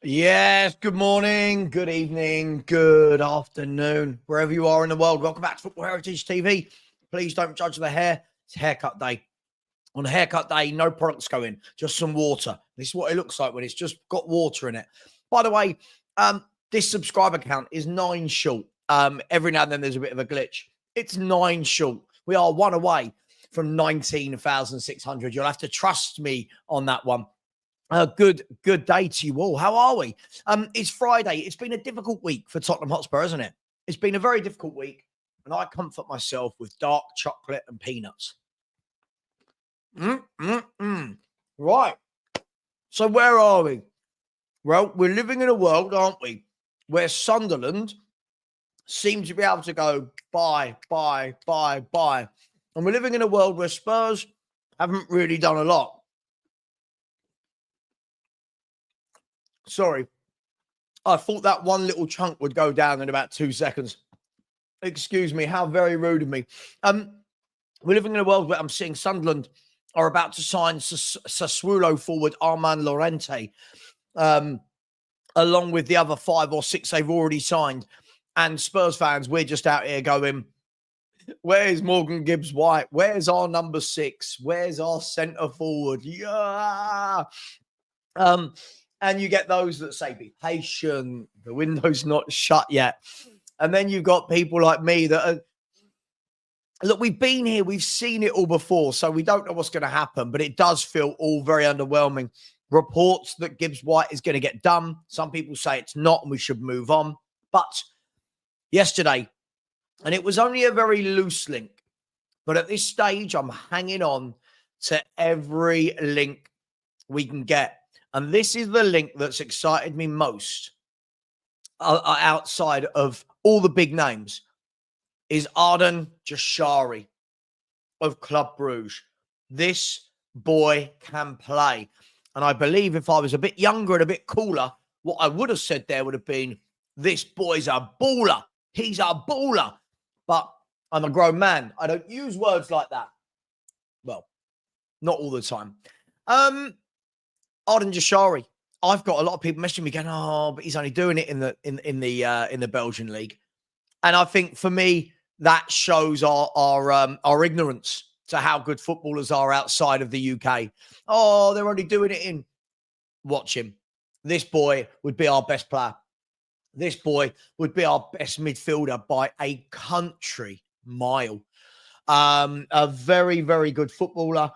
Yes, good morning, good evening, good afternoon, wherever you are in the world. Welcome back to Football Heritage TV. Please don't judge the hair. It's haircut day. On haircut day, no products go in, just some water. This is what it looks like when it's just got water in it. By the way, this subscriber count is 9 short. Every now and then there's a bit of a glitch. It's 9 short. We are one away from 19,600. You'll have to trust me on that one. Good day to you all. How are we? It's Friday. It's been a difficult week for Tottenham Hotspur, hasn't it? It's been a very difficult week, and I comfort myself with dark chocolate and peanuts. Right. So where are we? Well, we're living in a world, aren't we, where Sunderland seem to be able to go buy. And we're living in a world where Spurs haven't really done a lot. Sorry. I thought that one little chunk would go down in about 2 seconds. Excuse me. How very rude of me. We're living in a world where I'm seeing Sunderland are about to sign Sassuolo forward Armand Llorente, along with the other 5 or 6 they've already signed. And Spurs fans, we're just out here going, where's Morgan Gibbs-White? Where's our number 6? Where's our centre forward? Yeah. And you get those that say, be patient. The window's not shut yet. And then you've got people like me that are, look, we've been here. We've seen it all before. So we don't know what's going to happen. But it does feel all very underwhelming. Reports that Gibbs-White is going to get done. Some people say it's not and we should move on. But yesterday, and it was only a very loose link. But at this stage, I'm hanging on to every link we can get. And this is the link that's excited me most outside of all the big names is Arden Jashari of Club Bruges. This boy can play. And I believe if I was a bit younger and a bit cooler, what I would have said there would have been, this boy's a baller. He's a baller. But I'm a grown man. I don't use words like that. Well, not all the time. Arden Jashari. I've got a lot of people messaging me going, "Oh, but he's only doing it in the Belgian league," and I think for me that shows our ignorance to how good footballers are outside of the UK. Oh, they're only doing it in. Watch him. This boy would be our best player. This boy would be our best midfielder by a country mile. A very, very good footballer.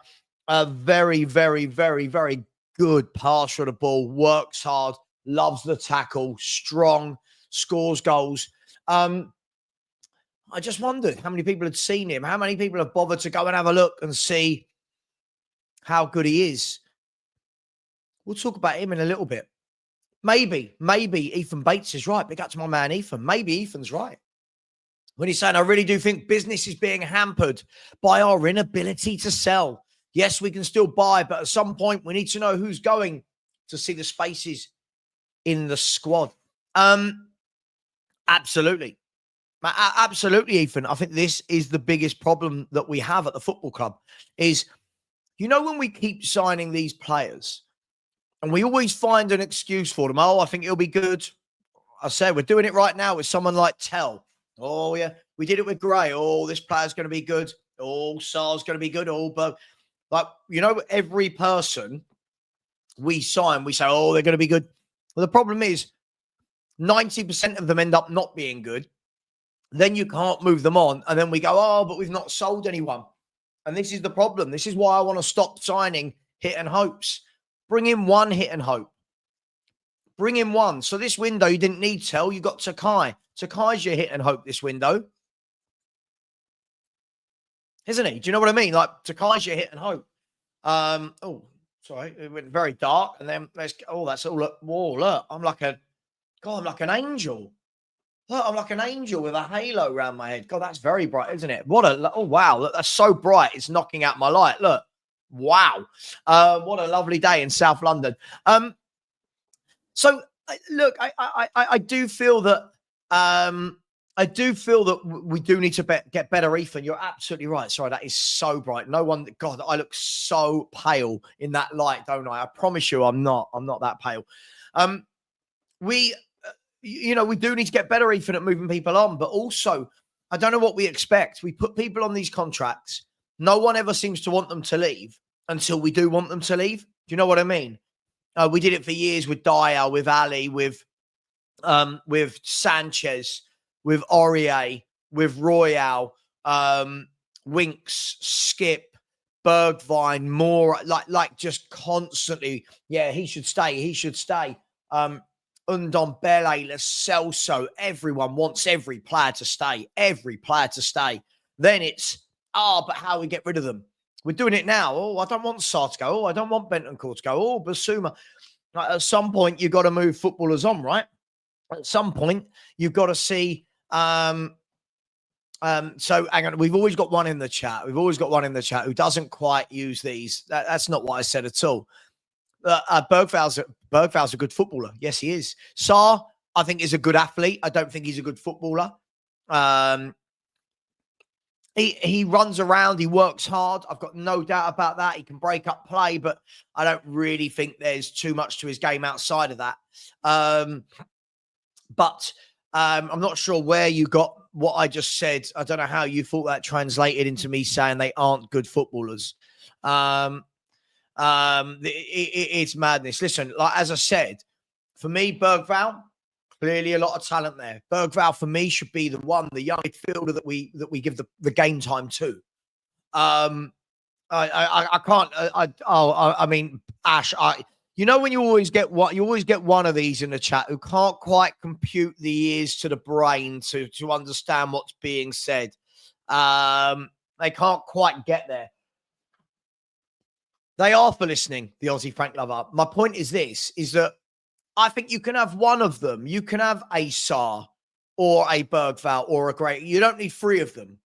A very, very, very, very good passer of the ball, works hard, loves the tackle, strong, scores goals. I just wondered how many people had seen him, how many people have bothered to go and have a look and see how good he is. We'll talk about him in a little bit. Maybe Ethan Bates is right. Big up to my man, Ethan. Maybe Ethan's right. When he's saying, I really do think business is being hampered by our inability to sell. Yes, we can still buy, but at some point we need to know who's going to see the spaces in the squad. Absolutely. Absolutely, Ethan. I think this is the biggest problem that we have at the football club is, when we keep signing these players and we always find an excuse for them. Oh, I think it'll be good. I said, we're doing it right now with someone like Tell. Oh, yeah. We did it with Gray. Oh, this player's going to be good. Oh, Sar's going to be good. Oh, but every person we sign, we say, oh, they're going to be good. Well, the problem is 90% of them end up not being good. Then you can't move them on. And then we go, oh, but we've not sold anyone. And this is the problem. This is why I want to stop signing hit and hopes. Bring in one hit and hope. Bring in one. So this window, you didn't need Tell. You got Takai. Takai's your hit and hope this window. Isn't he? Do you know what I mean? Like, Takai's your hit and hope. Oh, sorry. It went very dark. And then that's all. Look, whoa, look. I'm like an angel. Look, I'm like an angel with a halo around my head. God, that's very bright, isn't it? Wow. Look, that's so bright. It's knocking out my light. Look. Wow. What a lovely day in South London. So, look, I do feel that we do need to get better, Ethan. You're absolutely right. Sorry, that is so bright. God, I look so pale in that light, don't I? I promise you I'm not that pale. we, we do need to get better, Ethan, at moving people on. But also, I don't know what we expect. We put people on these contracts. No one ever seems to want them to leave until we do want them to leave. Do you know what I mean? We did it for years with Dyer, with Ali, with Sanchez, with Aurier, with Royale, Winks, Skip, Bergwijn, more like just constantly. Yeah, he should stay. He should stay. Ndombele, Lo Celso, everyone wants every player to stay. Every player to stay. Then it's, but how we get rid of them? We're doing it now. Oh, I don't want Sarr to go. Oh, I don't want Bentancur to go. Oh, Basuma. At some point, you've got to move footballers on, right? At some point, you've got to see. So hang on, we've always got one in the chat. We've always got one in the chat who doesn't quite use these. That's not what I said at all. Bergval's a good footballer. Yes, he is. Sarr, I think, is a good athlete. I don't think he's a good footballer. He runs around. He works hard. I've got no doubt about that. He can break up play, but I don't really think there's too much to his game outside of that. But I'm not sure where you got what I just said. I don't know how you thought that translated into me saying they aren't good footballers. It's madness. Listen, like as I said, for me, Bergval, clearly a lot of talent there. Bergval for me should be the young midfielder that we give the game time to. I can't. I mean, Ash. When you always get one of these in the chat who can't quite compute the ears to the brain to understand what's being said. They can't quite get there. They are for listening, the Aussie Frank Lover. My point is this, is that I think you can have one of them. You can have a Sarr or a Bergval or a Gray. You don't need three of them.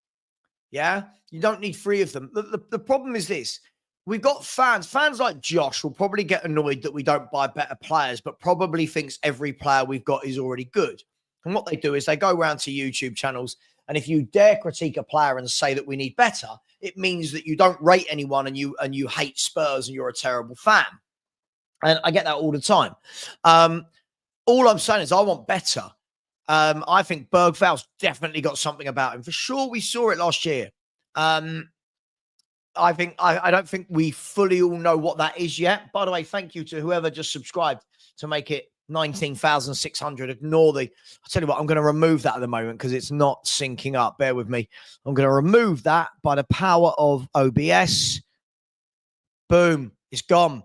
Yeah? You don't need three of them. The problem is this. We've got fans. Fans like Josh will probably get annoyed that we don't buy better players, but probably thinks every player we've got is already good. And what they do is they go around to YouTube channels, and if you dare critique a player and say that we need better, it means that you don't rate anyone and you hate Spurs and you're a terrible fan. And I get that all the time. All I'm saying is I want better. I think Bergval's definitely got something about him. For sure, we saw it last year. I don't think we fully all know what that is yet. By the way, thank you to whoever just subscribed to make it 19,600. Ignore I'll tell you what, I'm going to remove that at the moment because it's not syncing up. Bear with me. I'm going to remove that by the power of OBS. Boom. It's gone.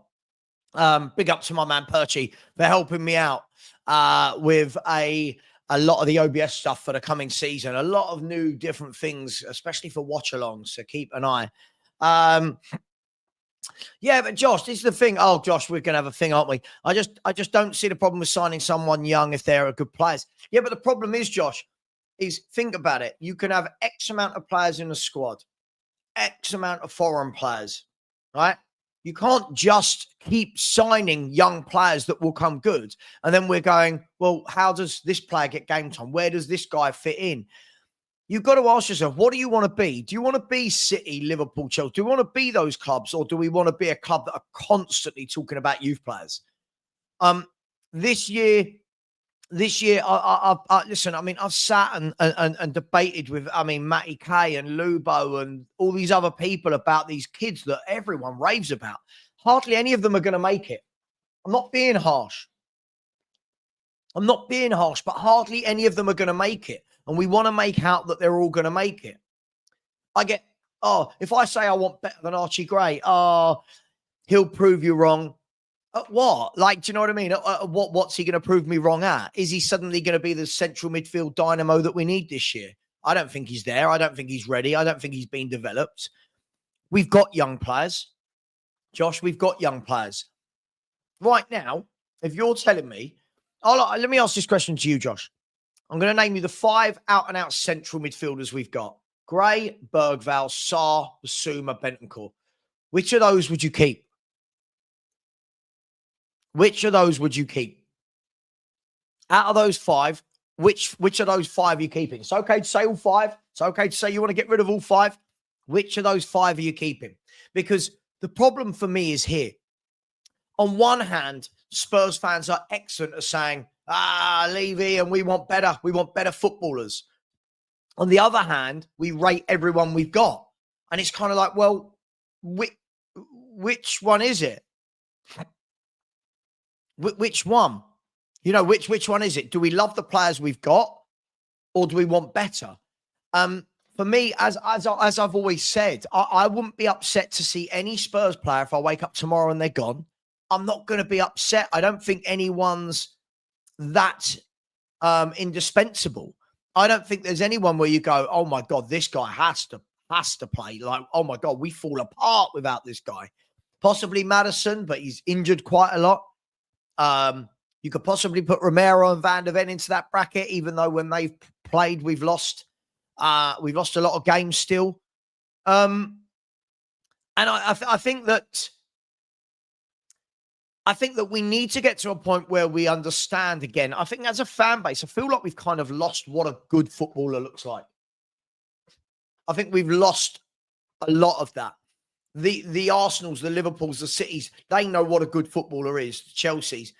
Big up to my man Perchy for helping me out with a lot of the OBS stuff for the coming season. A lot of new different things, especially for watch-alongs. So keep an eye. Yeah, but Josh, this is the thing. Oh, Josh, we're going to have a thing, aren't we? I just don't see the problem with signing someone young if they're a good players. Yeah, but the problem is, Josh, is think about it. You can have X amount of players in the squad, X amount of foreign players, right? You can't just keep signing young players that will come good. And then we're going, well, how does this player get game time? Where does this guy fit in? You've got to ask yourself, what do you want to be? Do you want to be City, Liverpool, Chelsea? Do we want to be those clubs, or do we want to be a club that are constantly talking about youth players? This year, listen, I mean, I've sat and debated with, Matty Kay and Lubo and all these other people about these kids that everyone raves about. Hardly any of them are going to make it. I'm not being harsh, but hardly any of them are going to make it. And we want to make out that they're all going to make it. I get, if I say I want better than Archie Gray, he'll prove you wrong. What? Like, do you know what I mean? What's he going to prove me wrong at? Is he suddenly going to be the central midfield dynamo that we need this year? I don't think he's there. I don't think he's ready. I don't think he's been developed. We've got young players. Josh, we've got young players. Right now, if you're telling me, let me ask this question to you, Josh. I'm going to name you the 5 out-and-out central midfielders we've got. Gray, Bergval, Sarr, Basuma, Bentancur. Which of those would you keep? Which of those would you keep? Out of those 5, which of those 5 are you keeping? It's okay to say all 5. It's okay to say you want to get rid of all 5. Which of those 5 are you keeping? Because the problem for me is here. On one hand, Spurs fans are excellent at saying, Levy, and we want better. We want better footballers. On the other hand, we rate everyone we've got. And it's kind of like, well, which one is it? Which one? You know, which one is it? Do we love the players we've got, or do we want better? For me, as I've always said, I wouldn't be upset to see any Spurs player if I wake up tomorrow and they're gone. I'm not going to be upset. I don't think anyone's that indispensable. I don't think there's anyone where you go, oh my God, this guy has to play. Like, oh my God, we fall apart without this guy. Possibly Maddison, but he's injured quite a lot. You could possibly put Romero and Van der Ven into that bracket, even though when they've played, we've lost a lot of games still. And I think that we need to get to a point where we understand again. I think as a fan base, I feel like we've kind of lost what a good footballer looks like. I think we've lost a lot of that. The Arsenals, the Liverpools, the Cities, they know what a good footballer is. The Chelsea's.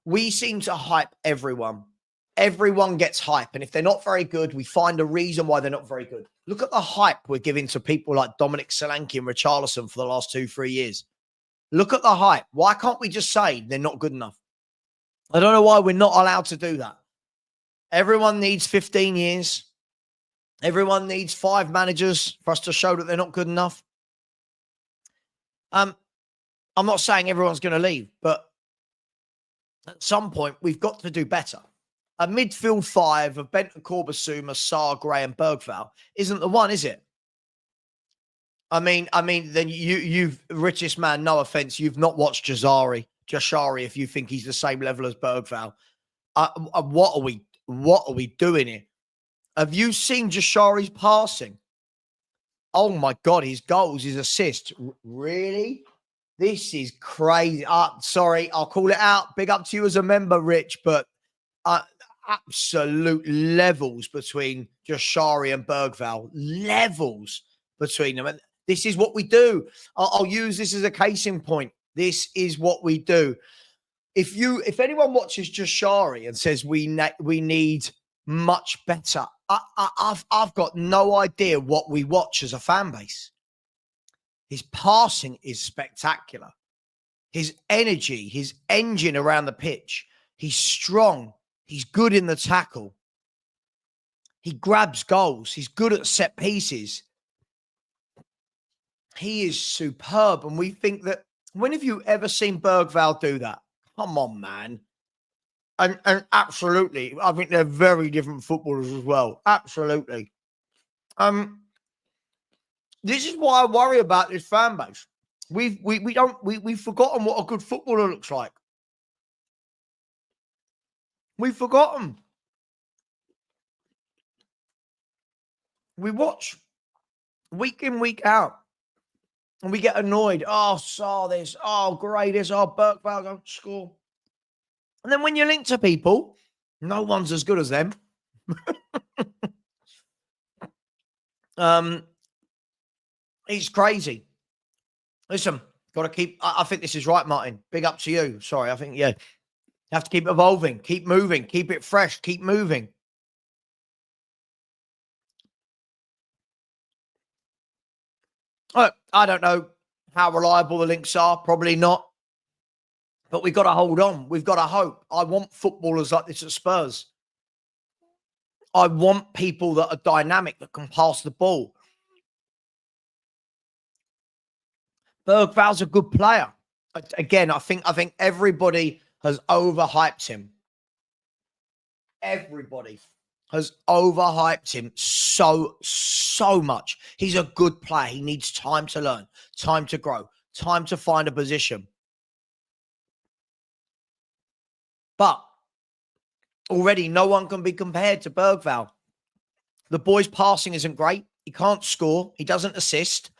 We seem to hype everyone. Everyone gets hype. And if they're not very good, we find a reason why they're not very good. Look at the hype we're giving to people like Dominic Solanke and Richarlison for the last 2-3 years. Look at the hype. Why can't we just say they're not good enough? I don't know why we're not allowed to do that. Everyone needs 15 years. Everyone needs 5 managers for us to show that they're not good enough. I'm not saying everyone's going to leave, but at some point, we've got to do better. A midfield 5 of Bentancur, Basuma, Sarr, Gray, and Bergvall isn't the one, is it? I mean, then you've richest man. No offense, you've not watched Jashari. If you think he's the same level as Bergvall, what are we doing here? Have you seen Jashari's passing? Oh my God, his goals, his assists. Really? This is crazy. Sorry, I'll call it out. Big up to you as a member, Rich, but absolute levels between Jashari and Bergvall. Levels between them. And this is what we do. I'll use this as a case in point. This is what we do. If anyone watches Jashari and says we need much better, I've got no idea what we watch as a fan base. His passing is spectacular. His energy, his engine around the pitch. He's strong. He's good in the tackle. He grabs goals. He's good at set pieces. He is superb. And we think that, when have you ever seen Bergvall do that? Come on, man. And absolutely, I think they're very different footballers as well. Absolutely. This is why I worry about this fan base. We've forgotten what a good footballer looks like. We've forgotten. We watch week in, week out, and we get annoyed. Oh, saw this. Oh, great. This. Oh, Bergvall don't score. And then when you link to people, no one's as good as them. It's crazy. Listen, got to keep. I think this is right, Martin. Big up to you. Sorry, I think, yeah. You have to keep evolving, keep moving, keep it fresh, keep moving. Look, I don't know how reliable the links are. Probably not. But we've got to hold on. We've got to hope. I want footballers like this at Spurs. I want people that are dynamic, that can pass the ball. Bergvall's a good player. Again, I think everybody has overhyped him. Everybody has overhyped him so much. He's a good player. He needs time to learn, time to grow, time to find a position. But already no one can be compared to Bergvall. The boy's passing isn't great. He can't score. He doesn't assist.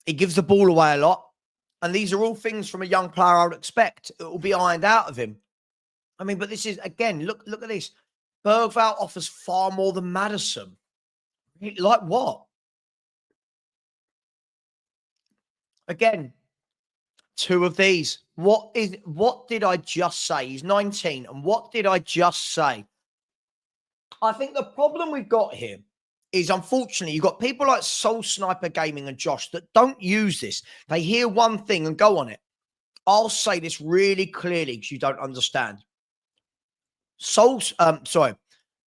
He gives the ball away a lot. And these are all things from a young player I would expect. It will be ironed out of him. I mean, but this is, again, look at this. Bergvall offers far more than Maddison. Like what? Again, 2 of these. What did I just say? He's 19. And what did I just say? I think the problem we've got here is, unfortunately, you've got people like Soul Sniper Gaming and Josh that don't use this. They hear one thing and go on it. I'll say this really clearly because you don't understand.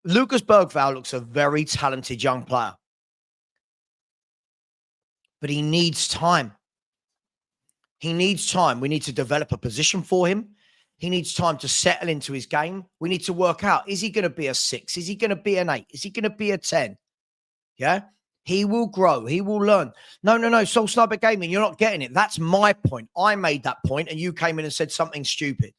Lucas Bergvall looks a very talented young player, but he needs time. He needs time. We need to develop a position for him. He needs time to settle into his game. We need to work out, is he going to be a 6? Is he going to be an 8? Is he going to be a 10? Yeah? He will grow. He will learn. No. Soul Sniper Gaming, you're not getting it. That's my point. I made that point and you came in and said something stupid.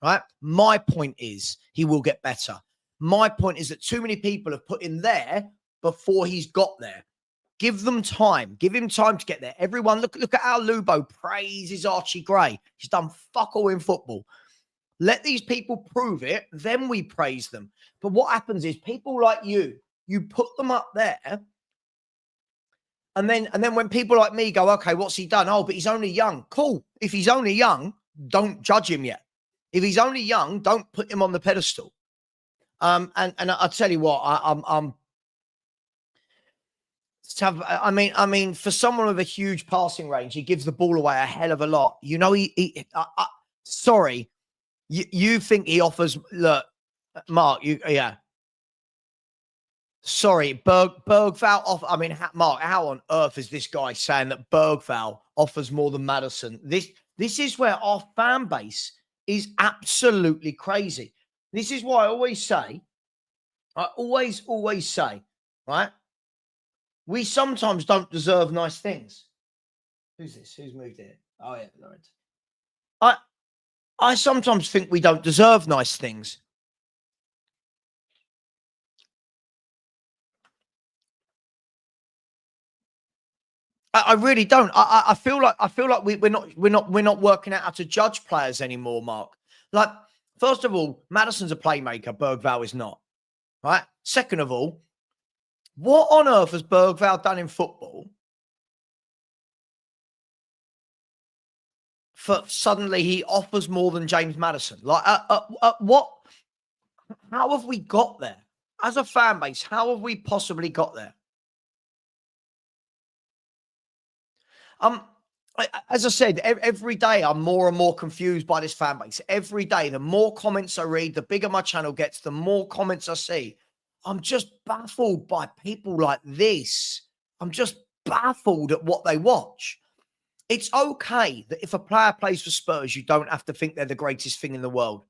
Right? My point is he will get better. My point is that too many people have put him there before he's got there. Give them time. Give him time to get there. Everyone, look at how Lubo praises Archie Gray. He's done fuck all in football. Let these people prove it, then we praise them. But what happens is people like you put them up there, and then when people like me go, okay, what's he done? Oh, but he's only young. Cool. If he's only young, don't judge him yet. If he's only young, don't put him on the pedestal. And I'll tell you what, I mean, for someone with a huge passing range, he gives the ball away a hell of a lot. You know, sorry, you think he offers? Look, Mark, yeah. Sorry, Bergvall off. I mean, Mark, how on earth is this guy saying that Bergvall offers more than Maddison? This is where our fan base is absolutely crazy. This is why I always say, right? We sometimes don't deserve nice things. Who's this? Who's moved here? Oh, yeah, Lawrence. I sometimes think we don't deserve nice things. I really don't. I feel like we're not working out how to judge players anymore, Mark. Like, first of all, Maddison's a playmaker. Bergvall is not. Right. Second of all, what on earth has Bergvall done in football for suddenly he offers more than James Maddison? Like, what? How have we got there as a fan base? How have we possibly got there? As I said, every day I'm more and more confused by this fan base. Every day, the more comments I read, the bigger my channel gets, the more comments I see. I'm just baffled by people like this. I'm just baffled at what they watch. It's okay that if a player plays for Spurs, you don't have to think they're the greatest thing in the world.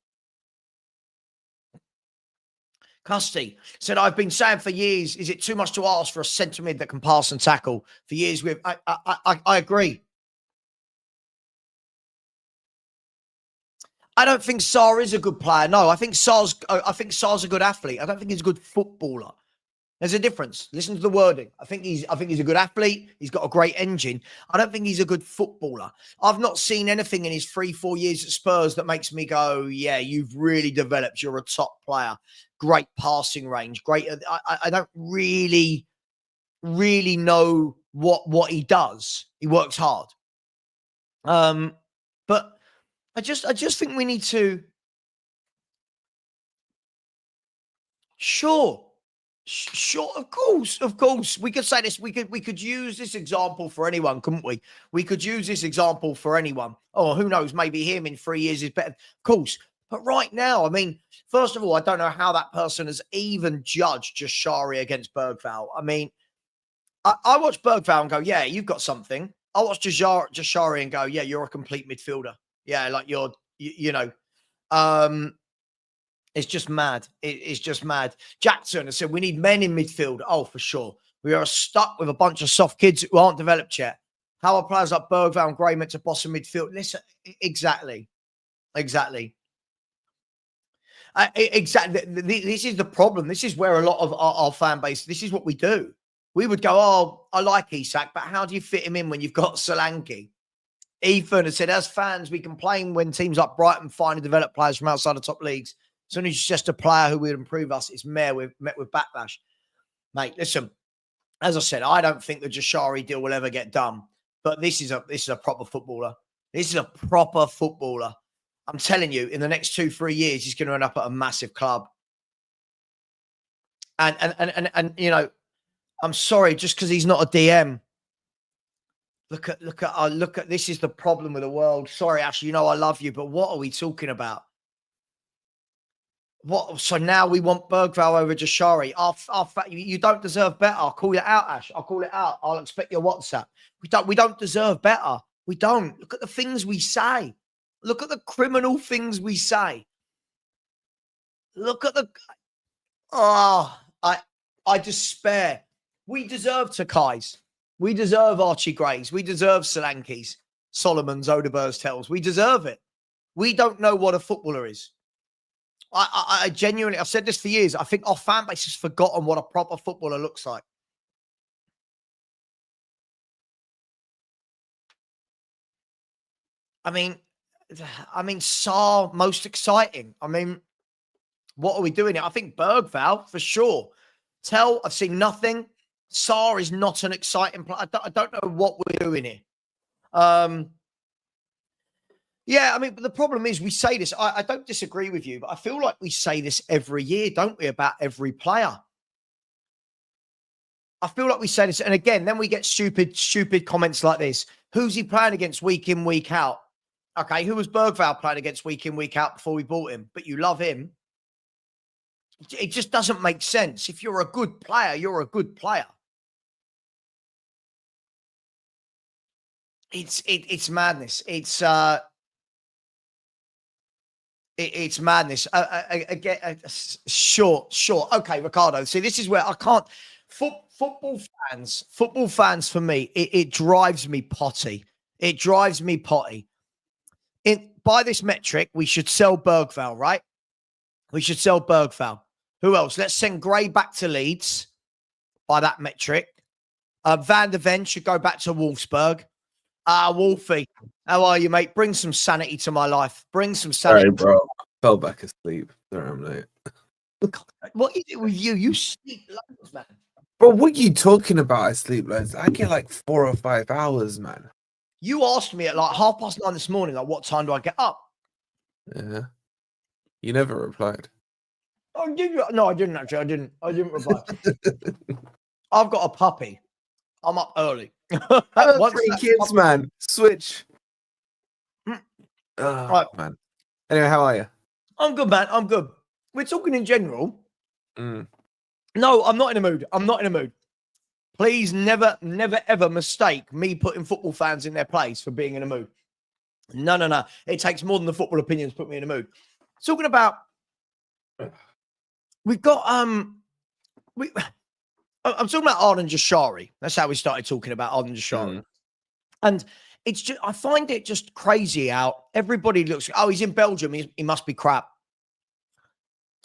Custy said, I've been saying for years, is it too much to ask for a centre mid that can pass and tackle? For years, I agree. I don't think Sarr is a good player. No, I think Sarr's a good athlete. I don't think he's a good footballer. There's a difference. Listen to the wording. I think he's a good athlete. He's got a great engine. I don't think he's a good footballer. I've not seen anything in his 3-4 years at Spurs that makes me go, yeah, you've really developed. You're a top player. Great passing range. Great. I don't really know what he does. He works hard. But I just think we need to. Sure, of course. We could say this. We could use this example for anyone, couldn't we? We could use this example for anyone. Oh, who knows? Maybe him in 3 years is better. Of course. But right now, I mean, first of all, I don't know how that person has even judged Jashari against Bergvall. I mean, I watch Bergvall and go, yeah, you've got something. I watch Jashari and go, yeah, you're a complete midfielder. Yeah, like you know, it's just mad. It's just mad. Jackson has said we need men in midfield. Oh, for sure. We are stuck with a bunch of soft kids who aren't developed yet. How are players like Bergvall and Gray meant to boss a midfield? Listen, exactly. Exactly. This is the problem. This is where a lot of our fan base, this is what we do. We would go, oh, I like Isak, but how do you fit him in when you've got Solanke? Ethan has said, as fans, we complain when teams like Brighton find and develop players from outside the top leagues. As soon as it's just a player who would improve us, it's met with backlash. Mate, listen, as I said, I don't think the Jashari deal will ever get done. But this is a proper footballer. This is a proper footballer. I'm telling you, in the next 2-3 years, he's going to end up at a massive club. And you know, I'm sorry, just because he's not a DM. Look at this is the problem with the world. Sorry, Ash, you know I love you, but what are we talking about? What? So now we want Bergvall over Jashari. You don't deserve better. I'll call it out, Ash. I'll call it out. I'll expect your WhatsApp. We don't deserve better. We don't. Look at the things we say. Look at the criminal things we say. Look at the. Oh, I despair. We deserve Takais. We deserve Archie Grays. We deserve Solankis, Solomons, Odeberg's tells. We deserve it. We don't know what a footballer is. I genuinely, I've said this for years. I think our fan base has forgotten what a proper footballer looks like. I mean, Saar, most exciting. I mean, what are we doing here? I think Bergvall, for sure. I've seen nothing. Saar is not an exciting player. I don't know what we're doing here. Yeah, I mean, but the problem is we say this. I don't disagree with you, but I feel like we say this every year, don't we, about every player? I feel like we say this. And again, then we get stupid comments like this. Who's he playing against week in, week out? Okay, who was Bergvall playing against week in, week out before we bought him? But you love him. It just doesn't make sense. If you're a good player, you're a good player. It's madness. It's madness. Again, sure. Okay, Ricardo. See, this is where I can't. Football fans for me, it drives me potty. It drives me potty. By this metric, we should sell Bergvall, right? We should sell Bergvall. Who else? Let's send Gray back to Leeds by that metric. Van der Ven should go back to Wolfsburg. Wolfie, how are you, mate? Bring some sanity to my life. Bring some sanity. Sorry, bro. I fell back asleep. Sorry, I'm late. What is it with you? You sleep loads, man. Bro, what are you talking about? I sleep loads. I get like 4 or 5 hours, man. You asked me at like 9:30 this morning, like, what time do I get up? Yeah. You never replied. Oh, did you? No, I didn't actually. I didn't reply. I've got a puppy. I'm up early. 3 kids, man. Switch. Right. Man. Anyway, how are you? I'm good, man. I'm good. We're talking in general. No, I'm not in a mood. I'm not in a mood. Please never, ever mistake me putting football fans in their place for being in a mood. No. It takes more than the football opinions to put me in a mood. Talking about, we've got, I'm talking about Arden Jashari. That's how we started talking about Arden Jashari. And it's just, I find it just crazy how everybody looks, oh, he's in Belgium. He must be crap.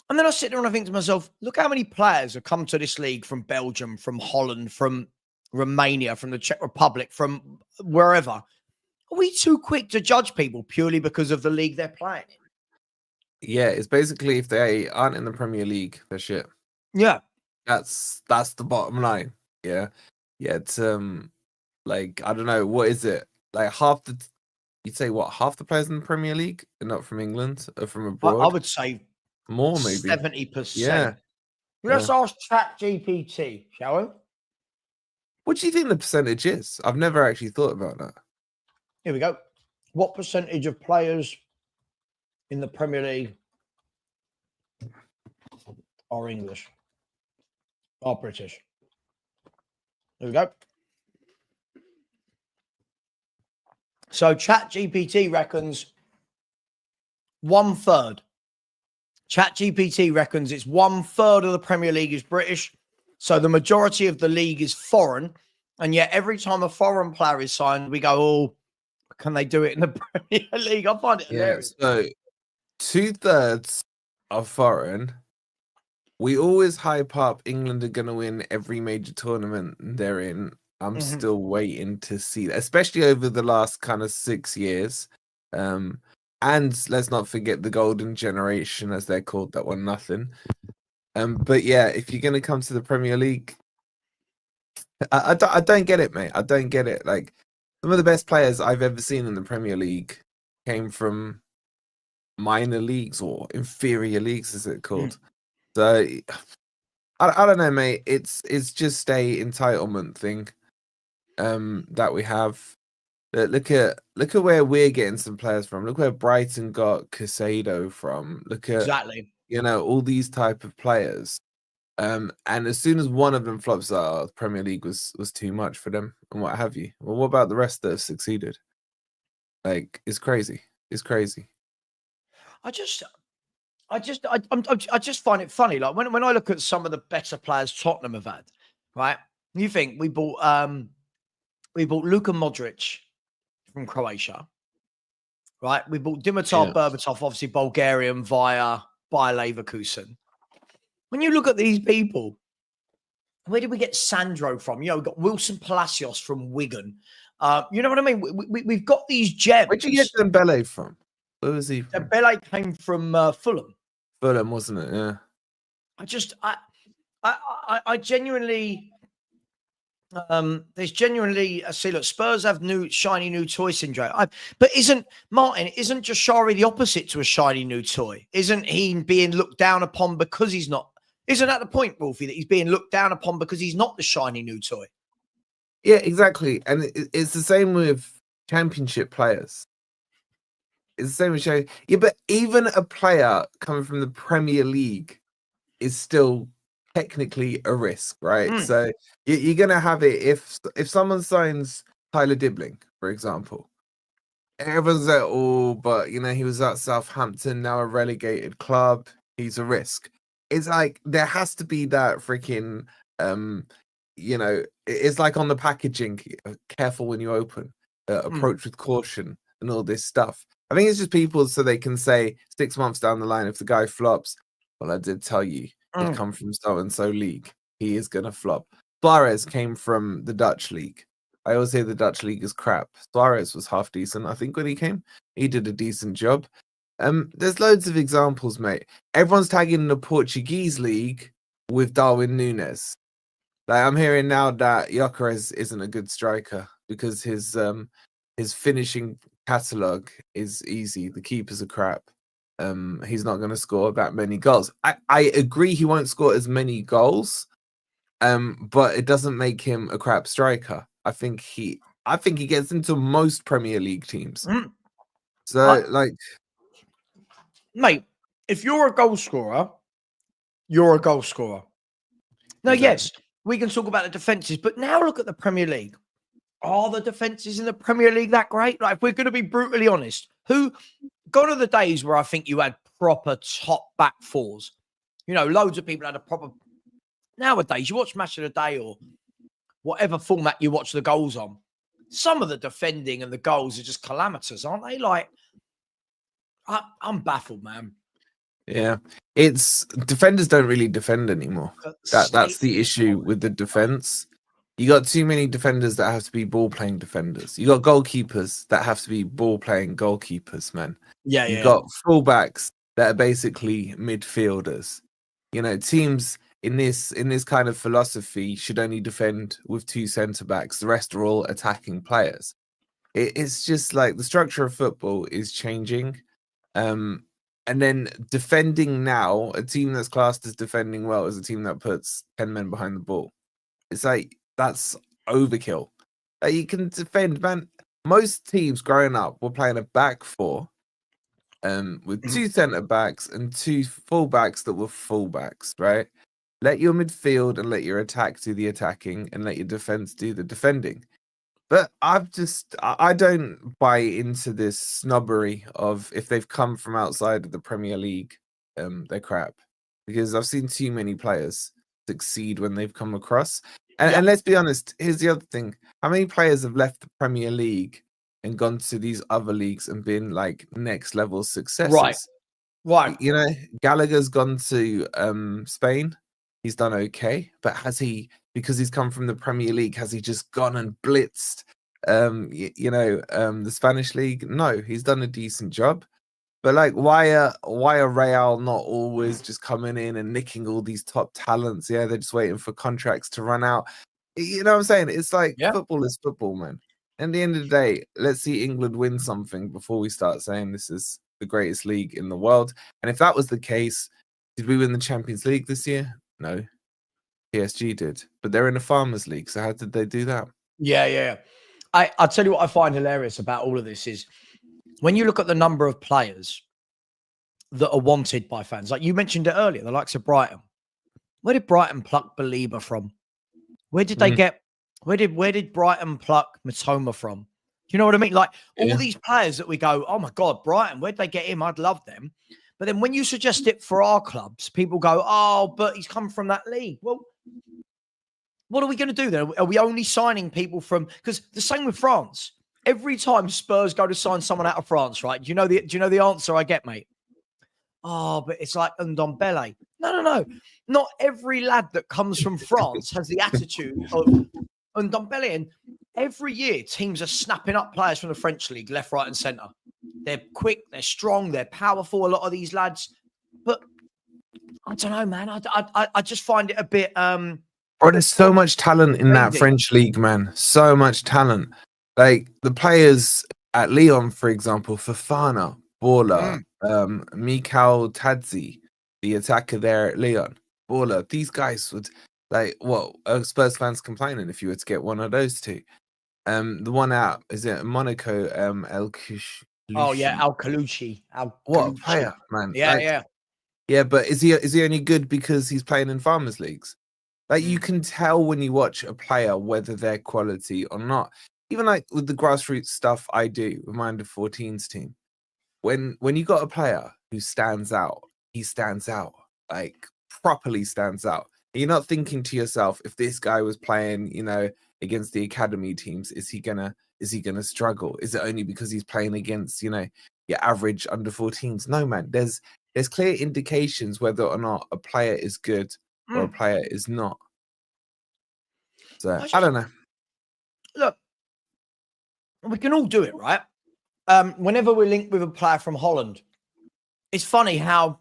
And then I sit there and I think to myself, look how many players have come to this league from Belgium, from Holland, from Romania, from the Czech Republic, from wherever. Are we too quick to judge people purely because of the league they're playing in? Yeah, it's basically if they aren't in the Premier League, they're shit. Yeah. That's the bottom line. Yeah. It's like, I don't know, what is it? Like you'd say what, half the players in the Premier League are not from England or from abroad? I would say more, maybe 70%. Yeah. Let's ask ChatGPT, shall we? What do you think the percentage is? I've never actually thought about that. Here we go. What percentage of players in the Premier League are English? Are British? There we go. So ChatGPT reckons 1/3. ChatGPT reckons it's 1/3 of the Premier League is British. So the majority of the league is foreign. And yet every time a foreign player is signed, we go, oh, can they do it in the Premier League? I find it hilarious. So 2/3 are foreign. We always hype up England are going to win every major tournament they're in. I'm still waiting to see that, especially over the last kind of 6 years. And let's not forget the golden generation, as they're called, that won nothing. But yeah, if you're going to come to the Premier League, I don't get it, mate. I don't get it. Like, some of the best players I've ever seen in the Premier League came from minor leagues or inferior leagues, as it's called. So I don't know, mate. It's just a entitlement thing that we have. Look at where we're getting some players from. Look where Brighton got Casado from. Look at Exactly. all these type of players. And as soon as one of them flops out, the Premier League was too much for them and what have you. Well, what about the rest that have succeeded? Like, it's crazy. It's crazy. I just find it funny. Like when I look at some of the better players Tottenham have had, right? You think we bought Luka Modric from Croatia, right? We bought Dimitar Berbatov, obviously Bulgarian via Bayer Leverkusen. When you look at these people, where did we get Sandro from? You know, we got Wilson Palacios from Wigan. You know what I mean? We've got these gems. Where'd you get Dembele from? Where was he from? Dembele came from Fulham. Fulham, wasn't it? Yeah. I genuinely, there's genuinely, see, look, Spurs have shiny new toy syndrome. But isn't Jashari the opposite to a shiny new toy? Isn't he being looked down upon because he's not? Isn't that the point, Wolfie, that he's being looked down upon because he's not the shiny new toy? Yeah, exactly. And it's the same with championship players. It's the same with yeah, but even a player coming from the Premier League is still technically a risk, right? So you're gonna have it if someone signs Tyler Dibbling, for example. Everyone's like, oh, but he was at Southampton, now a relegated club. He's a risk. It's like there has to be that freaking it's like on the packaging, careful when you open, approach with caution and all this stuff. I think it's just people so they can say 6 months down the line, if the guy flops, well, I did tell you he'd come from so-and-so league. He is going to flop. Suarez came from the Dutch league. I always say the Dutch league is crap. Suarez was half decent, I think, when he came. He did a decent job. There's loads of examples, mate. Everyone's tagging the Portuguese league with Darwin Núñez. Like, I'm hearing now that Gyökeres isn't a good striker because his finishing catalogue is easy. The keepers are crap. He's not going to score that many goals. I agree he won't score as many goals, but it doesn't make him a crap striker. I think he gets into most Premier League teams. So, mate, if you're a goal scorer, you're a goal scorer. Now, yes, we can talk about the defenses, but now look at the Premier League. Are the defenses in the Premier League that great? Like, if we're going to be brutally honest, gone are the days where I think you had proper top back fours. Loads of people had a proper. Nowadays, you watch Match of the Day or whatever format you watch the goals on. Some of the defending and the goals are just calamitous, aren't they? Like, I'm baffled, man. Yeah, it's defenders don't really defend anymore. That's the issue with the defense. You got too many defenders that have to be ball playing defenders. You got goalkeepers that have to be ball playing goalkeepers, man. Yeah, you got fullbacks that are basically midfielders. Teams in this kind of philosophy should only defend with 2 centre backs. The rest are all attacking players. It's just like the structure of football is changing. And then defending now, a team that's classed as defending well is a team that puts 10 men behind the ball. It's like, that's overkill. You can defend, man. Most teams growing up were playing a back four with 2 centre backs and 2 fullbacks that were fullbacks, right? Let your midfield and let your attack do the attacking and let your defense do the defending. But I don't buy into this snobbery of if they've come from outside of the Premier League, they're crap. Because I've seen too many players succeed when they've come across. And let's be honest, here's the other thing. How many players have left the Premier League and gone to these other leagues and been like next level successes? Right. Gallagher's gone to Spain. He's done okay, but has he, because he's come from the Premier League, has he just gone and blitzed the Spanish league? No, he's done a decent job. But like, why are Real not always just coming in and nicking all these top talents? Yeah, they're just waiting for contracts to run out. You know what I'm saying? It's like football is football, man. at the end of the day, let's see England win something before we start saying this is the greatest league in the world. And if that was the case, did we win the Champions League this year? No. PSG did. But they're in the Farmers League, so how did they do that? Yeah. I'll tell you what I find hilarious about all of this is when you look at the number of players that are wanted by fans, like you mentioned it earlier, the likes of Brighton. Where did Brighton pluck Belieber from? Where did they get? Where did Brighton pluck Matoma from? Do you know what I mean? Like all these players that we go, oh my God, Brighton, where'd they get him? I'd love them. But then when you suggest it for our clubs, people go, oh, but he's come from that league. Well, what are we going to do then? Are we only signing people from? Because the same with France. Every time Spurs go to sign someone out of France, right? Do you know the answer I get, mate? Oh, but it's like Ndombele. No. Not every lad that comes from France has the attitude of Ndombele. And every year, teams are snapping up players from the French league, left, right, and centre. They're quick, they're strong, they're powerful. A lot of these lads, but I don't know, man. I just find it a bit. Bro, there's so much talent in that French league, man. So much talent. Like the players at Lyon, for example, Fofana, Baller, Mikal Tadzi, the attacker there at Lyon, Baller. These guys would Spurs fans complaining if you were to get one of those two. The one out is it Monaco? El Kouch. Oh yeah, Al Kalouchi. What a player, man! Yeah. But is he only good because he's playing in farmers leagues? Like you can tell when you watch a player whether they're quality or not. Even like with the grassroots stuff I do with my under-14s team, when you got a player who stands out, he stands out, like properly stands out. And you're not thinking to yourself, if this guy was playing, against the academy teams, is he gonna struggle? Is it only because he's playing against, your average under-14s? No, man. There's clear indications whether or not a player is good or a player is not. So I don't know. Look, we can all do it, right? Whenever we're linked with a player from Holland, it's funny how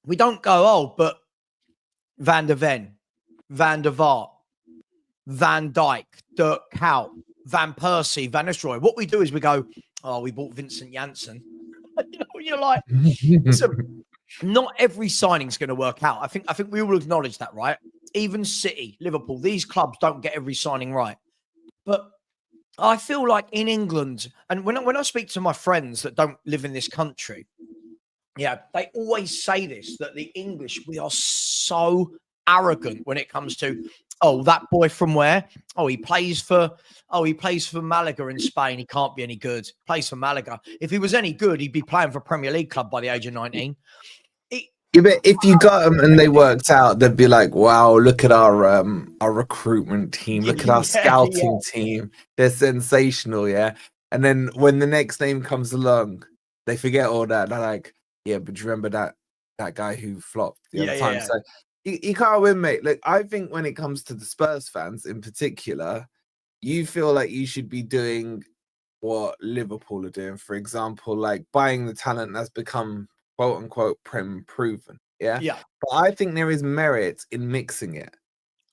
we don't go, oh, but Van der Ven, Van der Vaart, Van Dijk, Dirk Kuyt, Van Persie, Van Nistelrooy. What we do is we go, oh, we bought Vincent Janssen. You're like, listen, not every signing's going to work out. I think we all acknowledge that, right? Even City, Liverpool, these clubs don't get every signing right. But I feel like in England, and when I speak to my friends that don't live in this country, they always say this, that the English, we are so arrogant when it comes to, oh, that boy from where? Oh, he plays for Malaga in Spain. He can't be any good. Plays for Malaga. If he was any good, he'd be playing for a Premier League club by the age of 19. But if you got them and they worked out, they'd be like, wow, look at our recruitment team. Look at our scouting team. They're sensational, yeah? And then when the next name comes along, they forget all that. They're like, yeah, but do you remember that guy who flopped the other time? So you can't win, mate. Look, I think when it comes to the Spurs fans in particular, you feel like you should be doing what Liverpool are doing. For example, like buying the talent that's become quote unquote proven. Yeah. But I think there is merit in mixing it.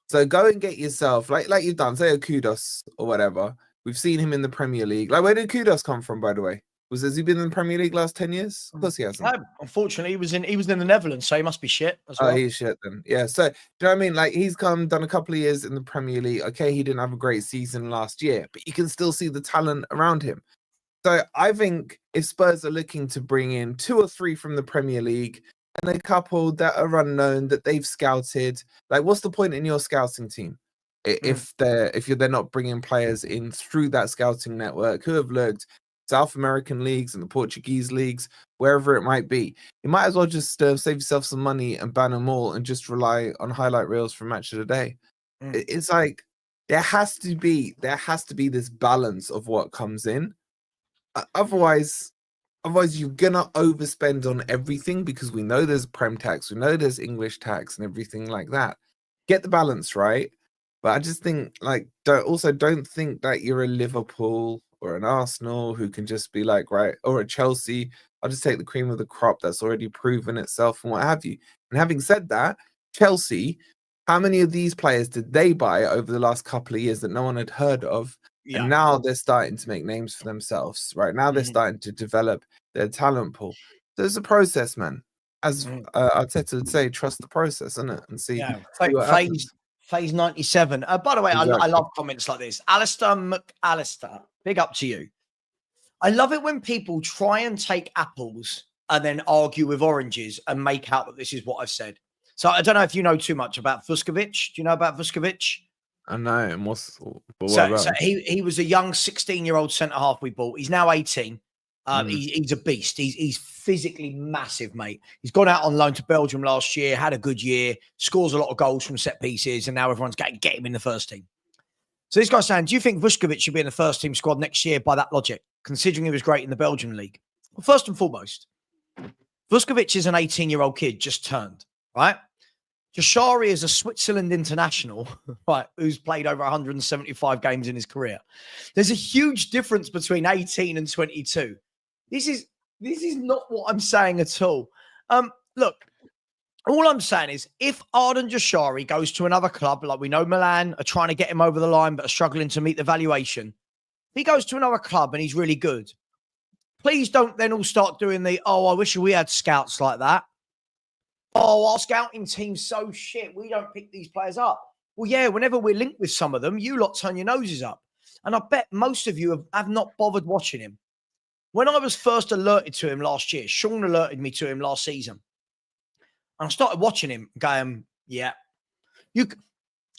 So go and get yourself like you've done, say a Kudos or whatever. We've seen him in the Premier League. Like, where did Kudos come from, by the way? Has he been in the Premier League last 10 years? Of course he hasn't. No, unfortunately, he was in the Netherlands, so he must be shit as well. Oh, he's shit then. Yeah. So do you know what I mean? Like he's done a couple of years in the Premier League. Okay, he didn't have a great season last year, but you can still see the talent around him. So I think if Spurs are looking to bring in 2 or 3 from the Premier League and a couple that are unknown that they've scouted, like what's the point in your scouting team if they're not bringing players in through that scouting network who have looked South American leagues and the Portuguese leagues, wherever it might be? You might as well just save yourself some money and ban them all and just rely on highlight reels from Match of the Day. It's like there has to be this balance of what comes in. Otherwise you're gonna overspend on everything because we know there's Prem tax, we know there's English tax and everything like that. Get the balance right, but I just think don't think that you're a Liverpool or an Arsenal who can just be like, right, or a Chelsea, I'll just take the cream of the crop that's already proven itself and what have you. And having said that, Chelsea, how many of these players did they buy over the last couple of years that no one had heard of Yeah. And now they're starting to make names for themselves. Right now, they're starting to develop their talent pool. There's a process, man. As Arteta would say, trust the process, isn't it? And see what happens. Phase 97. By the way, I love comments like this. Alistair McAllister, big up to you. I love it when people try and take apples and then argue with oranges and make out that this is what I've said. So I don't know if you know too much about Vuskovic. Do you know about Vuskovic? I know him. So he was a young 16-year-old centre-half we bought. He's now 18. He's a beast. He's physically massive, mate. He's gone out on loan to Belgium last year, had a good year, scores a lot of goals from set pieces, and now everyone's going to get him in the first team. So this guy's saying, do you think Vuskovic should be in the first team squad next year by that logic, considering he was great in the Belgian league? Well, first and foremost, Vuskovic is an 18-year-old kid just turned, right? Jashari is a Switzerland international, right, who's played over 175 games in his career. There's a huge difference between 18 and 22. This is not what I'm saying at all. Look, all I'm saying is if Arden Jashari goes to another club, like we know Milan are trying to get him over the line but are struggling to meet the valuation, if he goes to another club and he's really good, please don't then all start doing I wish we had scouts like that. Oh, our scouting team's so shit. We don't pick these players up. Well, yeah, whenever we're linked with some of them, you lot turn your noses up. And I bet most of you have not bothered watching him. When I was first alerted to him last year, Sean alerted me to him last season. And I started watching him going, yeah.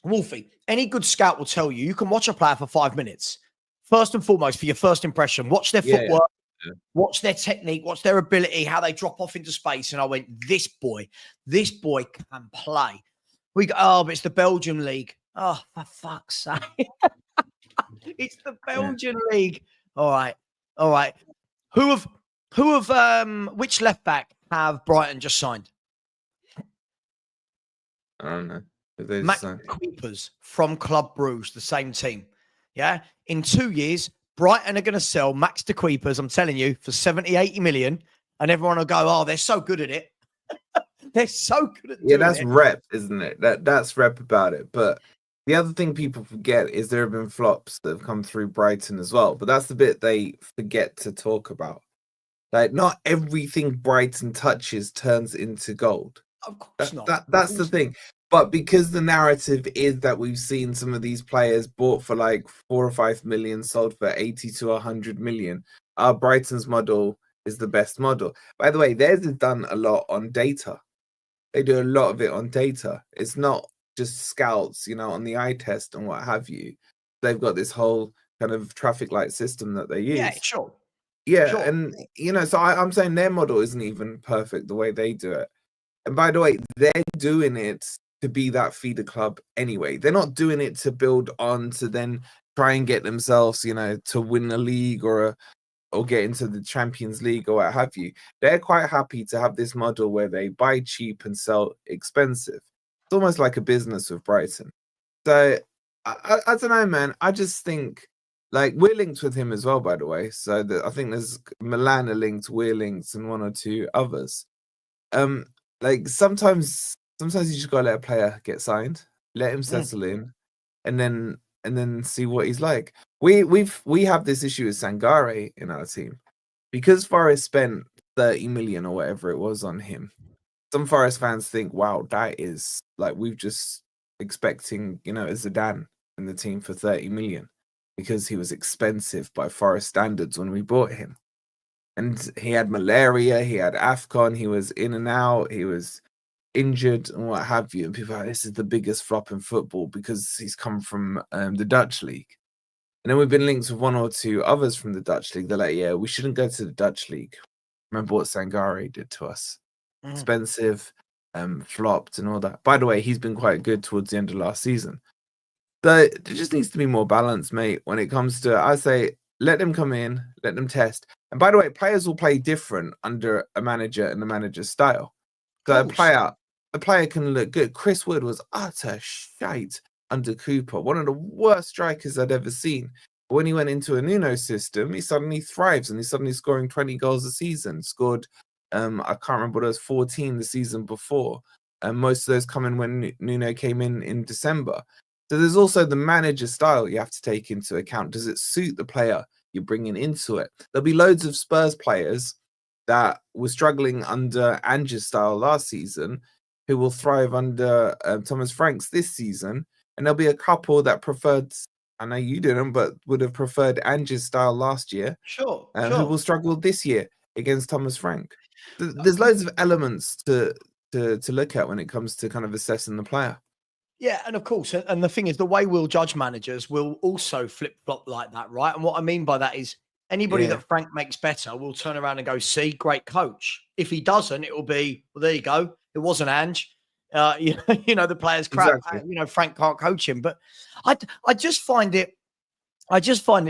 Wolfie, any good scout will tell you can watch a player for 5 minutes. First and foremost, for your first impression, watch their footwork. Yeah. Watch their technique, watch their ability, how they drop off into space. And I went, this boy can play. We go, but it's the Belgian league. Oh, for fuck's sake. It's the Belgian league. All right. Which left back have Brighton just signed? I don't know. Max Kuipers from Club Bruges, the same team. Yeah. In 2 years, Brighton are going to sell Max de Kuipers, I'm telling you, for 70, 80 million. And everyone will go, oh, they're so good at it. They're so good at it. Yeah, that's rep, isn't it? That's rep about it. But the other thing people forget is there have been flops that have come through Brighton as well. But that's the bit they forget to talk about. Like, not everything Brighton touches turns into gold. Of course not. That's the thing. But because the narrative is that we've seen some of these players bought for like 4 or 5 million, sold for 80 to 100 million, our Brighton's model is the best model. By the way, theirs is done a lot on data. They do a lot of it on data. It's not just scouts, on the eye test and what have you. They've got this whole kind of traffic light system that they use. Yeah, sure. Yeah, sure. And, so I'm saying their model isn't even perfect the way they do it. And by the way, they're doing it to be that feeder club anyway. They're not doing it to build on to then try and get themselves, to win a league or get into the Champions League or what have you. They're quite happy to have this model where they buy cheap and sell expensive. It's almost like a business with Brighton. So I don't know, man. I just think like we're linked with him as well, by the way. So I think there's Milan are linked, we're linked, and 1 or 2 others. Like sometimes you just gotta let a player get signed, let him settle in, and then see what he's like. We have this issue with Sangare in our team because Forest spent 30 million or whatever it was on him. Some Forest fans think, wow, that is like we've just expecting a Zidane in the team for 30 million because he was expensive by Forest standards when we bought him, and he had malaria, he had AFCON, he was in and out, he was injured and what have you, and people are like, this is the biggest flop in football because he's come from the Dutch league. And then we've been linked with 1 or 2 others from the Dutch league. They're like, yeah, we shouldn't go to the Dutch league. Remember what Sangare did to us? Expensive, flopped and all that. By the way, he's been quite good towards the end of last season. So there just needs to be more balance, mate, when it comes to, I say, let them come in, let them test. And by the way, players will play different under a manager and the manager's style. So a player can look good. Chris Wood was utter shite under Cooper, one of the worst strikers I'd ever seen. But when he went into a Nuno system, he suddenly thrives and he's suddenly scoring 20 goals a season. Scored, I can't remember what it was, 14 the season before. And most of those coming when Nuno came in December. So there's also the manager style you have to take into account. Does it suit the player you're bringing into it? There'll be loads of Spurs players that were struggling under Ange's style last season who will thrive under Thomas Frank's this season. And there'll be a couple that preferred, I know you didn't, but would have preferred Ange's style last year. Sure. Who will struggle this year against Thomas Frank. There's loads of elements to look at when it comes to kind of assessing the player. Yeah, and of course, and the thing is, the way we'll judge managers will also flip-flop like that, right? And what I mean by that is anybody that Frank makes better will turn around and go, see, great coach. If he doesn't, it will be, well, there you go. It wasn't Ange. You know, the player's crap. Exactly. You know, Frank can't coach him. But I just find it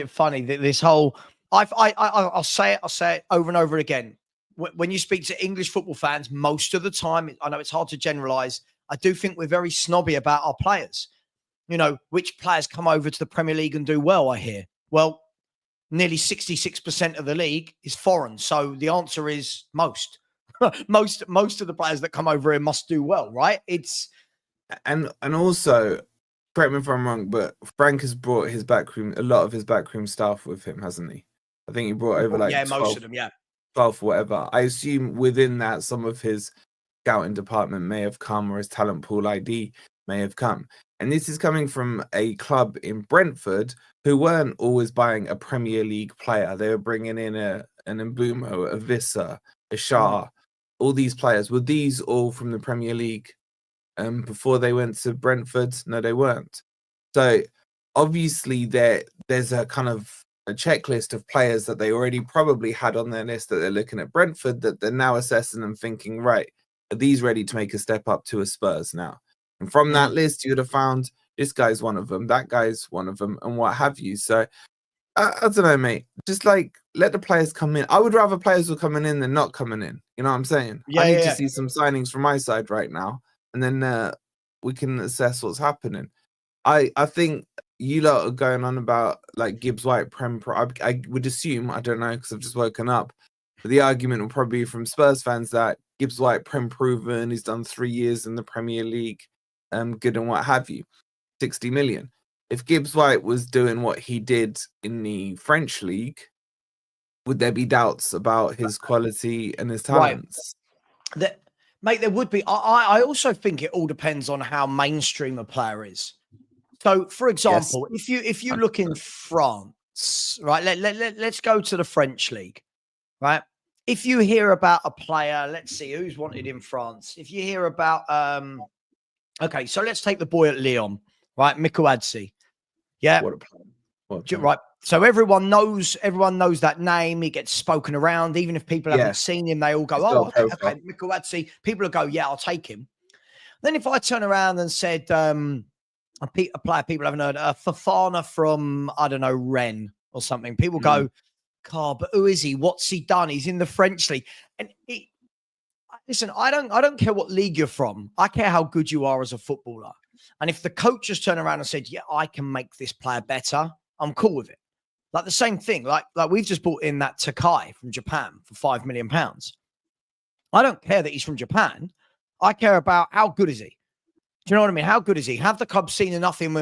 funny that this whole, I'll say it over and over again. When you speak to English football fans, most of the time, I know it's hard to generalize, I do think we're very snobby about our players. You know, which players come over to the Premier League and do well, I hear. Well, nearly 66% of the league is foreign. So the answer is most. most of the players that come over here must do well, right? It's and also, correct me if I'm wrong, but Frank has brought a lot of his backroom staff with him, hasn't he? I think he brought over like 12, most of them, 12 whatever. I assume within that, some of his scouting department may have come, or his talent pool ID may have come. And this is coming from a club in Brentford who weren't always buying a Premier League player. They were bringing in an Mbumo, a Visser, a Shah. All these players. Were these all from the Premier League before they went to Brentford? No, they weren't. So obviously there's a kind of a checklist of players that they already probably had on their list that they're looking at Brentford, that they're now assessing and thinking, right, are these ready to make a step up to a Spurs now? And from that list, you would have found this guy's one of them, that guy's one of them, and what have you. So I don't know, mate. Just like let the players come in. I would rather players were coming in than not coming in. You know what I'm saying? I need to see some signings from my side right now, and then we can assess what's happening. I think you lot are going on about like Gibbs White Prem. I would assume, I don't know because I've just woken up, but the argument will probably be from Spurs fans that Gibbs White Prem proven, he's done 3 years in the Premier League, good and what have you, 60 million. If Gibbs White was doing what he did in the French league, would there be doubts about his quality and his talents? Right. Mate, there would be. I also think it all depends on how mainstream a player is. So, for example, if you look in France, right? Let's go to the French league, right? If you hear about a player, let's see who's wanted in France. If you hear about, okay, so let's take the boy at Lyon, right? Mikuadzi. Yeah. What a player. Right. So everyone knows that name. He gets spoken around. Even if people haven't seen him, they all go, "Oh, okay, Mikuadzi." People will go, "Yeah, I'll take him." Then if I turn around and said a player people haven't heard, Fofana from, I don't know, Rennes or something, people go, "Car, but who is he? What's he done? He's in the French league." And listen, I don't care what league you're from. I care how good you are as a footballer. And if the coach just turned around and said, "Yeah, I can make this player better," I'm cool with it. Like the same thing, like we've just brought in that Takai from Japan for £5 million. I don't care that he's from Japan. I care about how good is he. Do you know what I mean? How good is he? Have the club seen enough in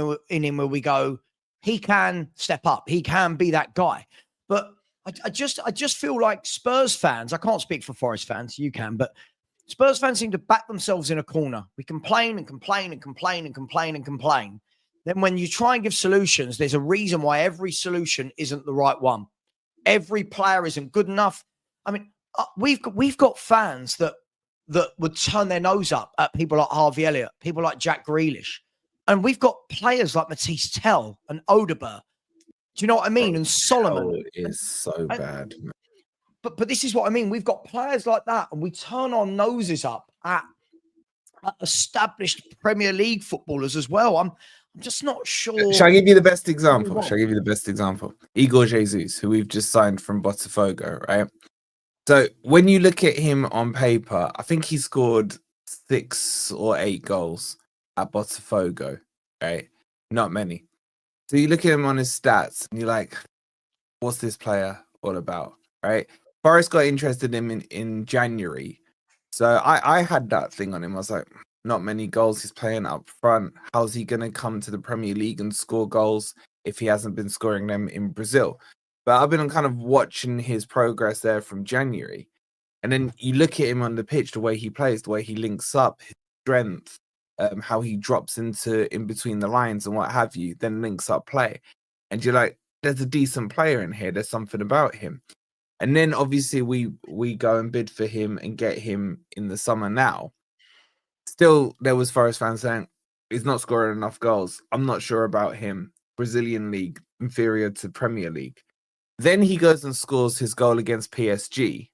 him where we go, he can step up. He can be that guy. But I just feel like Spurs fans, I can't speak for Forest fans, you can, but Spurs fans seem to back themselves in a corner. We complain and complain and complain and complain and complain. Then when you try and give solutions, there's a reason why every solution isn't the right one. Every player isn't good enough. I mean, we've got fans that would turn their nose up at people like Harvey Elliott, people like Jack Grealish. And we've got players like Matisse Tell and Odegaard. Do you know what I mean? And Solomon. Oh, is so bad. But this is what I mean. We've got players like that, and we turn our noses up at established Premier League footballers as well. I'm just not sure. Shall I give you the best example? Igor Jesus, who we've just signed from Botafogo, right? So when you look at him on paper, I think he scored 6 or 8 goals at Botafogo, right? Not many. So you look at him on his stats and you're like, what's this player all about, right? Forest got interested in him in January. So I had that thing on him. I was like, not many goals. He's playing up front. How's he going to come to the Premier League and score goals if he hasn't been scoring them in Brazil? But I've been kind of watching his progress there from January. And then you look at him on the pitch, the way he plays, the way he links up, his strength, how he drops into in between the lines and what have you, then links up play. And you're like, there's a decent player in here. There's something about him. And then obviously we go and bid for him and get him in the summer now. Still, there was Forest fans saying, he's not scoring enough goals. I'm not sure about him. Brazilian league, inferior to Premier League. Then he goes and scores his goal against PSG.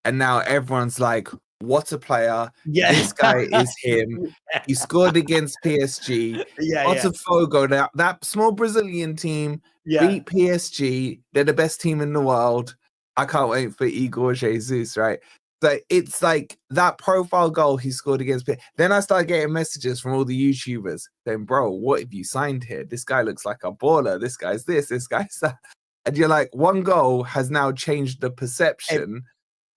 And now everyone's like, what a player. Yeah. This guy is him. He scored against PSG. Botafogo, that small Brazilian team beat PSG. They're the best team in the world. I can't wait for Igor Jesus, right? So it's like that profile goal he scored against PSG. Then I started getting messages from all the YouTubers saying, bro, what have you signed here? This guy looks like a baller. This guy's this guy's that. And you're like, one goal has now changed the perception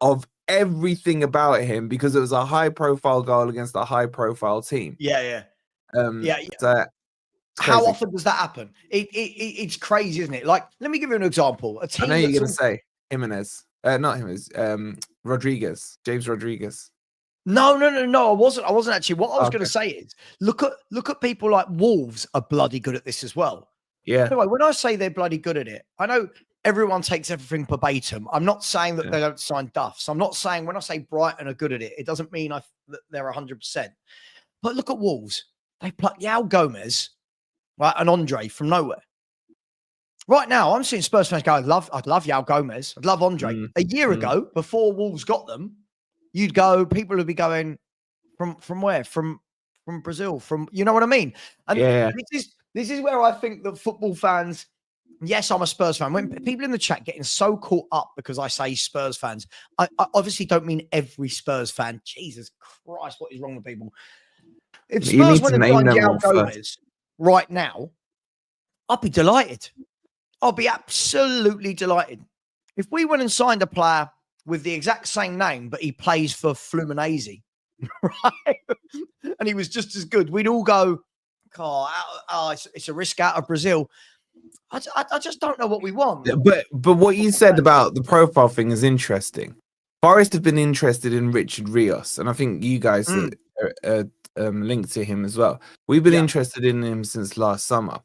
of everything about him because it was a high-profile goal against a high-profile team. So how often does that happen? It's crazy, isn't it? Like, let me give you an example. A team I know you're going to say Jimenez. Not Jimenez. Rodriguez. James Rodriguez. No. I wasn't actually. What I was going to say is, look at people like Wolves are bloody good at this as well. Yeah. Anyway, when I say they're bloody good at it, I know everyone takes everything verbatim. I'm not saying that they don't sign duffs. I'm not saying when I say Brighton are good at it, it doesn't mean that they're 100%. But look at Wolves. They plucked Yao Gomez, right, and Andre from nowhere. Right now, I'm seeing Spurs fans go, I'd love Yao Gomez. I'd love Andre. A year ago, before Wolves got them, people would be going, from where? From Brazil, you know what I mean? And this is where I think that football fans, yes, I'm a Spurs fan. When people in the chat getting so caught up because I say Spurs fans, I obviously don't mean every Spurs fan. Jesus Christ, what is wrong with people? If Spurs went and signed Yao Gomez right now, I'd be delighted. I'll be absolutely delighted. If we went and signed a player with the exact same name, but he plays for Fluminense, right? And he was just as good, we'd all go, it's a risk out of Brazil. I just don't know what we want. But what you said about the profile thing is interesting. Forest have been interested in Richard Rios, and I think you guys are linked to him as well. We've been interested in him since last summer.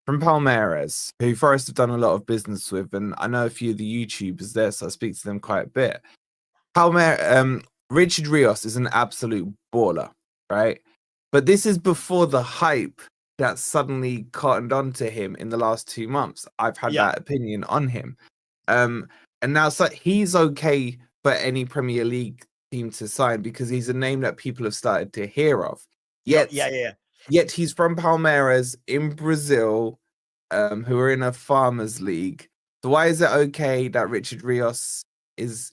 From Palmeiras, who Forest have done a lot of business with, and I know a few of the YouTubers there, so I speak to them quite a bit. Richard Rios is an absolute baller, right? But this is before the hype that suddenly cottoned onto him in the last 2 months. I've had that opinion on him. And now he's okay for any Premier League team to sign because he's a name that people have started to hear of. Yet he's from Palmeiras in Brazil, who are in a farmers league. So why is it okay that Richard Rios is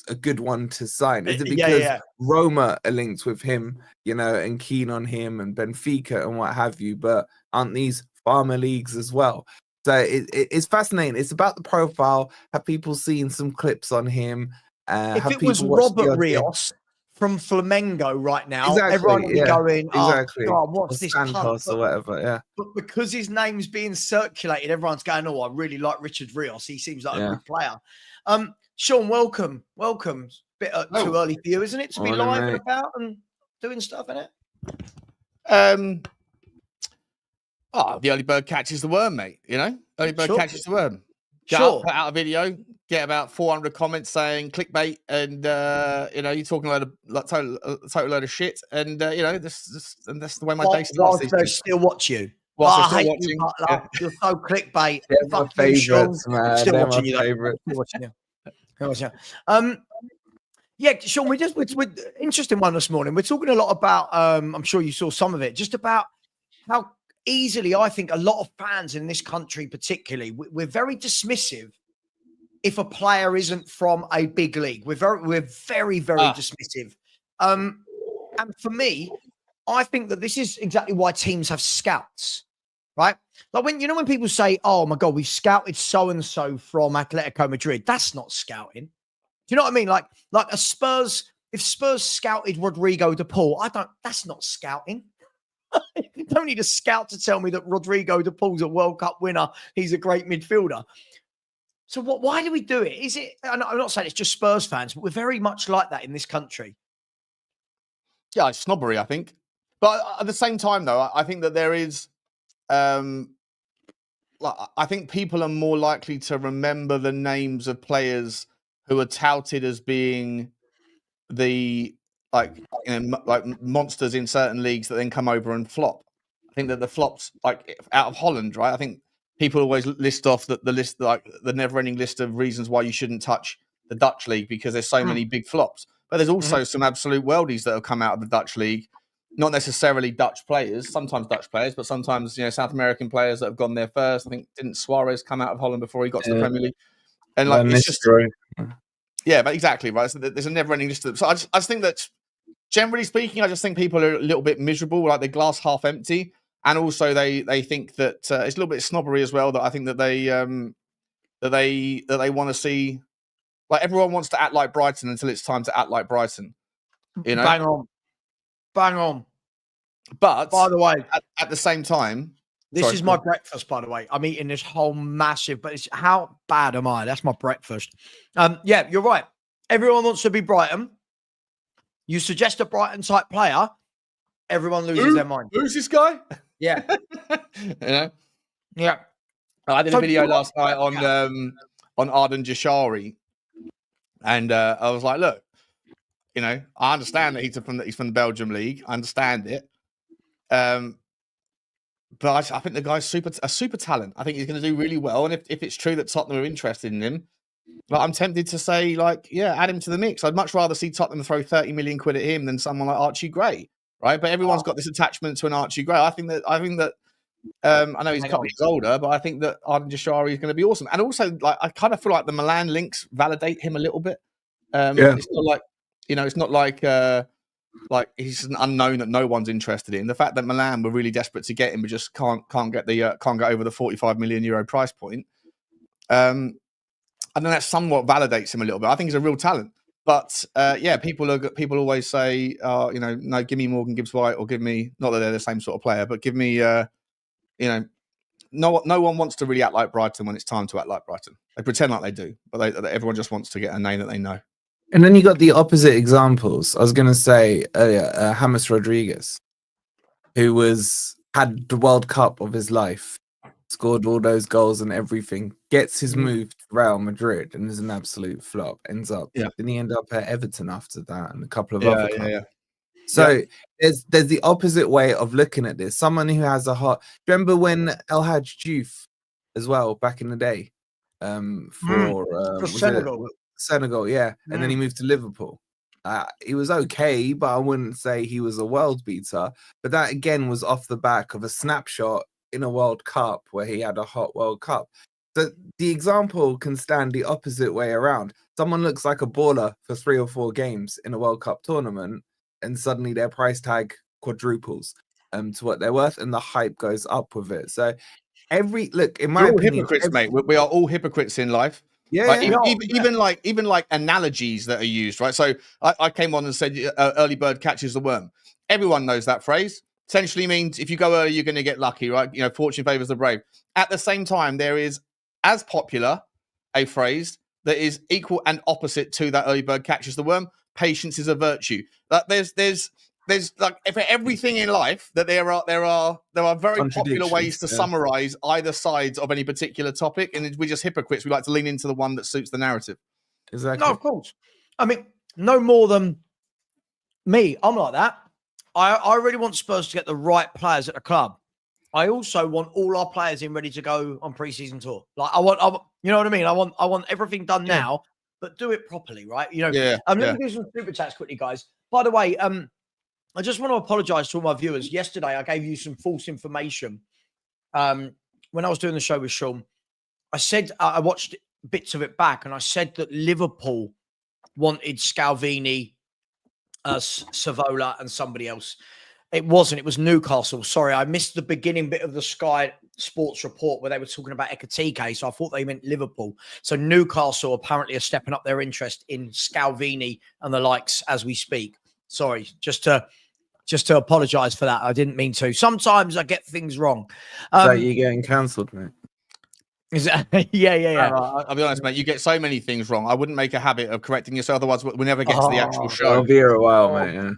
a good one to sign? Is it because Roma are linked with him, and keen on him, and Benfica and what have you? But aren't these farmer leagues as well? So it's fascinating. It's about the profile. Have people seen some clips on him? If it was Robert Rios from Flamengo right now, everyone would be going, God, what's this Santos or whatever, But because his name's being circulated, everyone's going, I really like Richard Rios. He seems like a good player. Sean, welcome. Bit too early for you, isn't it, to be live and about and doing stuff, innit? The early bird catches the worm, mate. Early bird catches the worm. Put out a video, get about 400 comments saying clickbait, and you're talking a total load of shit, and that's the way my day starts. They still watch you. I hate watching. You're so clickbait. They're my favourites, man. Still They're watching my favourites. Sean, we're interesting one this morning. We're talking a lot about. I'm sure you saw some of it, just about how easily I think a lot of fans in this country, particularly, we're very dismissive if a player isn't from a big league. We're very dismissive. And for me, I think that this is exactly why teams have scouts, right? Like when people say, "Oh my God, we scouted so and so from Atletico Madrid," that's not scouting. Do you know what I mean? Like a Spurs if Spurs scouted Rodrigo de Paul, that's not scouting. You don't need a scout to tell me that Rodrigo de Paul's a World Cup winner. He's a great midfielder. So why do we do it? Is it, I'm not saying it's just Spurs fans, but we're very much like that in this country. Yeah, it's snobbery, I think. But at the same time, though, I think that there is, I think people are more likely to remember the names of players who are touted as being the like monsters in certain leagues that then come over and flop. I think that the flops, like out of Holland, right? I think people always list off the list, like the never-ending list of reasons why you shouldn't touch the Dutch league because there's so many big flops. But there's also some absolute worldies that have come out of the Dutch league. Not necessarily Dutch players, sometimes Dutch players, but sometimes South American players that have gone there first. I think didn't Suarez come out of Holland before he got to the Premier League? And like it's just yeah, but exactly right. So there's a never-ending list of them. So I just think that generally speaking, I just think people are a little bit miserable, like the glass half empty, and also they think that it's a little bit snobbery as well. That I think that they want to see, like everyone wants to act like Brighton until it's time to act like Brighton. Bang on. But by the way, at the same time, this is my breakfast. By the way, I'm eating this whole massive. But it's, how bad am I? That's my breakfast. Yeah, you're right. Everyone wants to be Brighton. You suggest a Brighton type player, everyone loses their mind. Who's this guy? Yeah, yeah. I did a video last night on Arden Jashari, and I was like, look, I understand that he's from the Belgium league. I understand it. But I think the guy's a super talent. I think he's going to do really well. And if it's true that Tottenham are interested in him, like I'm tempted to say, like, yeah, add him to the mix. I'd much rather see Tottenham throw 30 million quid at him than someone like Archie Gray, right? But everyone's got this attachment to an Archie Gray. I think that I know he's a couple years older, but I think that Arden Jashari is going to be awesome. And also, like, I kind of feel like the Milan links validate him a little bit. It's not like it's not like he's an unknown that no one's interested in. The fact that Milan were really desperate to get him, but just can't get over the 45 million euro price point. And then that somewhat validates him a little bit. I think he's a real talent. But people always say, no, give me Morgan Gibbs-White or give me, not that they're the same sort of player, but give me, no one wants to really act like Brighton when it's time to act like Brighton. They pretend like they do, but everyone just wants to get a name that they know. And then you got the opposite examples. I was going to say earlier, James Rodriguez, who had the World Cup of his life, scored all those goals and everything, gets his move to Real Madrid and is an absolute flop. Didn't he end up at Everton after that and a couple of other clubs? Yeah. So there's the opposite way of looking at this. Someone who has a heart. Remember when El Hadj Diouf as well back in the day for Senegal, yeah. And then he moved to Liverpool. He was okay, but I wouldn't say he was a world beater. But that again was off the back of a snapshot in a World Cup where he had a hot World Cup. So the example can stand the opposite way around. Someone looks like a baller for 3 or 4 games in a World Cup tournament, and suddenly their price tag quadruples to what they're worth, and the hype goes up with it. So in my opinion, hypocrites, mate. We are all hypocrites in life. Yeah, even like analogies that are used, right? So I came on and said early bird catches the worm. Everyone knows that phrase. Essentially means if you go early, you're going to get lucky, right? Fortune favors the brave. At the same time, there is as popular a phrase that is equal and opposite to that early bird catches the worm. Patience is a virtue. Like there's like for everything in life that there are very popular ways to summarize either sides of any particular topic, and we're just hypocrites. We like to lean into the one that suits the narrative. Exactly. No, of course. I mean, no more than me. I'm like that. I really want Spurs to get the right players at the club. I also want all our players in ready to go on pre-season tour. Like I want, you know what I mean? I want everything done now, but do it properly, right? Let me do some super chats quickly, guys. By the way, I just want to apologize to all my viewers. Yesterday, I gave you some false information. When I was doing the show with Sean, I said I watched bits of it back, and I said that Liverpool wanted Scalvini, Savola, and somebody else. It wasn't. It was Newcastle. Sorry, I missed the beginning bit of the Sky Sports Report where they were talking about Ekatike, so I thought they meant Liverpool. So Newcastle apparently are stepping up their interest in Scalvini and the likes as we speak. Sorry, just to apologise for that. I didn't mean to. Sometimes I get things wrong. So you're getting cancelled, mate. Is that, yeah. I'll be honest, mate. You get so many things wrong. I wouldn't make a habit of correcting yourself. Otherwise, we never get to the actual show. I'll be here a while, mate. Yeah.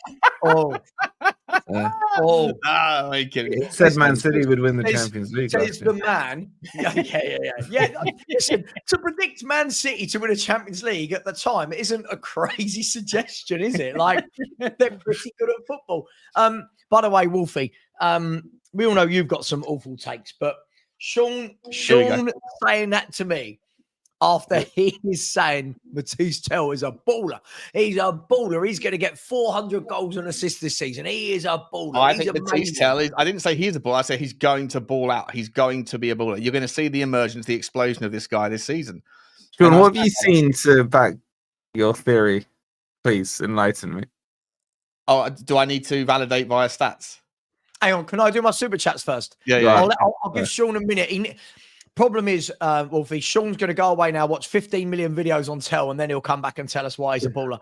It said Man City would win the Champions League. Says the man. Yeah. Listen, to predict Man City to win a Champions League at the time isn't a crazy suggestion, is it? Like, they're pretty good at football. By the way, Wolfie, we all know you've got some awful takes, but Sean saying that to me after he is saying Matisse Tell is a baller. He's a baller. He's going to get 400 goals and assists this season. He is a baller. I think Matisse Tell is. I didn't say he's a baller. I said he's going to ball out. He's going to be a baller. You're going to see the emergence, the explosion of this guy this season. Sean, what have you seen to back your theory? Please enlighten me. Oh, do I need to validate via stats? Hang on, can I do my super chats first? Yeah. I'll give Sean a minute. Problem is, Wolfie, Sean's going to go away now, watch 15 million videos on Tell, and then he'll come back and tell us why he's a baller.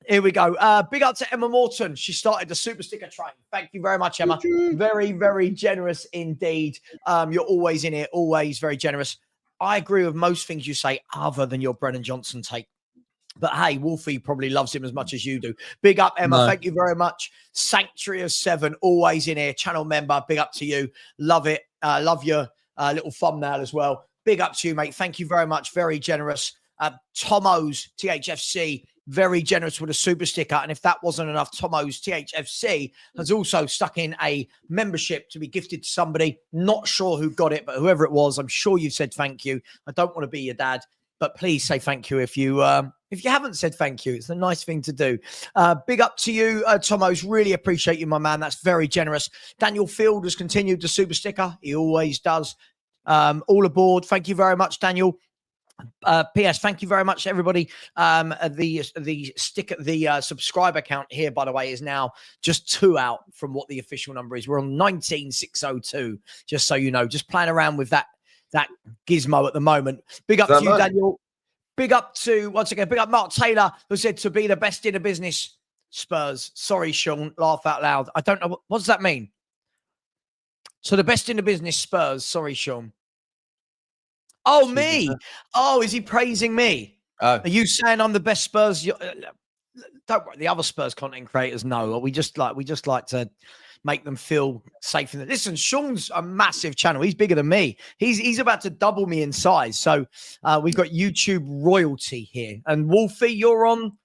Here we go. Big up to Emma Morton. She started the super sticker train. Thank you very much, Emma. Very, very generous indeed. You're always in it, always very generous. I agree with most things you say other than your Brennan Johnson take. But hey, Wolfie probably loves him as much as you do. Big up, Emma. No. Thank you very much. Sanctuary of 7, always in here. Channel member. Big up to you. Love it. Love your little thumbnail as well. Big up to you, mate. Thank you very much. Very generous. Tomo's THFC, very generous with a super sticker. And if that wasn't enough, Tomo's THFC has also stuck in a membership to be gifted to somebody. Not sure who got it, but whoever it was, I'm sure you said thank you. I don't want to be your dad, but please say thank you if you haven't said thank you. It's a nice thing to do. Big up to you, Tomo's. Really appreciate you, my man. That's very generous. Daniel Field has continued the super sticker. He always does. All aboard. Thank you very much, Daniel. P.S. Thank you very much, everybody. The subscriber count here, by the way, is now just 2 out from what the official number is. We're on 19,602, just so you know. Just playing around with that gizmo at the moment. Big up to you, Daniel. Big up to, once again, big up Mark Taylor, who said to be the best in the business, Spurs. Sorry, Sean, laugh out loud. I don't know. What does that mean? So the best in the business, Spurs. Sorry, Sean. Oh, me. Oh, is he praising me? Are you saying I'm the best Spurs? Don't worry. The other Spurs content creators know. We just like to make them feel safe. Listen, Sean's a massive channel. He's bigger than me. He's about to double me in size. So we've got YouTube royalty here. And Wolfie, you're on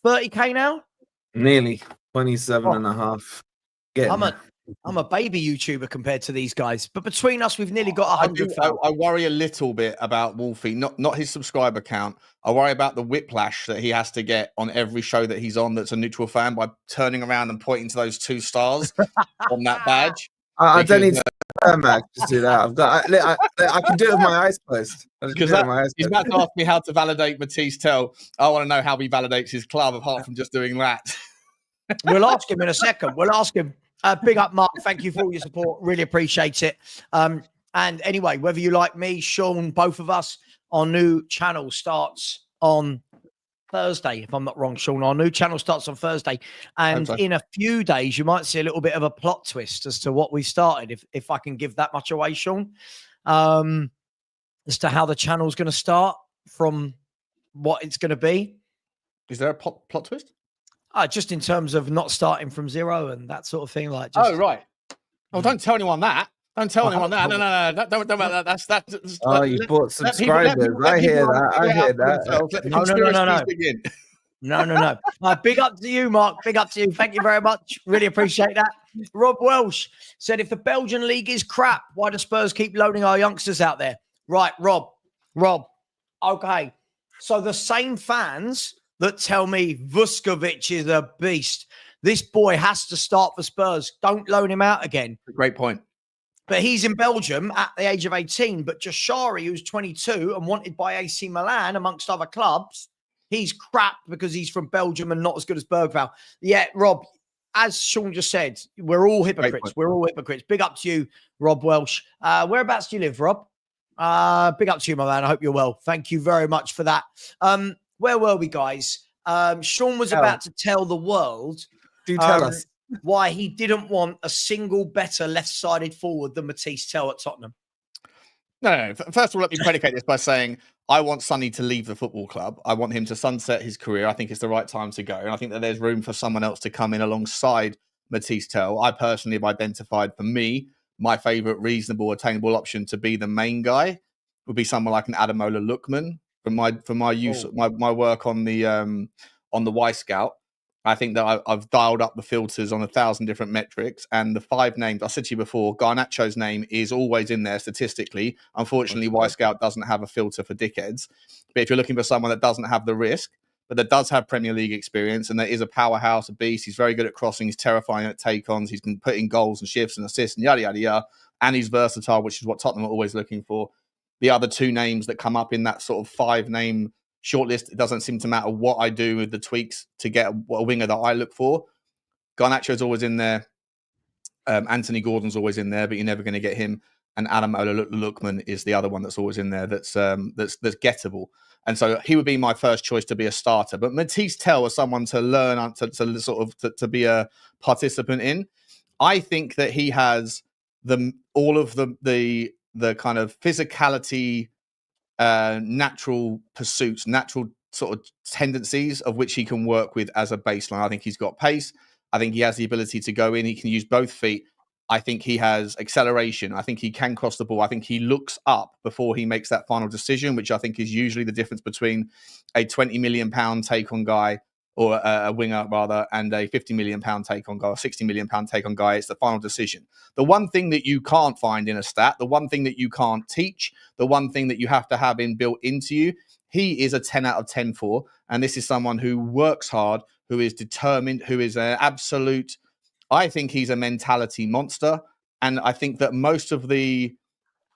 30K now? Nearly 27 and a half. I'm a baby YouTuber compared to these guys. But between us, we've nearly got 100. I worry a little bit about Wolfie, not his subscriber count. I worry about the whiplash that he has to get on every show that he's on that's a neutral fan by turning around and pointing to those 2 stars on that badge. I don't need to Mac, just do that. I can do it with my eyes closed. Because he's about to ask me how to validate Matisse Tell. I want to know how he validates his club apart from just doing that. We'll ask him in a second. We'll ask him. Big up, Mark. Thank you for all your support. Really appreciate it. And anyway, whether you like me, Sean, both of us, our new channel starts on Thursday, if I'm not wrong, Sean. Our new channel starts on Thursday. And in a few days, you might see a little bit of a plot twist as to what we started, if I can give that much away, Sean, as to how the channel's going to start from what it's going to be. Is there a plot twist? Just in terms of not starting from zero and that sort of thing. Like, just, oh, right. Oh, don't tell anyone that. Don't tell anyone that. No. Don't about that. You bought subscribers. I hear that. No. Big up to you, Mark. Big up to you. Thank you very much. Really appreciate that. Rob Welsh said, if the Belgian league is crap, why do Spurs keep loading our youngsters out there? Right, Rob. Okay. So the same fans that tell me Vuskovic is a beast, this boy has to start for Spurs. Don't loan him out again. Great point. But he's in Belgium at the age of 18. But Jashari, who's 22 and wanted by AC Milan, amongst other clubs, he's crap because he's from Belgium and not as good as Bergvall. Yeah, Rob, as Sean just said, we're all hypocrites. We're all hypocrites. Big up to you, Rob Welsh. Whereabouts do you live, Rob? Big up to you, my man. I hope you're well. Thank you very much for that. Where were we, guys? Sean was about to tell the world tell us why he didn't want a single better left-sided forward than Matisse Tell at Tottenham. No. First of all, let me predicate this by saying I want Sonny to leave the football club. I want him to sunset his career. I think it's the right time to go. And I think that there's room for someone else to come in alongside Matisse Tell. I personally have identified, for me, my favourite reasonable, attainable option to be the main guy would be someone like an Ademola Lookman. For my use, my work on the Y Scout, I think that I've dialed up the filters on 1,000 different metrics, and the 5 names I said to you before, Garnacho's name is always in there statistically. Unfortunately, Y Scout doesn't have a filter for dickheads. But if you're looking for someone that doesn't have the risk, but that does have Premier League experience, and that is a powerhouse, a beast, he's very good at crossing, he's terrifying at take-ons, he's can put in goals and shifts and assists and yada yada yada, and he's versatile, which is what Tottenham are always looking for. The other 2 names that come up in that sort of 5-name shortlist, it doesn't seem to matter what I do with the tweaks to get a winger that I look for. Garnacho's always in there. Anthony Gordon's always in there, but you're never going to get him. And Ademola Lookman is the other one that's always in there that's gettable. And so he would be my first choice to be a starter. But Matisse Tell is someone to learn to be a participant in. I think that he has all of the kind of physicality, natural pursuits, natural sort of tendencies of which he can work with as a baseline. I think he's got pace. I think he has the ability to go in. He can use both feet. I think he has acceleration. I think he can cross the ball. I think he looks up before he makes that final decision, which I think is usually the difference between a £20 million take on guy, or a winger rather, and a £50 million take on guy, or £60 million take on guy. It's the final decision. The one thing that you can't find in a stat, the one thing that you can't teach, the one thing that you have to have built into you, he is a 10 out of 10 for. And this is someone who works hard, who is determined, who is an absolute, I think he's a mentality monster. And I think that most of the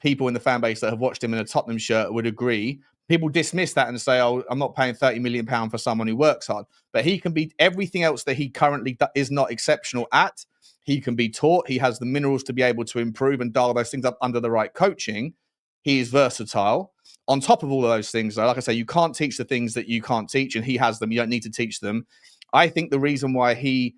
people in the fan base that have watched him in a Tottenham shirt would agree. People dismiss that and say, oh, I'm not paying £30 million for someone who works hard. But he can be everything else that he currently is not exceptional at. He can be taught. He has the minerals to be able to improve and dial those things up under the right coaching. He is versatile. On top of all of those things, though, like I say, you can't teach the things that you can't teach, and he has them. You don't need to teach them. I think the reason why he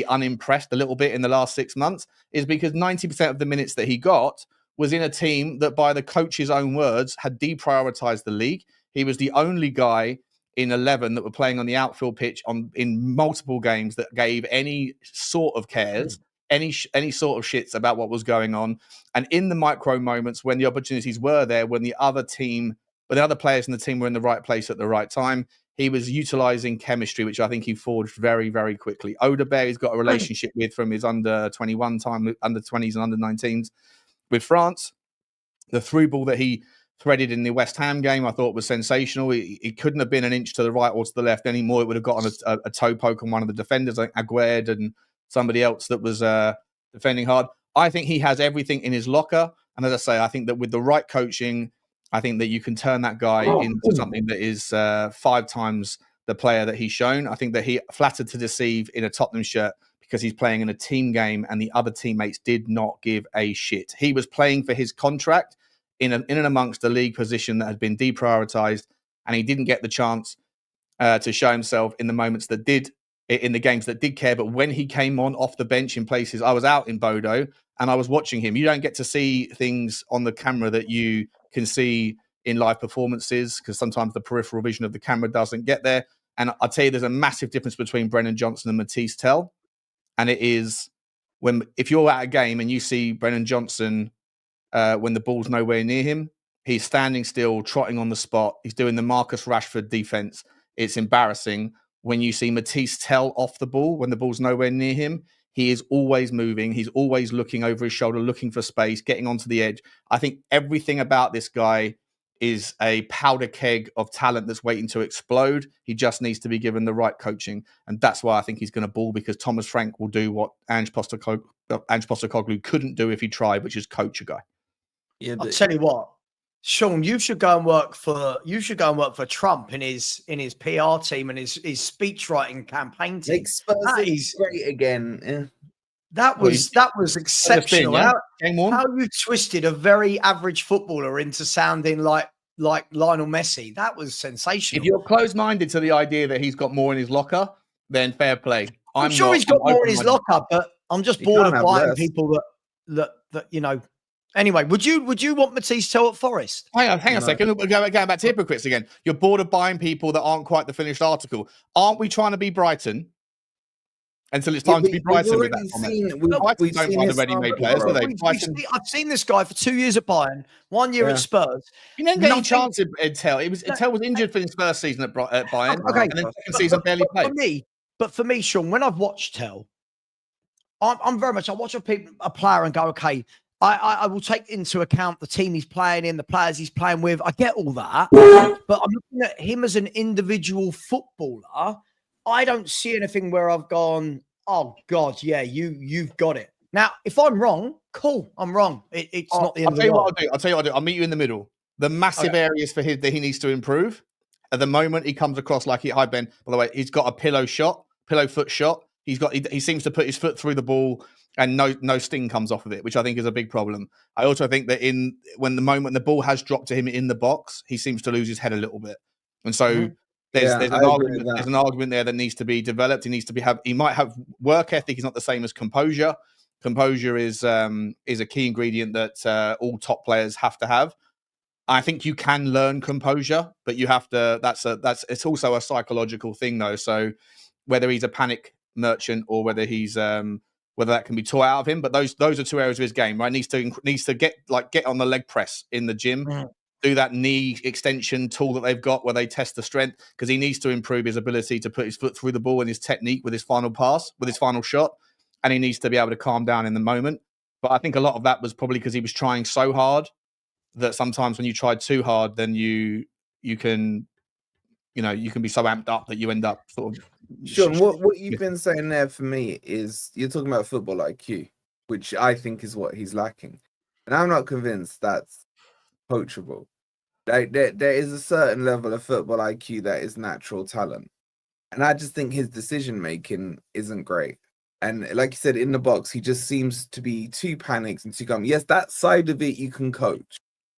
unimpressed a little bit in the last 6 months is because 90% of the minutes that he got was in a team that, by the coach's own words, had deprioritized the league. He was the only guy in 11 that were playing on the outfield pitch in multiple games that gave any sort of cares, any sort of shits about what was going on. And in the micro moments when the opportunities were there, when the other players in the team were in the right place at the right time, he was utilizing chemistry, which I think he forged very, very quickly. Odebear, he's got a relationship with from his under 21 time, under 20s and under 19s with France. The through ball that he threaded in the West Ham game, I thought was sensational. It couldn't have been an inch to the right or to the left anymore. It would have gotten a toe poke on one of the defenders, like Aguerd and somebody else that was defending hard. I think he has everything in his locker. And as I say, I think that with the right coaching, I think that you can turn that guy into something that is 5 times the player that he's shown. I think that he flattered to deceive in a Tottenham shirt because he's playing in a team game and the other teammates did not give a shit. He was playing for his contract in and amongst a league position that had been deprioritized, and he didn't get the chance to show himself in the moments that did, in the games that did care. But when he came on off the bench in places, I was out in Bodo and I was watching him. You don't get to see things on the camera that you can see in live performances because sometimes the peripheral vision of the camera doesn't get there. And I'll tell you, there's a massive difference between Brennan Johnson and Matisse Tell. And it is if you're at a game and you see Brennan Johnson when the ball's nowhere near him, he's standing still, trotting on the spot. He's doing the Marcus Rashford defense. It's embarrassing. When you see Matisse Tell off the ball, when the ball's nowhere near him, he is always moving. He's always looking over his shoulder, looking for space, getting onto the edge. I think everything about this guy is a powder keg of talent that's waiting to explode. He just needs to be given the right coaching. And that's why I think he's going to ball, because Thomas Frank will do what Ange Postecoglou couldn't do if he tried, which is coach a guy. Yeah, I'll tell you what, Sean, you should go and work for Trump in his PR team and his speech writing campaign team. Make Spurs That is great again. Yeah. That was exceptional. Yeah? How you twisted a very average footballer into sounding like Lionel Messi. That was sensational. If you're closed-minded to the idea that he's got more in his locker, then fair play. I'm sure he's got more in his locker, but I'm just bored of buying people that you know. Anyway, would you want Matisse Tell at Forest? Hang on a second. We're going back to hypocrites again. You're bored of buying people that aren't quite the finished article. Aren't we trying to be Brighton? Until it's time to be Brighton with that comment. Brighton don't buy the ready-made players, do they? I've seen this guy for 2 years at Bayern, 1 year at Spurs. You didn't get any chance at Tell. Tell was injured for his first season at Bayern, and then second season barely played. But for me, Sean, when I've watched Tell, I'm very much, I watch a player and go, okay, I will take into account the team he's playing in, the players he's playing with. I get all that. But I'm looking at him as an individual footballer. I don't see anything where I've gone, oh, God, yeah, you've got it. Now, if I'm wrong, cool, I'm wrong. It's not the end of the world. I'll tell you what I'll do. I'll meet you in the middle. The massive areas for him that he needs to improve. At the moment, he comes across like hi, Ben. By the way, he's got a pillow foot shot. He seems to put his foot through the ball and no sting comes off of it, which I think is a big problem. I also think that when the ball has dropped to him in the box, he seems to lose his head a little bit. And so there's an argument there that needs to be developed. He might have work ethic. He's not the same as composure. Composure is a key ingredient that all top players have to have. I think you can learn composure, but you have to. It's also a psychological thing, though. So whether he's a panic merchant or whether that can be taught out of him, but those are two areas of his game. Right, needs to get on the leg press in the gym. Do that knee extension tool that they've got where they test the strength, because he needs to improve his ability to put his foot through the ball and his technique with his final pass, with his final shot. And he needs to be able to calm down in the moment. But I think a lot of that was probably because he was trying so hard that sometimes when you try too hard, then you can be so amped up that you end up sort of. Sean, what you've been saying there for me is you're talking about football IQ, which I think is what he's lacking. And I'm not convinced that's coachable. Like there is a certain level of football IQ that is natural talent, and I just think his decision making isn't great. And like you said, in the box, he just seems to be too panicked and too calm. Yes, that side of it you can coach.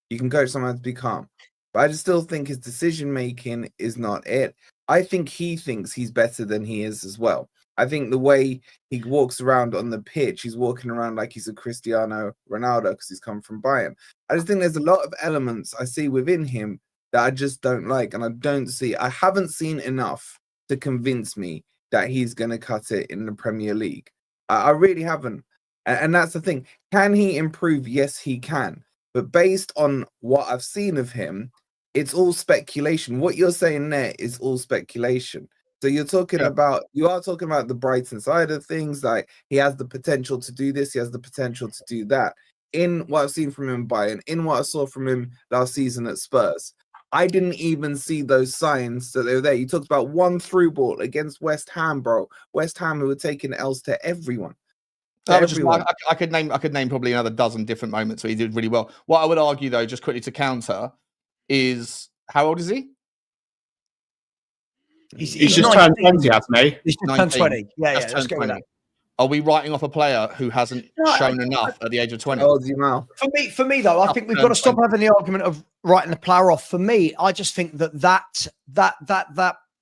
You can coach someone to be calm, but I just still think his decision making is not it. I think he thinks he's better than he is as well. I think the way he walks around on the pitch, he's walking around like he's a Cristiano Ronaldo because he's come from Bayern. I just think there's a lot of elements I see within him that I just don't like. And I haven't seen enough to convince me that he's going to cut it in the Premier League. I really haven't. And that's the thing. Can he improve? Yes, he can. But based on what I've seen of him, it's all speculation. What you're saying there is all speculation. So you are talking about the Brighton side of things, like he has the potential to do this, he has the potential to do that. In what I've seen from him Bayern, in what I saw from him last season at Spurs, I didn't even see those signs that they were there. You talked about one through ball against West Ham, bro. West Ham who were taking L's to everyone. I could name probably another dozen different moments where he did really well. What I would argue, though, just quickly to counter, is how old is he? He's just turned 20, hasn't he? He's just turned 20. Yeah, let's go with that. Are we writing off a player who hasn't shown enough at the age of 20? For me, though, I think we've got to stop having the argument of writing the player off. For me, I just think that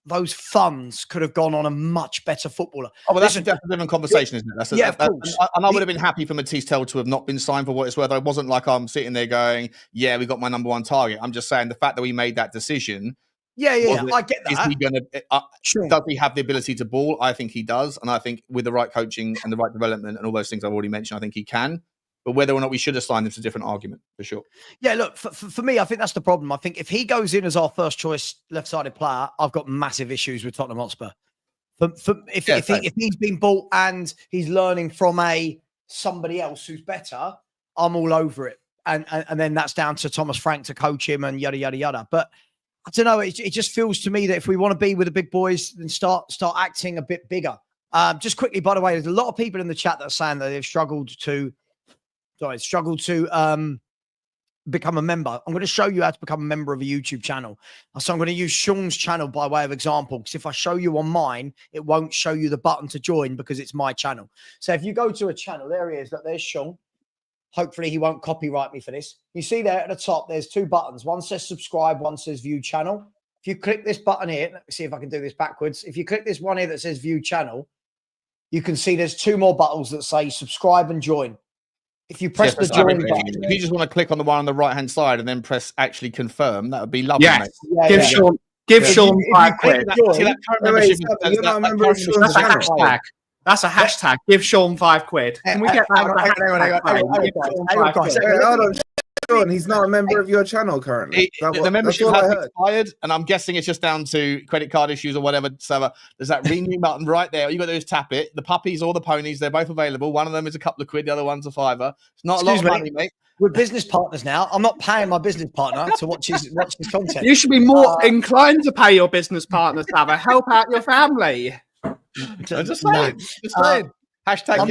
those funds could have gone on a much better footballer. Oh, well, that's a different conversation, isn't it? Of course. And I would have been happy for Matisse Tell to have not been signed for what it's worth. I wasn't like I'm sitting there going, yeah, we got my number one target. I'm just saying the fact that we made that decision. Yeah, I get that. Is he going to? Does he have the ability to ball? I think he does, and I think with the right coaching and the right development and all those things I've already mentioned, I think he can. But whether or not we should have signed him is a different argument, for sure. Yeah, look, for me, I think that's the problem. I think if he goes in as our first choice left-sided player, I've got massive issues with Tottenham Hotspur. If he's been bought and he's learning from somebody else who's better, I'm all over it. And then that's down to Thomas Frank to coach him and yada, yada, yada. But I don't know. It just feels to me that if we want to be with the big boys, then start acting a bit bigger. Just quickly, by the way, there's a lot of people in the chat that are saying that they've struggled to become a member, I'm going to show you how to become a member of a YouTube channel. So I'm going to use Sean's channel by way of example, because if I show you on mine, it won't show you the button to join because it's my channel. So if you go to a channel, there he is. Look, there's Sean. Hopefully he won't copyright me for this. You see there at the top, there's 2 buttons. One says subscribe, one says view channel. If you click this button here, let me see if I can do this backwards. If you click this one here that says view channel, you can see there's 2 more buttons that say subscribe and join. If you press the join button, if you just want to click on the one on the right-hand side and then press actually confirm, that would be lovely. Yes. Mate. Give Sean £5. That's a hashtag. Give Sean £5. Can we get that? Sean, he's not a member of your channel currently. The membership has expired, and I'm guessing it's just down to credit card issues or whatever. So there's that renew button right there. All you got to do is tap it. The puppies or the ponies, they're both available. One of them is a couple of quid, the other one's a £5. It's not a lot of money, mate. We're business partners now. I'm not paying my business partner to watch his content. You should be more inclined to pay your business partner, Savva. Help out your family. I'm just saying. Hashtag by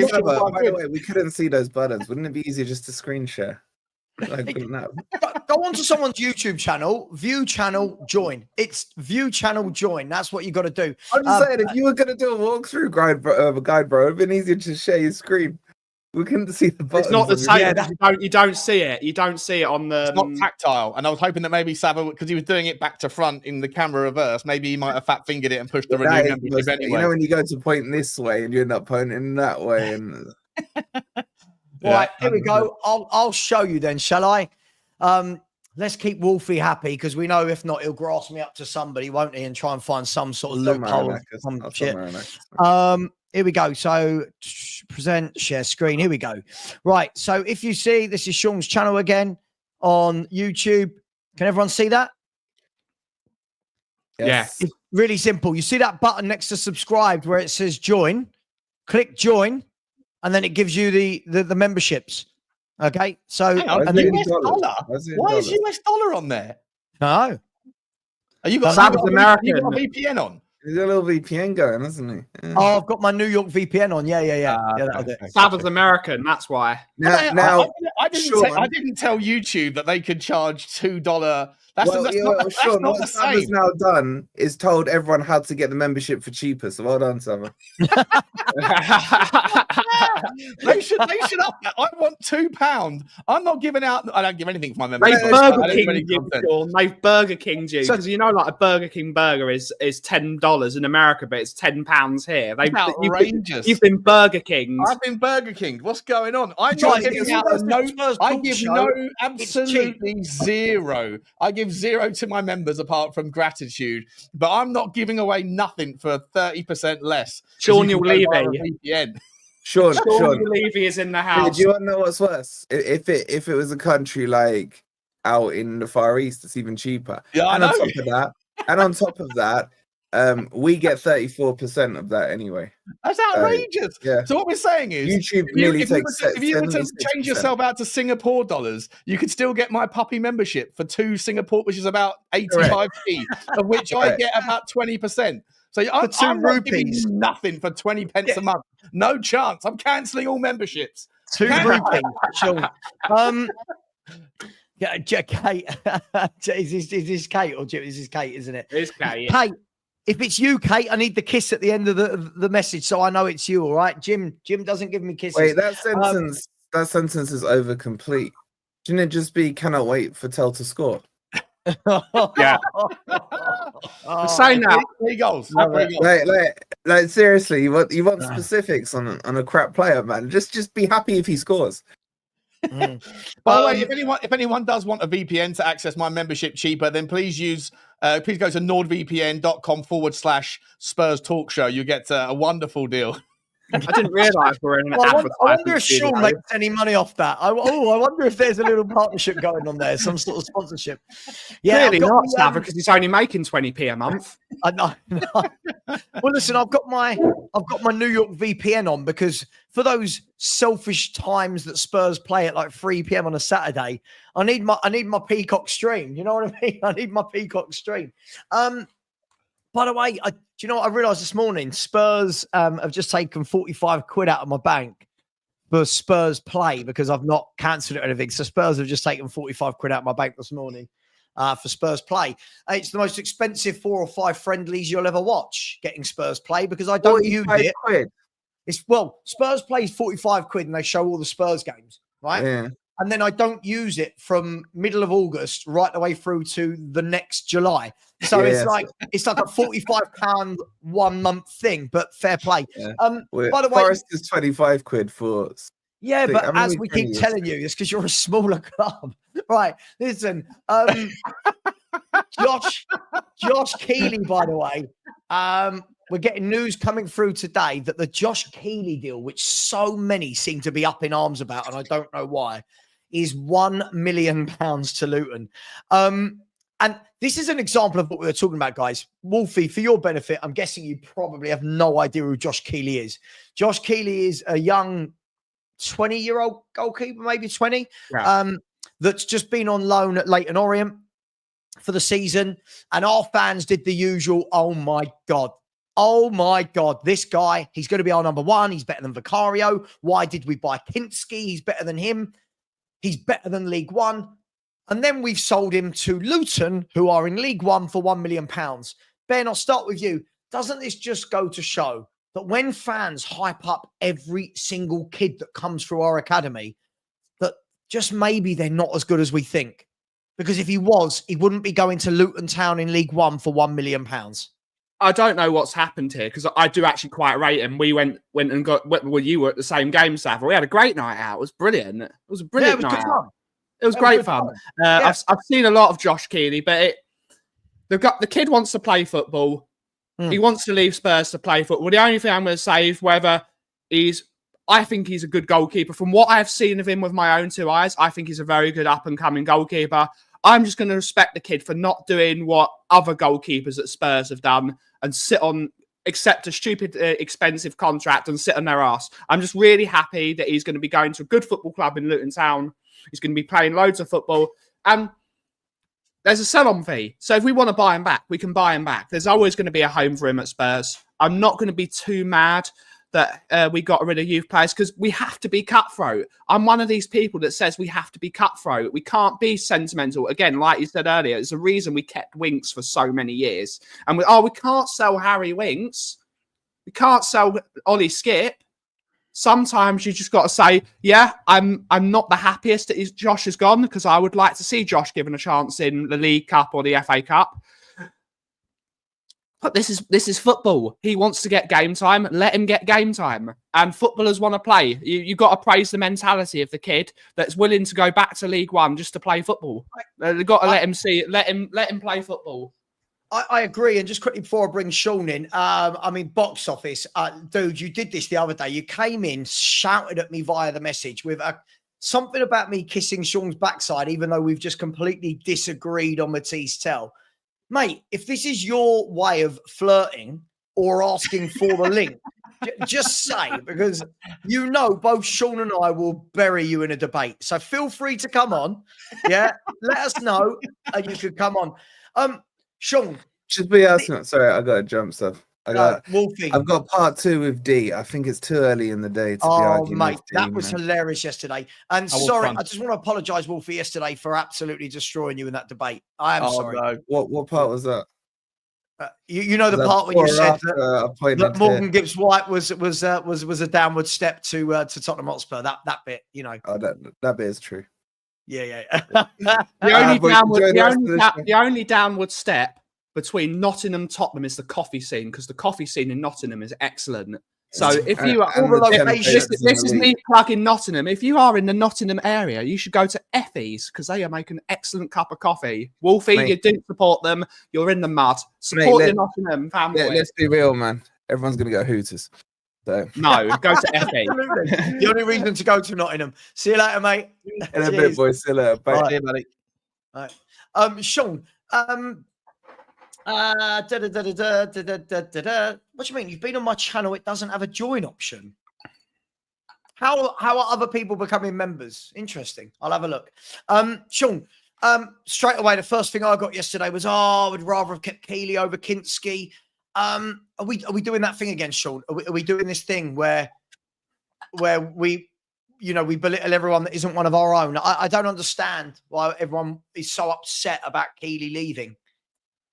the way, we couldn't see those buttons. Wouldn't it be easier just to screen share? Go onto someone's YouTube channel, view channel, join. It's view channel, join. That's what you got to do. I'm just saying, if you were going to do a walkthrough guide, bro, it'd been easier to share your screen. We couldn't see the buttons. It's not the same. You don't see it. You don't see it on the. It's not tactile. And I was hoping that maybe Savva, because he was doing it back to front in the camera reverse, maybe he might have fat fingered it and pushed the renew membership anyway. You know when you go to point this way and you end up pointing that way, and right, here we go. I'll show you then, shall I? Let's keep Wolfie happy, because we know if not, he'll grass me up to somebody, won't he, and try and find some sort of loophole. Here we go. So present, share screen. Here we go. Right. So if you see, this is Sean's channel again on YouTube. Can everyone see that? Yes. It's really simple. You see that button next to subscribed where it says join. Click join, and then it gives you the memberships. Okay. So and then US dollar. Why is US dollar on there? No. Are you got American? You got a VPN on? He's got a little VPN going, hasn't he? Yeah. Oh, I've got my New York VPN on. Yeah. Savva's American. That's why. Now, I didn't tell YouTube that they could charge $2. That's not what Savva's now done is told everyone how to get the membership for cheaper. So well done, Savva. They should up that. I want £2. I'm not giving out. I don't give anything for my membership. They've Burger Kinged you, because you know, like a Burger King burger is $10 in America, but it's £10 here. Outrageous. You've been Burger Kinged. I've been Burger Kinged. What's going on? I'm not giving out I give absolutely zero. I give zero to my members apart from gratitude, but I'm not giving away nothing for 30% less. Sean, you'll leave it. VPN. Sean Levy is in the house. Do you want to know what's worse? If it was a country like out in the Far East, it's even cheaper. Yeah, and on top of that, we get 34% of that anyway. That's outrageous. Yeah. So what we're saying is, YouTube if you were to change yourself out to Singapore dollars, you could still get my puppy membership for 2 Singapore, which is about 85p, of which I get about 20%. So I'm not giving you nothing for 20 pence a month. No chance. I'm cancelling all memberships. 2 rupees. Sure. Yeah, Kate. Is this Kate or Jim? This is Kate, isn't it? It's Kate. Kate, if it's you, Kate, I need the kiss at the end of the message, so I know it's you. All right, Jim doesn't give me kisses. Wait, that sentence is over complete. Shouldn't it just be cannot wait for Tel to score? Yeah. Saying that. 3 goals. Like seriously, you want specifics on a crap player, man. Just be happy if he scores. By the way, if anyone does want a VPN to access my membership cheaper, then please go to nordvpn.com/Spurs Talk Show. You get a wonderful deal. I didn't realise we're in an I wonder if Sean makes any money off that. I wonder if there's a little partnership going on there, some sort of sponsorship. Yeah, clearly not, Savva, because he's only making 20p a month. I know. Well, listen, I've got my New York VPN on because for those selfish times that Spurs play at like 3 p.m. on a Saturday, I need my Peacock stream. You know what I mean? I need my Peacock stream. By the way, do you know what I realised this morning? Spurs have just taken 45 quid out of my bank for Spurs play because I've not cancelled it or anything. So Spurs have just taken 45 quid out of my bank this morning for Spurs play. It's the most expensive 4 or 5 friendlies you'll ever watch, getting Spurs play, because I don't use it. Quid. Spurs plays 45 quid and they show all the Spurs games, right? Yeah. And then I don't use it from middle of August right the way through to the next July. So it's like a £45 1 month thing, but fair play. Yeah. By the way, Forest is 25 quid for. Yeah, but as we keep telling you, it's because you're a smaller club. Right. Listen, Josh Keeley, by the way, we're getting news coming through today that the Josh Keeley deal, which so many seem to be up in arms about, and I don't know why, is £1 million to Luton. And this is an example of what we were talking about, guys. Wolfie, for your benefit, I'm guessing you probably have no idea who Josh Keeley is. Josh Keeley is a young 20-year-old goalkeeper, maybe 20, that's just been on loan at Leyton Orient for the season. And our fans did the usual, oh my God, this guy, he's going to be our number 1. He's better than Vicario. Why did we buy Kinski? He's better than him. He's better than League One. And then we've sold him to Luton, who are in League One for £1 million. Ben, I'll start with you. Doesn't this just go to show that when fans hype up every single kid that comes through our academy, that just maybe they're not as good as we think? Because if he was, he wouldn't be going to Luton Town in League One for £1 million. I don't know what's happened here because I do actually quite rate him. We went and got, well, you were at the same game, Savva. We had a great night out. It was brilliant. It was a brilliant night out. It was great fun. I've seen a lot of Josh Keeley, but the kid wants to play football. He wants to leave Spurs to play football. The only thing I'm going to say is I think he's a good goalkeeper. From what I've seen of him with my own 2 eyes, I think he's a very good up-and-coming goalkeeper. I'm just going to respect the kid for not doing what other goalkeepers at Spurs have done and accept a stupid, expensive contract and sit on their ass. I'm just really happy that he's going to be going to a good football club in Luton Town. He's going to be playing loads of football. And there's a sell-on fee. So if we want to buy him back, we can buy him back. There's always going to be a home for him at Spurs. I'm not going to be too mad that we got rid of youth players because we have to be cutthroat. I'm one of these people that says we have to be cutthroat. We can't be sentimental. Again, like you said earlier, it's a reason we kept Winks for so many years. And we can't sell Harry Winks. We can't sell Ollie Skip. Sometimes you just got to say, yeah, I'm not the happiest that Josh has gone because I would like to see Josh given a chance in the League Cup or the FA Cup. But this is football. He wants to get game time. Let him get game time. And footballers want to play. You got to praise the mentality of the kid that's willing to go back to League One just to play football. They've got to let him play football. I agree. And just quickly before I bring Sean in, box office, dude, you did this the other day. You came in, shouted at me via the message with something about me kissing Sean's backside, even though we've just completely disagreed on Matisse Tell. Mate, if this is your way of flirting or asking for the link, just say, because both Sean and I will bury you in a debate. So feel free to come on. Yeah, let us know and you could come on. Sean. Should be asking. Sorry, I got to jump stuff. Wolfie. I've got part 2 with D. I think it's too early in the day to be arguing with D, that was hilarious yesterday. And sorry, I just want to apologise, Wolfie, yesterday for absolutely destroing you in that debate. I am sorry. No. What part was that? You know the part where you said that Morgan Gibbs White was a downward step to Tottenham Hotspur. That bit, Oh, that bit is true. Yeah. The only downward step between Nottingham and Tottenham is the coffee scene, because the coffee scene in Nottingham is excellent. So if you are, this is me plugging Nottingham. If you are in the Nottingham area, you should go to Effie's because they are making an excellent cup of coffee. Wolfie, you didn't support them. You're in the mud. Support the Nottingham family. Let's be real, man. Everyone's going to go Hooters. So. No, go to Effie. The only reason to go to Nottingham. See you later, mate. In a bit, boys. See you later. Bye. Right. See you, buddy. All right. Sean, what do you mean? You've been on my channel. It doesn't have a join option. How are other people becoming members? Interesting. I'll have a look. Sean, straight away, the first thing I got yesterday was, I would rather have kept Keeley over Kinski. Are we doing that thing again, Sean? Are we doing this thing where we we belittle everyone that isn't one of our own. I don't understand why everyone is so upset about Keeley leaving.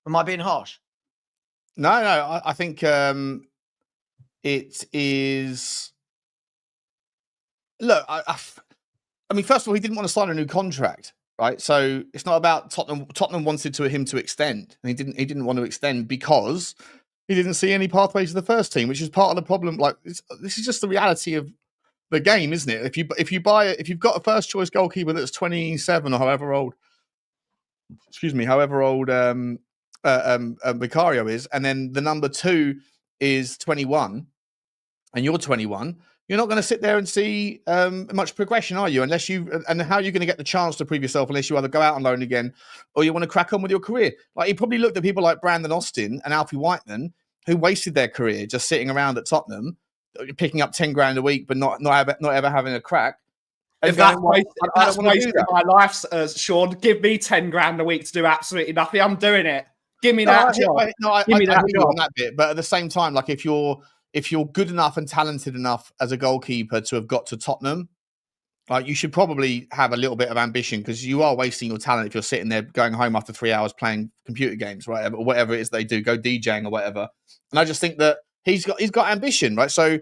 Am I being harsh? No, I think it is. Look, I mean, first of all, he didn't want to sign a new contract, right? So it's not about Tottenham. Tottenham wanted him to extend, and he didn't want to extend because he didn't see any pathway to the first team, which is part of the problem. Like this is just the reality of the game, isn't it? If you've got a first choice goalkeeper that's 27 or however old, Vicario is, and then the number 2 is 21, and you're 21. You're not going to sit there and see much progression, are you? And how are you going to get the chance to prove yourself unless you either go out on loan again or you want to crack on with your career? Like, he probably looked at people like Brandon Austin and Alfie Whiteman, who wasted their career just sitting around at Tottenham, picking up 10 grand a week, but not ever having a crack. If that's wasting my life, Sean, give me 10 grand a week to do absolutely nothing. I'm doing it. Give me that job. Give me that job on that bit. But at the same time, like if you're good enough and talented enough as a goalkeeper to have got to Tottenham, like, you should probably have a little bit of ambition, because you are wasting your talent if you're sitting there going home after 3 hours playing computer games, right? Or whatever it is they do, go DJing or whatever. And I just think that he's got ambition, right? So,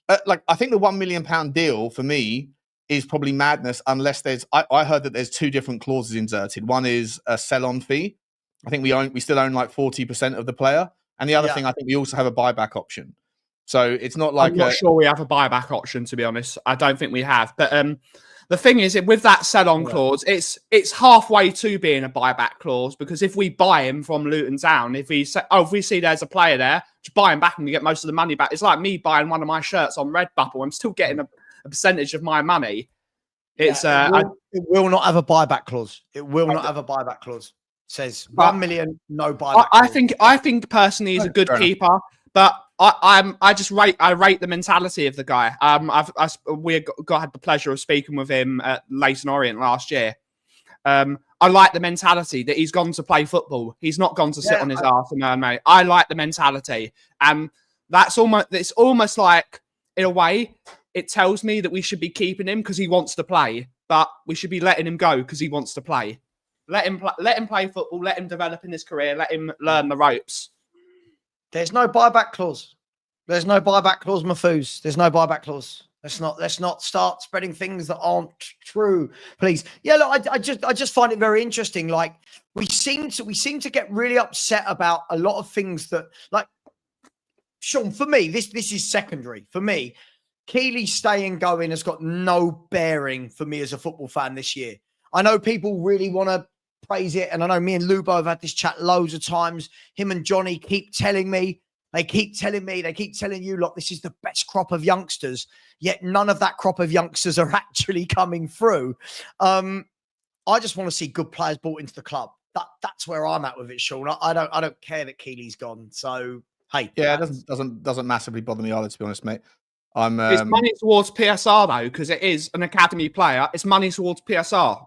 I think the £1 million deal for me is probably madness, unless I heard that there's 2 different clauses inserted. One is a sell-on fee. I think we still own like 40% of the player, and the other thing, I think we also have a buyback option. So it's not like... I'm not sure we have a buyback option, to be honest. I don't think we have. But the thing is, with that sell-on clause, it's halfway to being a buyback clause, because if we buy him from Luton Town, if we see there's a player there, just buy him back and we get most of the money back. It's like me buying one of my shirts on Redbubble. I'm still getting a percentage of my money. It's it will not have a buyback clause. It will not have a buyback clause. It says 1 million, no buyback clause. I think personally he's a good keeper, but I rate the mentality of the guy. We had the pleasure of speaking with him at Leyton Orient last year. I like the mentality that he's gone to play football. He's not gone to sit on his arse and earn money. I like the mentality, and it's almost like, in a way, it tells me that we should be keeping him because he wants to play, but we should be letting him go because he wants to play. Let him play football. Let him develop in his career. Let him learn the ropes. There's no buyback clause. There's no buyback clause, Mafouz. There's no buyback clause. Let's not start spreading things that aren't true, please. Yeah, look, I just find it very interesting. Like, we seem to get really upset about a lot of things that, like, Sean, for me, this is secondary. For me, Keeley staying going has got no bearing for me as a football fan this year. I know people really want to praise it, and I know me and Lubo have had this chat loads of times. Him and Johnny keep telling me, they keep telling you, look, this is the best crop of youngsters, yet none of that crop of youngsters are actually coming through. I just want to see good players brought into the club. That's where I'm at with it, Sean. I don't care that Keeley's gone. So hey, yeah, it doesn't massively bother me either, to be honest, mate. It's money towards PSR though, because it is an academy player. It's money towards PSR.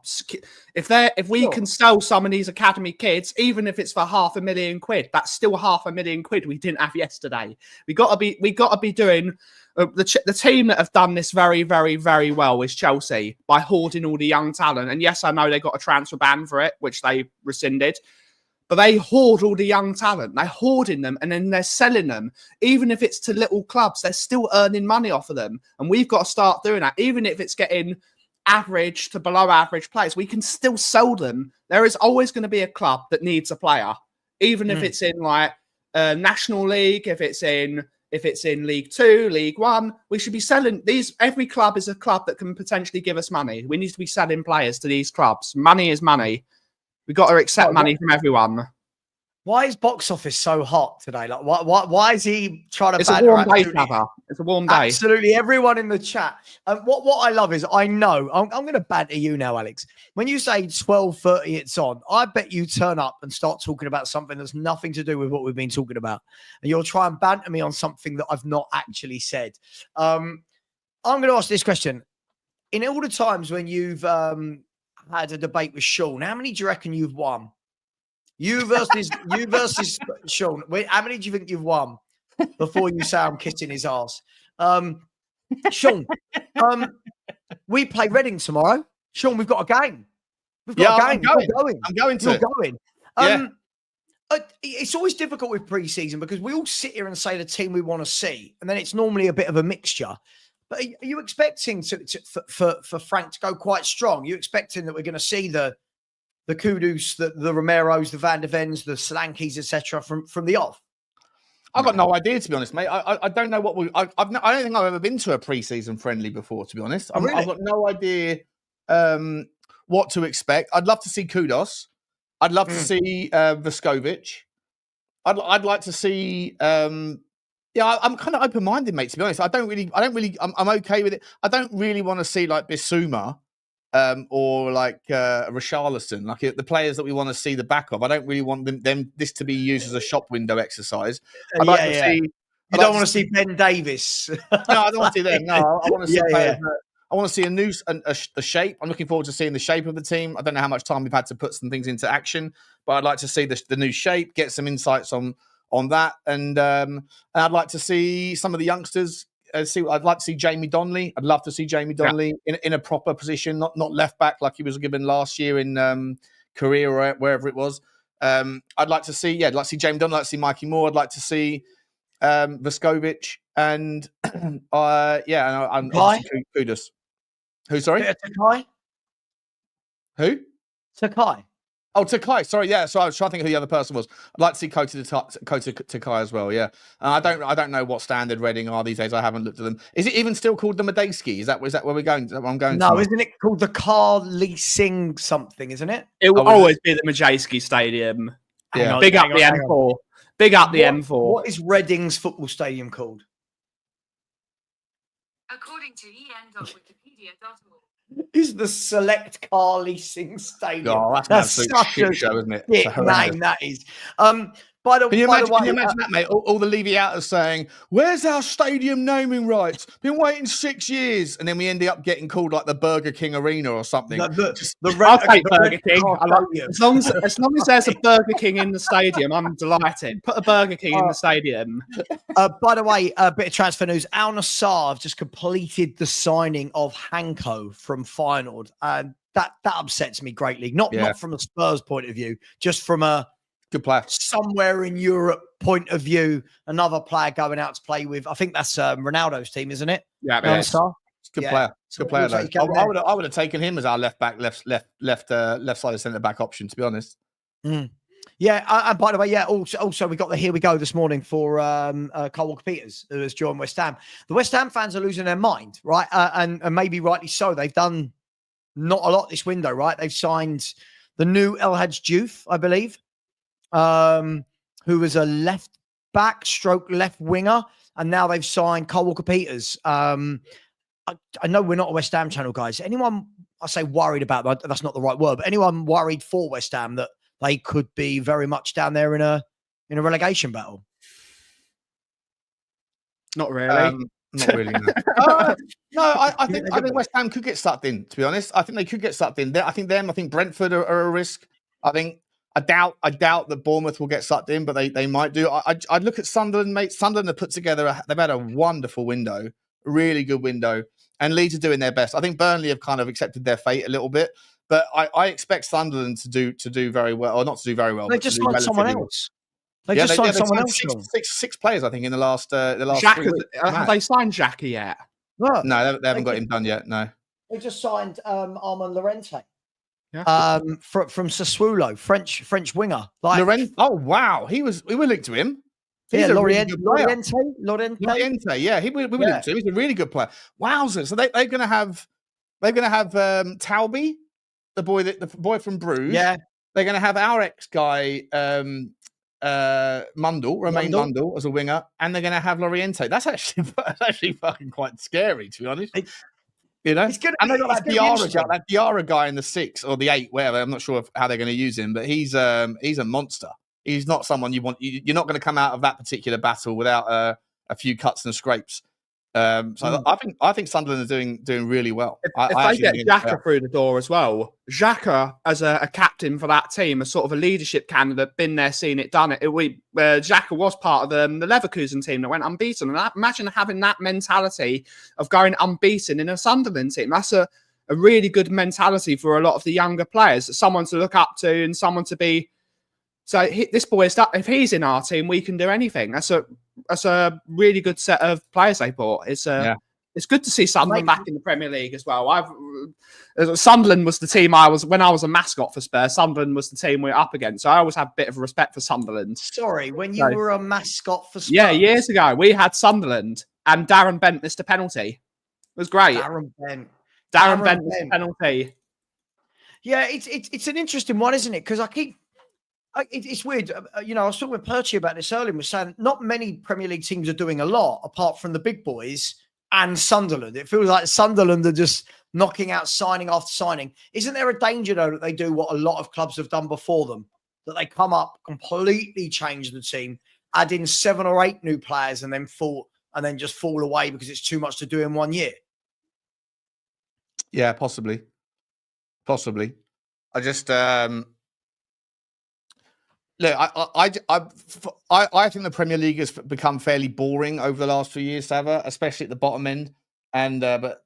If we can sell some of these academy kids, even if it's for £500,000, that's still £500,000 we didn't have yesterday. We got to be doing the team that have done this very, very, very well is Chelsea, by hoarding all the young talent. And yes, I know they got a transfer ban for it, which they rescinded. But they hoard all the young talent. They're hoarding them, and then they're selling them. Even if it's to little clubs, they're still earning money off of them. And we've got to start doing that. Even if it's getting average to below average players, we can still sell them. There is always going to be a club that needs a player. Even if it's in like National League, if it's in League 2, League 1, we should be selling these. Every club is a club that can potentially give us money. We need to be selling players to these clubs. Money is money. We've got to accept money from everyone. Why is box office so hot today? Like, why is he trying to? It's a warm day, Savva. It's a warm day. Absolutely, everyone in the chat. What I love is, I know I'm going to banter you now, Alex. When you say 12:30, it's on. I bet you turn up and start talking about something that's nothing to do with what we've been talking about, and you'll try and banter me on something that I've not actually said. I'm going to ask this question: in all the times when you've had a debate with Sean, how many do you reckon you've won? You versus Sean. Wait, how many do you think you've won before you say I'm kissing his ass? Sean, We play Reading tomorrow. Sean, we've got a game. We've got a game. I'm going to. You're going. It's always difficult with pre-season because we all sit here and say the team we want to see, and then it's normally a bit of a mixture. But are you expecting for Frank to go quite strong? Are you expecting that we're going to see the Kudus, the Romeros, the Van de Vens, the Solankis, etc. from the off? I've got no idea, to be honest, mate. I don't know what I don't think I've ever been to a pre-season friendly before, to be honest. Really? I've got no idea what to expect. I'd love to see Kudos. I'd love to see Vuskovic. I'd like to see. I'm kind of open-minded, mate. To be honest, I'm okay with it. I don't really want to see like Bissouma or like Richarlison, like the players that we want to see the back of. I don't really want this to be used as a shop window exercise. I'd like to see. You don't want to see Ben Davis. No, I don't want to see them. No, I want to see players. I want to see the shape. I'm looking forward to seeing the shape of the team. I don't know how much time we've had to put some things into action, but I'd like to see the new shape, get some insights on that, and I'd like to see some of the youngsters. I'd like to see Jamie Donnelly. I'd love to see Jamie Donnelly in a proper position, not left back like he was given last year in Korea or wherever it was. I'd like to see Jamie Donnelly. I'd like to see Mikey Moore. I'd like to see Vuskovic and and obviously Kudus. Who? Sorry, Takai. Who? Takai. Oh, Takai. Sorry, yeah. So I was trying to think who the other person was. I'd like to see Kota Takai as well. Yeah, I don't know what standard Reading are these days. I haven't looked at them. Is it even still called the Medeski? Is that where we're going? Is that where I'm going? No, isn't it called the car leasing something? Isn't it? It will always be the Medeski Stadium. Yeah. Big up the M4. Big up the M4. What is Reading's football stadium called? According to en.wikipedia.org. Is the Select Car Leasing Stadium? Oh, that's an absolute shit show, isn't it? Name that is. Can you imagine that, mate? All the Levy-outers saying, "Where's our stadium naming rights? Been waiting 6 years," and then we end up getting called like the Burger King Arena or something. I'll take Burger King. As long as there's a Burger King in the stadium, I'm delighted. Put a Burger King in the stadium. By the way, a bit of transfer news. Al Nassr have just completed the signing of Hanko from Feyenoord. That upsets me greatly. Not from a Spurs point of view, just from a good player somewhere in Europe point of view. Another player going out to play with. I think that's Ronaldo's team, isn't it? Yeah, good player. Good player. Though. I would have taken him as our left back, left side of centre back option. To be honest. Yeah, and by the way, also we got the here we go this morning for Kyle Walker-Peters, who has joined West Ham. The West Ham fans are losing their mind, right? And maybe rightly so. They've done not a lot this window, right? They've signed the new El Hadj Diouf, I believe, who was a left back / left winger, and now they've signed Kyle Walker-Peters. I know we're not a West Ham channel, guys. Anyone, I say worried about that, that's not the right word, but anyone worried for West Ham that they could be very much down there in a relegation battle? Not really. Not really. No, I think West Ham could get sucked in. To be honest, I think they could get sucked in. I think Brentford are a risk. I doubt that Bournemouth will get sucked in, but they might do. I'd look at Sunderland, mate. Sunderland have put together. They've had a wonderful window, really good window, and Leeds are doing their best. I think Burnley have kind of accepted their fate a little bit, but I expect Sunderland to do very well, or not to do very well. They just signed someone else. They just signed someone else. Six players, I think, in the last. Jack, have they signed Jackie yet? No, they haven't got him done yet. No, they just signed Armand Lorente. Yeah. From Sassuolo, French winger. Oh wow, we were linked to him. He's a Loriente. Yeah, we were linked to him. He's a really good player. Wowzers! So they're going to have Taubi, the boy from Bruges. Yeah, they're going to have our ex guy Mundle as a winger, and they're going to have Loriente. That's actually fucking quite scary, to be honest. You know, and they got that Diarra guy in the 6 or the 8, whatever. I'm not sure how they're going to use him, but he's a monster. He's not someone you want. You're not going to come out of that particular battle without a few cuts and scrapes. I think Sunderland are doing really well. If they get Xhaka through the door as well, Xhaka as a captain for that team, as sort of a leadership candidate, been there, seen it, done it. Xhaka was part of the Leverkusen team that went unbeaten, and imagine having that mentality of going unbeaten in a Sunderland team. That's a really good mentality for a lot of the younger players. Someone to look up to and someone to be. So this boy is if he's in our team, we can do anything. That's a really good set of players they bought. It's good to see Sunderland back in the Premier League as well. Sunderland was the team when I was a mascot for Spurs. Sunderland was the team we were up against. So I always have a bit of respect for Sunderland. Sorry, when you were a mascot for Spurs? Yeah, years ago we had Sunderland and Darren Bent missed a penalty. It was great. Darren Bent missed a penalty. Yeah, it's an interesting one, isn't it? Because it's weird. I was talking with Perchie about this earlier and was saying not many Premier League teams are doing a lot apart from the big boys and Sunderland. It feels like Sunderland are just knocking out signing after signing. Isn't there a danger, though, that they do what a lot of clubs have done before them? That they come up, completely change the team, add in 7 or 8 new players and then just fall away because it's too much to do in 1 year? Yeah, possibly. I just... Look, I think the Premier League has become fairly boring over the last few years, Savva, especially at the bottom end, and but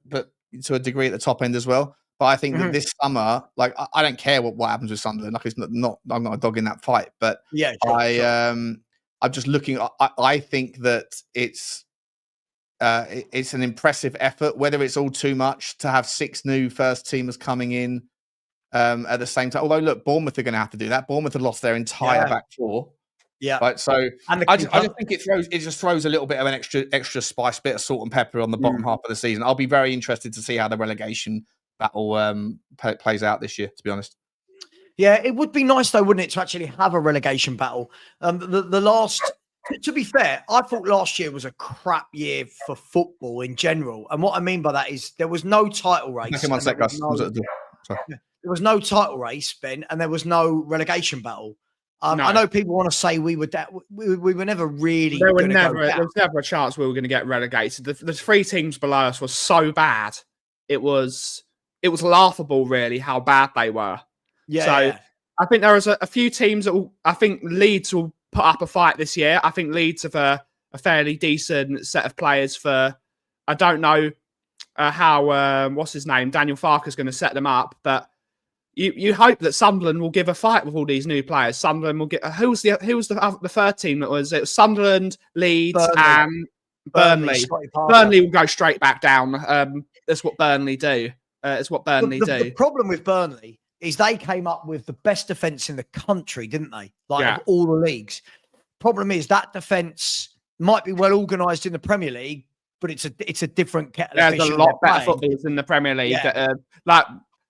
to a degree at the top end as well. But I think that this summer, like I don't care what happens with Sunderland. Like I'm not a dog in that fight. But yeah, I'm just looking. I think that it's an impressive effort. Whether it's all too much to have 6 new first teamers coming in. At the same time, although look, Bournemouth are going to have to do that. Bournemouth have lost their entire back four. Yeah, right. So I just think it just throws a little bit of an extra spice, bit of salt and pepper on the bottom half of the season. I'll be very interested to see how the relegation battle plays out this year. To be honest, yeah, it would be nice though, wouldn't it, to actually have a relegation battle? The last. To be fair, I thought last year was a crap year for football in general, and what I mean by that is there was no title race. There was no title race, Ben, and there was no relegation battle. No. I know people want to say we were never really. There was never a chance we were going to get relegated. The 3 teams below us were so bad. It was laughable, really, how bad they were. Yeah. So I think there was a few teams that I think Leeds will put up a fight this year. I think Leeds have a fairly decent set of players for. I don't know how what's his name, Daniel Farker's going to set them up, but. You hope that Sunderland will give a fight with all these new players. Sunderland will get who was the third team that was? It was Sunderland, Leeds, and Burnley. Burnley will go straight back down. That's what Burnley do. The problem with Burnley is they came up with the best defence in the country, didn't they? Of all the leagues. Problem is that defence might be well organised in the Premier League, but it's a different kettle of fish. There's a lot better footballers in the Premier League. Yeah.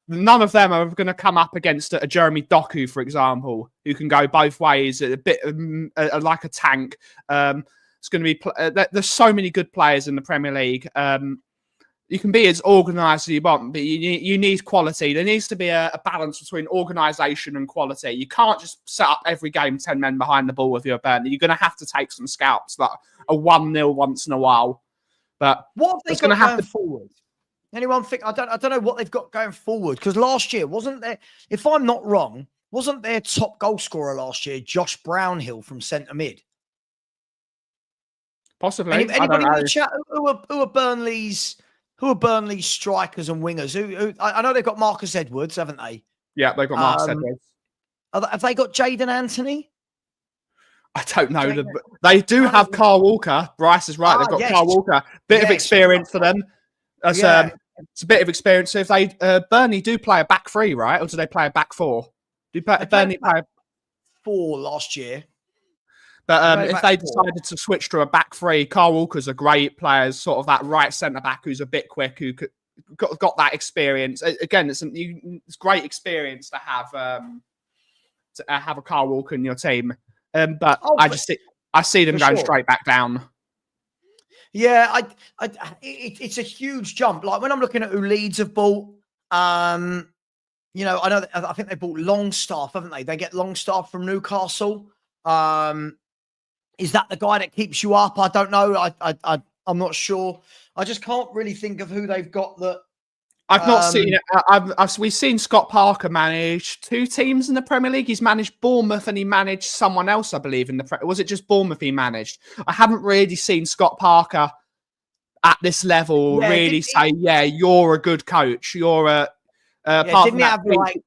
None of them are going to come up against a Jeremy Doku, for example, who can go both ways, a bit like a tank. It's going to be. There's so many good players in the Premier League. You can be as organised as you want, but you need quality. There needs to be a balance between organisation and quality. You can't just set up every game 10 men behind the ball with your Burnley. You're going to have to take some scalps, like a 1-0 once in a while. But what have they got going forward? Anyone think? I don't know what they've got going forward, because last year wasn't there? If I'm not wrong, wasn't their top goal scorer last year Josh Brownhill from centre mid? Possibly. Anybody in the chat? Who are Burnley's strikers and wingers? Who I know they've got Marcus Edwards, haven't they? Yeah, they've got Marcus Edwards. Have they got Jadon Anthony? I don't know. They do have Carl Walker. Bryce is right. They've got Carl Walker. Bit of experience for them. It's a bit of experience. So if they Burnley do play a back 3, right, or do they play a back 4? Burnley play 4 last year? But if they decided to switch to a back 3, Carl Walker's a great player, sort of that right centre back who's a bit quick, who got that experience. Again, it's great experience to have a Carl Walker in your team. But I see them going straight back down. Yeah, it's a huge jump. Like when I'm looking at who Leeds have bought, I think they bought Longstaff, haven't they? They get Longstaff from Newcastle. Is that the guy that keeps you up? I don't know. I'm not sure. I just can't really think of who they've got that. I've not seen it. We've seen Scott Parker manage 2 teams in the Premier League. He's managed Bournemouth and he managed someone else, I believe. Was it just Bournemouth he managed? I haven't really seen Scott Parker at this level really say, "Yeah, you're a good coach. You're a." Didn't he have like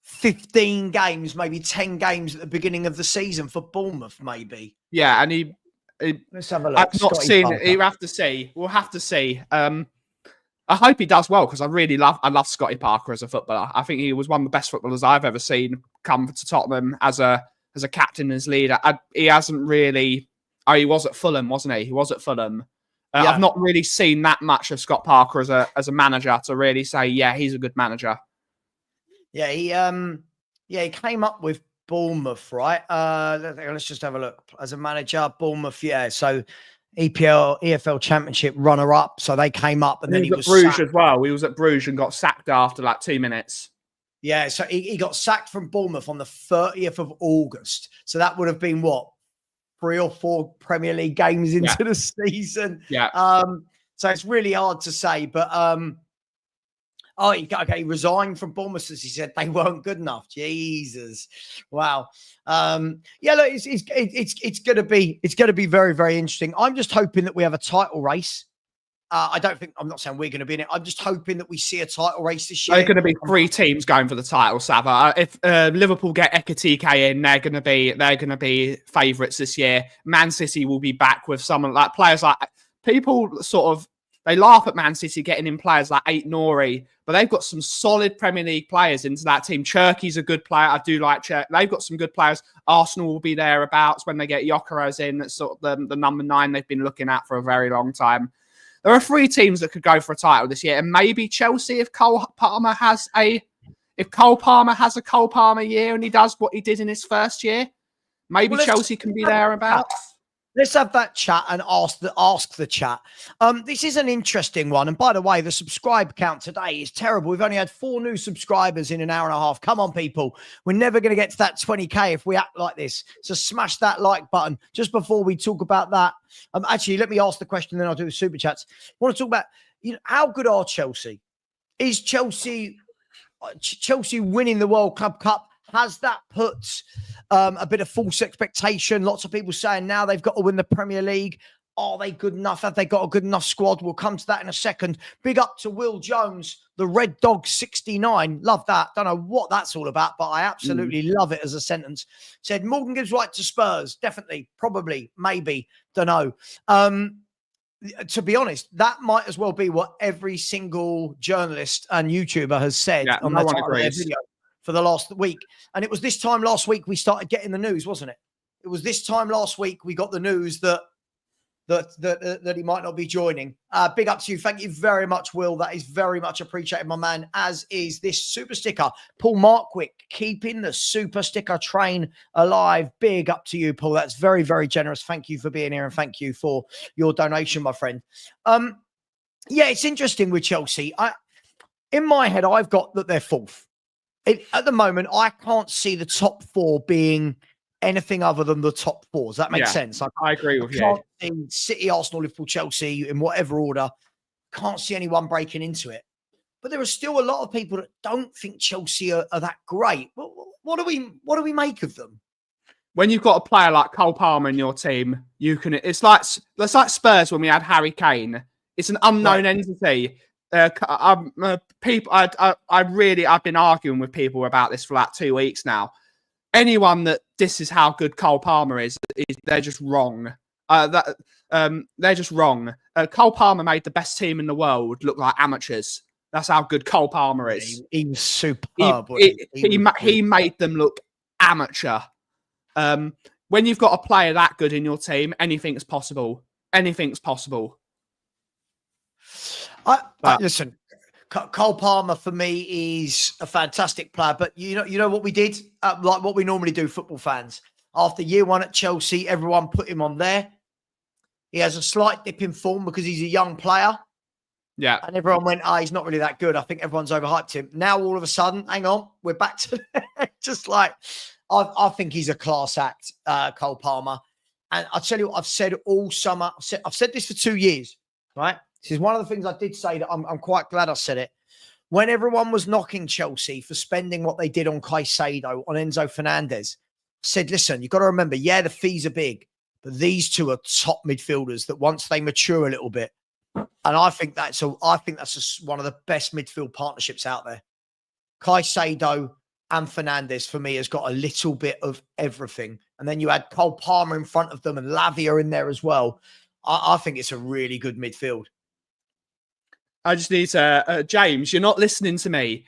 15 games, maybe 10 games at the beginning of the season for Bournemouth? Maybe. Yeah, and let's have a look. I've not seen it. You have to see. We'll have to see. I hope he does well because I love Scotty Parker as a footballer. I think he was one of the best footballers I've ever seen come to Tottenham as a captain, as leader. He hasn't really. Oh, he was at Fulham, wasn't he? He was at Fulham. I've not really seen that much of Scott Parker as a manager to really say, yeah, he's a good manager. Yeah, he came up with Bournemouth, right? Let's just have a look. As a manager, Bournemouth, yeah. So EFL Championship runner-up. So they came up, and then he was at Bruges sacked. as well. He was at Bruges and got sacked after like 2 minutes. Yeah, so he got sacked from Bournemouth on the 30th of August. So that would have been what, 3 or 4 Premier League games into the season. Yeah. So it's really hard to say, but he resigned from Bournemouth as he said they weren't good enough. Jesus, wow. Look, it's gonna be very, very interesting. I'm just hoping that we have a title race. I'm not saying we're going to be in it. I'm just hoping that we see a title race this year. There's going to be 3 teams going for the title, Savva. If Liverpool get Ekitike in, they're going to be favourites this year. Man City will be back with someone like players like people sort of. They laugh at Man City getting in players like Aït-Nouri, but they've got some solid Premier League players into that team. Cherky's a good player. I do like Cherky. They've got some good players. Arsenal will be thereabouts when they get Gyökeres in. That's sort of the number 9 they've been looking at for a very long time. There are 3 teams that could go for a title this year, and maybe Chelsea if Cole Palmer has a Cole Palmer year and he does what he did in his first year, maybe Chelsea can be thereabouts. Let's have that chat and ask the chat. This is an interesting one. And by the way, the subscribe count today is terrible. We've only had 4 new subscribers in an hour and a half. Come on, people. We're never going to get to that 20K if we act like this. So smash that like button. Just before we talk about that, actually, let me ask the question, then I'll do the super chats. I want to talk about, how good are Chelsea? Is Chelsea winning the World Club Cup? Has that put a bit of false expectation? Lots of people saying now they've got to win the Premier League. Are they good enough? Have they got a good enough squad? We'll come to that in a second. Big up to Will Jones, the Red Dog 69. Love that. Don't know what that's all about, but I absolutely love it as a sentence. Said Morgan gives right to Spurs. Definitely, probably, maybe. Don't know. To be honest, that might as well be what every single journalist and YouTuber has said on their video for the last week. And it was this time last week we started getting the news, wasn't it? It was this time last week we got the news that he might not be joining. Big up to you. Thank you very much, Will. That is very much appreciated, my man, as is this super sticker. Paul Markwick, keeping the super sticker train alive. Big up to you, Paul. That's very, very generous. Thank you for being here and thank you for your donation, my friend. It's interesting with Chelsea. In my head, I've got that they're 4th. At the moment, I can't see the top 4 being anything other than the top 4. Does that make sense? I agree with you. Can't see City, Arsenal, Liverpool, Chelsea in whatever order. Can't see anyone breaking into it. But there are still a lot of people that don't think Chelsea are that great. What do we make of them? When you've got a player like Cole Palmer in your team, it's like Spurs when we had Harry Kane. It's an unknown entity. I've been arguing with people about this for like 2 weeks now. Anyone that this is how good Cole Palmer is they're just wrong. They're just wrong. Cole Palmer made the best team in the world look like amateurs. That's how good Cole Palmer is. He was superb. He made them look amateur. When you've got a player that good in your team, anything's possible. Anything's possible. Listen, Cole Palmer for me is a fantastic player, but you know what we did, like what we normally do, football fans. After year 1 at Chelsea, everyone put him on there. He has a slight dip in form because he's a young player. Yeah, and everyone went, he's not really that good. I think everyone's overhyped him. Now all of a sudden, hang on, we're back to just like I think he's a class act, Cole Palmer. And I'll tell you what I've said all summer. I've said this for 2 years, right? This is one of the things I did say that I'm quite glad I said it. When everyone was knocking Chelsea for spending what they did on Caicedo, on Enzo Fernandez, I said, listen, you've got to remember, yeah, the fees are big, but these two are top midfielders that once they mature a little bit, and I think that's one of the best midfield partnerships out there. Caicedo and Fernandez, for me, has got a little bit of everything. And then you had Cole Palmer in front of them and Lavia in there as well. I think it's a really good midfield. I just need to, James, you're not listening to me.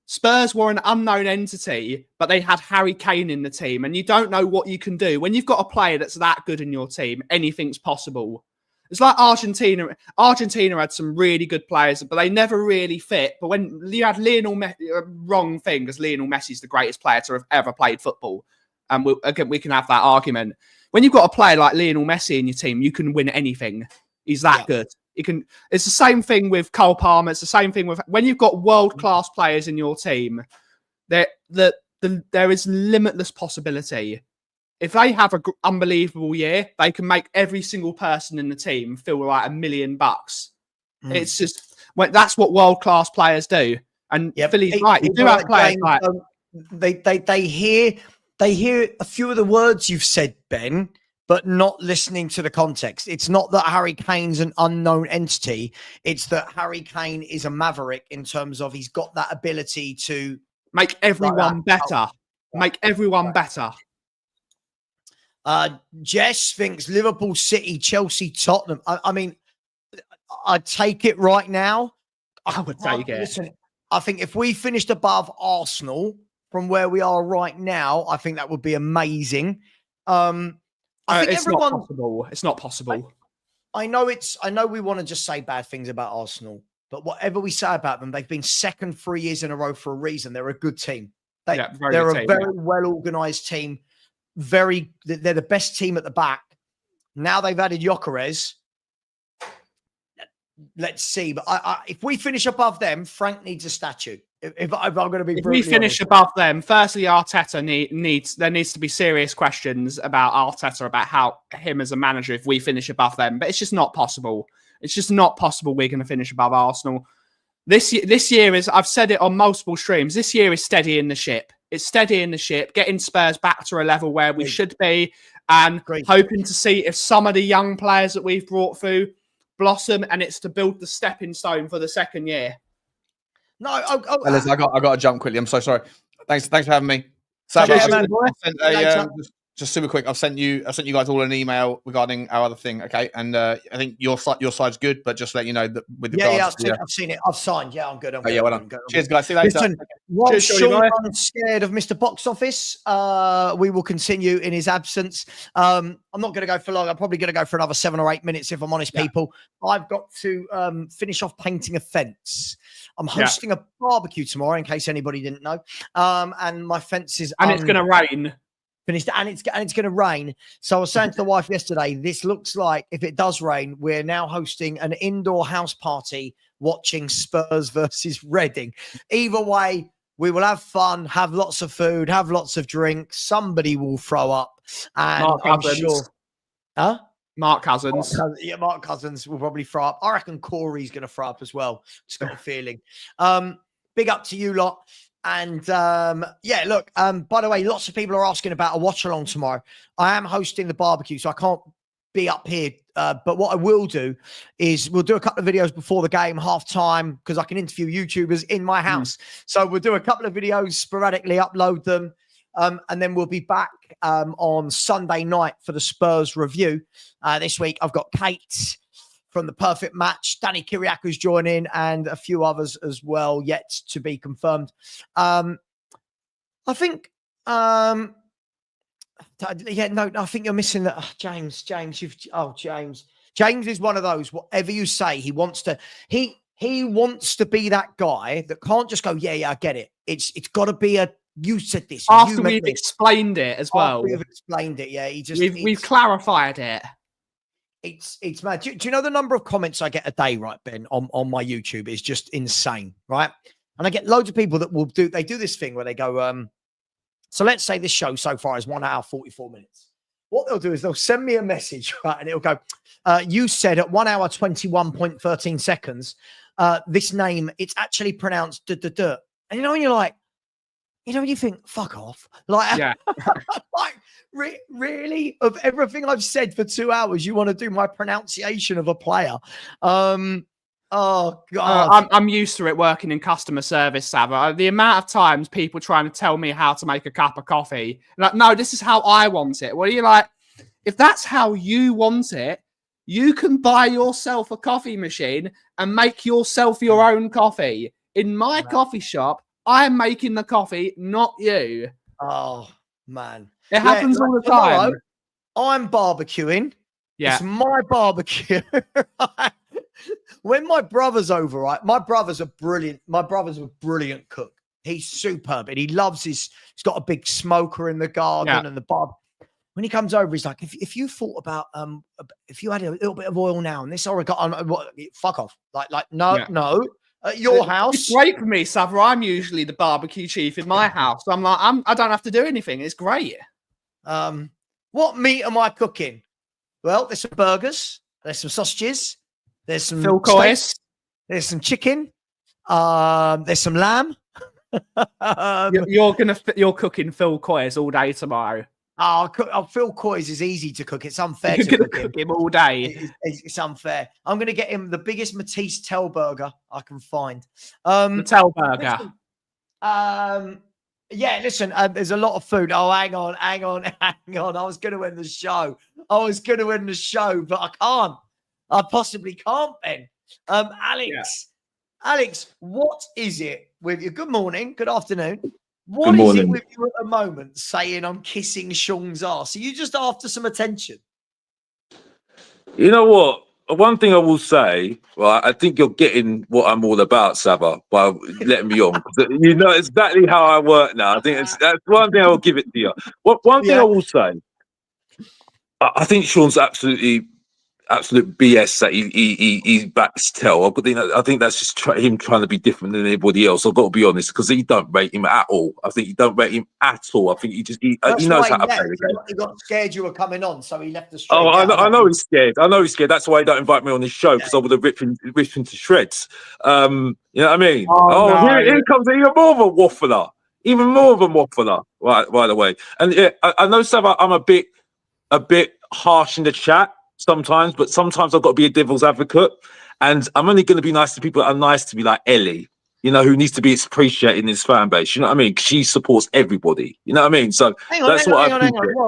Spurs were an unknown entity, but they had Harry Kane in the team, and you don't know what you can do. When you've got a player that's that good in your team, anything's possible. It's like Argentina. Argentina had some really good players, but they never really fit. But when you had Lionel Messi, wrong thing, because Lionel Messi's the greatest player to have ever played football. And we can have that argument. When you've got a player like Lionel Messi in your team, you can win anything. He's that good. It's the same thing with Cole Palmer. It's the same thing with when you've got world-class players in your team. There is limitless possibility. If they have an unbelievable year, they can make every single person in the team feel like $1 million. It's just that's what world-class players do. And Philly's right. You do have players like they hear a few of the words you've said, Ben, but not listening to the context. It's not that Harry Kane's an unknown entity. It's that Harry Kane is a maverick in terms of he's got that ability to make everyone better. Make everyone better. Jess thinks Liverpool, City, Chelsea, Tottenham. I mean, I'd take it right now. I would take it. Listen, I think if we finished above Arsenal from where we are right now, I think that would be amazing. I think it's not possible. It's not possible. I know we want to just say bad things about Arsenal, but whatever we say about them, they've been second 3 years in a row for a reason. They're a good team. They're a very well-organised team. They're the best team at the back. Now they've added Gyökeres. Let's see. But if we finish above them, Frank needs a statue. If I'm going to be, if we finish above them, firstly, Arteta there needs to be serious questions about Arteta, about how him as a manager. If we finish above them, but it's just not possible. It's just not possible. We're going to finish above Arsenal. This year is. I've said it on multiple streams. This year is steadying the ship. It's steadying the ship, getting Spurs back to a level where we should be, and hoping to see if some of the young players that we've brought through blossom, and it's to build the stepping stone for the second year. No, listen, I got to jump quickly. I'm so sorry. Thanks for having me. Just super quick. I've sent you guys all an email regarding our other thing. Okay, and I think your side's good, but just let you know that with I've seen it. I've signed. Yeah, I'm good. Well done. Cheers, guys. See you later. Listen, while Sean is scared of Mr. Box Office, we will continue in his absence. I'm not going to go for long. I'm probably going to go for another 7 or 8 minutes, if I'm honest, people. I've got to finish off painting a fence. I'm hosting a barbecue tomorrow, in case anybody didn't know. And my fence is it's going to rain. Finished, and it's going to rain. So I was saying to the wife yesterday, this looks like, if it does rain, we're now hosting an indoor house party watching Spurs versus Reading. Either way, we will have fun, have lots of food, have lots of drinks. Somebody will throw up, and Mark Cousins. Mark Cousins will probably throw up. I reckon Corey's going to throw up as well. Just got a feeling. Big up to you lot. And look, by the way, lots of people are asking about a watch along tomorrow. I am hosting the barbecue, so I can't be up here. But what I will do is we'll do a couple of videos before the game, half time, because I can interview YouTubers in my house. So we'll do a couple of videos sporadically, upload them. And then we'll be back on Sunday night for the Spurs review. This week, I've got Kate from The Perfect Match, Danny Kiriaku's joining, and a few others as well, yet to be confirmed. I think, I think you're missing that. James, James is one of those, whatever you say, he wants to be that guy that can't just go, yeah, I get it. It's got to be you said this. After we've explained it as well. We've explained it, yeah. We've clarified it. It's mad. Do you know the number of comments I get a day, right, Ben, on my YouTube is just insane, right? And I get loads of people that do this thing where they go, so let's say this show so far is 1 hour, 44 minutes. what they'll do is they'll send me a message, right? And it'll go, you said at 1 hour, 21.13 seconds, this name, it's actually pronounced duh. And you know, when you're like, you know, you think, fuck off. Like, yeah. like really? Of everything I've said for 2 hours, you want to do my pronunciation of a player? Oh God. I'm used to it working in customer service, Savva. The amount of times people trying to tell me how to make a cup of coffee. Like, no, this is how I want it. Well, you're like, if that's how you want it, you can buy yourself a coffee machine and make yourself your own coffee. In my coffee shop, I'm making the coffee, not you. Oh man. It happens all the time. I'm barbecuing. Yeah. It's my barbecue. When my brother's over, right? My brother's a brilliant cook. He's superb, and he loves he's got a big smoker in the garden and the barb. When he comes over, he's like, if you thought about if you had a little bit of oil now and this oregano, fuck off. Like no. At your house. It's great for me, Savva. I'm usually the barbecue chief in my house. I'm like, I don't have to do anything. It's great. What meat am I cooking? Well, there's some burgers, there's some sausages, there's some coys, there's some chicken, there's some lamb. You're cooking Phil Coys all day tomorrow. Phil Coys is easy to cook. It's unfair You're to cook him all day. It's unfair. I'm going to get him the biggest Matisse Tell burger I can find. The Tell burger. Yeah, listen, there's a lot of food. Oh, hang on. I was going to win the show. But I can't. I possibly can't, Ben. Alex, what is it with you? Good morning. Good afternoon. What is it with you at the moment saying I'm kissing Sean's ass? Are you just after some attention? You know what? One thing I will say, right, I think you're getting what I'm all about, Savva, by letting me on. You know exactly how I work now. I think that's one thing I will give it to you. One thing I will say, I think Sean's absolute BS that he's backs Tell. I think that's just him trying to be different than anybody else. I've got to be honest, because he don't rate him at all. I think you don't rate him at all. I think he knows how to play the game. He got scared you were coming on, so he left the straight. I know he's scared. That's why he don't invite me on his show, because I would have ripped him to shreds. You know what I mean? Here comes even more of a waffler. Right, by the way. And yeah, I know, Savva, I'm a bit harsh in the chat sometimes, but sometimes I've got to be a devil's advocate, and I'm only going to be nice to people that are nice to me, like Ellie, you know, who needs to be appreciated in his fan base. You know what I mean? She supports everybody. You know what I mean? So hang on.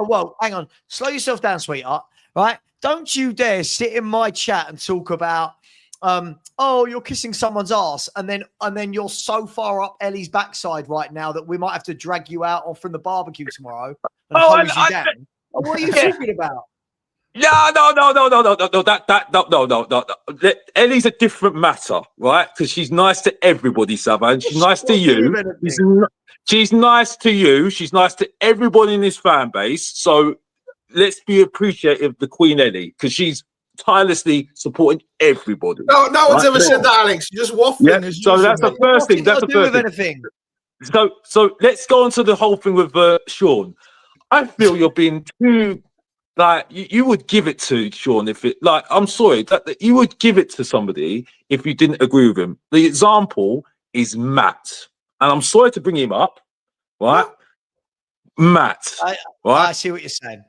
Whoa, hang on. Slow yourself down, sweetheart. Right? Don't you dare sit in my chat and talk about, you're kissing someone's ass, and then you're so far up Ellie's backside right now that we might have to drag you out or from the barbecue tomorrow and hose you down. What are you talking about? No. Ellie's a different matter, right? Because she's nice to everybody, Savva, and she's nice to you. She's nice to you. She's nice to everybody in this fan base. So let's be appreciative of the Queen Ellie, because she's tirelessly supporting everybody. No one's ever said that, Alex. You're just waffling. Yeah, so that's the first thing. That's the first thing. So let's go on to the whole thing with Sean. I feel you're being too. Like, you would give it to Sean if it, like, I'm sorry, that you would give it to somebody if you didn't agree with him. The example is Matt, and I'm sorry to bring him up, right? Matt, right? I see what you're saying.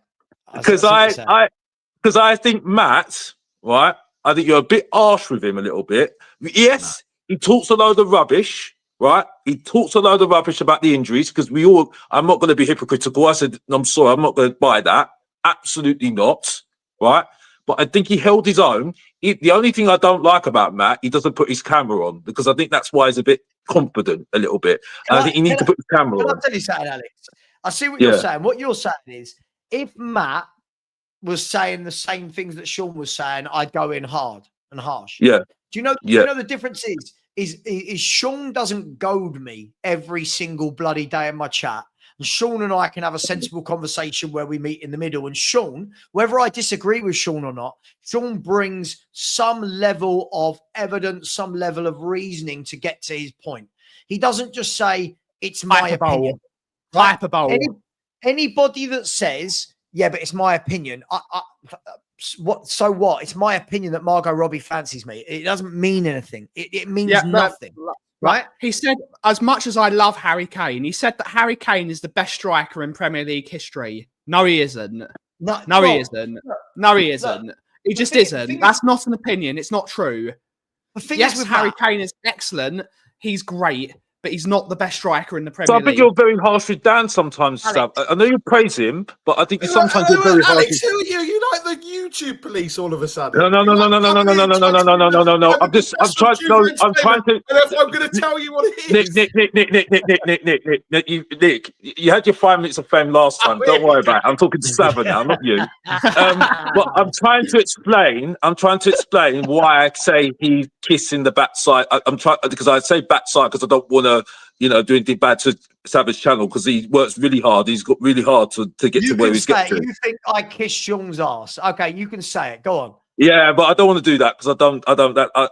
Because I think Matt, right? I think you're a bit harsh with him a little bit. Yes, he talks a load of rubbish, right? He talks a load of rubbish about the injuries, because I'm not going to be hypocritical. I said, I'm sorry, I'm not going to buy that. Absolutely not, right? But I think he held his own. The only thing I don't like about Matt, he doesn't put his camera on, because I think that's why he's a bit confident a little bit. I think he needs to put his camera on. I'll tell you something, Alex. I see what you're saying. What you're saying is, if Matt was saying the same things that Sean was saying, I'd go in hard and harsh. Yeah. Do you know the difference is Sean doesn't goad me every single bloody day in my chat. And Sean and I can have a sensible conversation where we meet in the middle. And Sean, whether I disagree with Sean or not, Sean brings some level of evidence, some level of reasoning to get to his point. He doesn't just say, it's my opinion. Hyperbole. Anybody that says, Yeah, but it's my opinion. What? So what? It's my opinion that Margot Robbie fancies me. It doesn't mean anything. It means nothing. Right? He said, as much as I love Harry Kane, he said that Harry Kane is the best striker in Premier League history. No, he isn't. No, he isn't. No, he isn't. He just isn't. That's not an opinion. It's not true. Yes, Harry Kane is excellent. He's great, but he's not the best striker in the Premier League. So I think you're very harsh with Dan sometimes, Sav. I know you praise him, but I think you sometimes you're very harsh. Alex, who are you? You like the YouTube police all of a sudden? No. I'm trying to. I'm going to tell you what it is. Nick, you had your 5 minutes of fame last time. Don't worry about it. I'm talking to Savva now, not you. But I'm trying to explain why I say he's kissing the backside. I'm trying because I say backside because I don't want to, do anything bad to Savva's channel because he works really hard. He's got really hard to get to where he's getting to. You think I kiss Sean's ass? Okay, you can say it. Go on. Yeah, but I don't want to do that because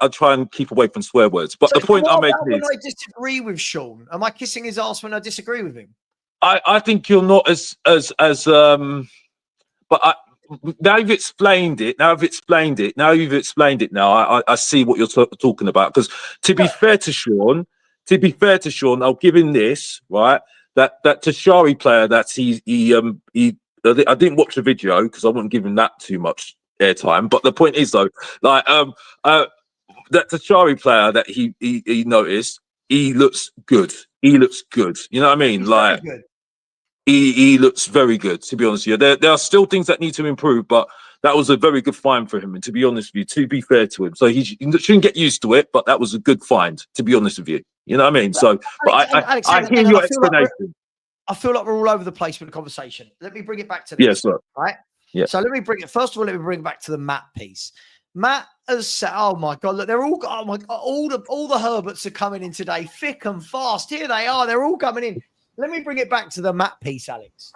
I try and keep away from swear words. But so the point I'm making is, when I disagree with Sean, am I kissing his ass when I disagree with him? I think you're not as but now you've explained it. Now I see what you're talking about. Because to be fair to Sean, I'll give him this, right? That Jashari player that he I didn't watch the video because I wouldn't give him that too much airtime. But the point is though, like that Jashari player that he noticed, he looks good. You know what I mean? Like he looks very good, to be honest with you. There are still things that need to improve, but that was a very good find for him. And to be honest with you, to be fair to him, so he shouldn't get used to it, but that was a good find, to be honest with you. You know what I mean? So, but Alex, I hear your explanation. I feel like we're all over the place with the conversation. Let me bring it back to this. Yes, look. Right? Yeah. So let me bring it back to the Matt piece. Matt has said, oh my God, look, they're all, oh my God, all the Herberts are coming in today, thick and fast. Here they are. They're all coming in. Let me bring it back to the Matt piece, Alex.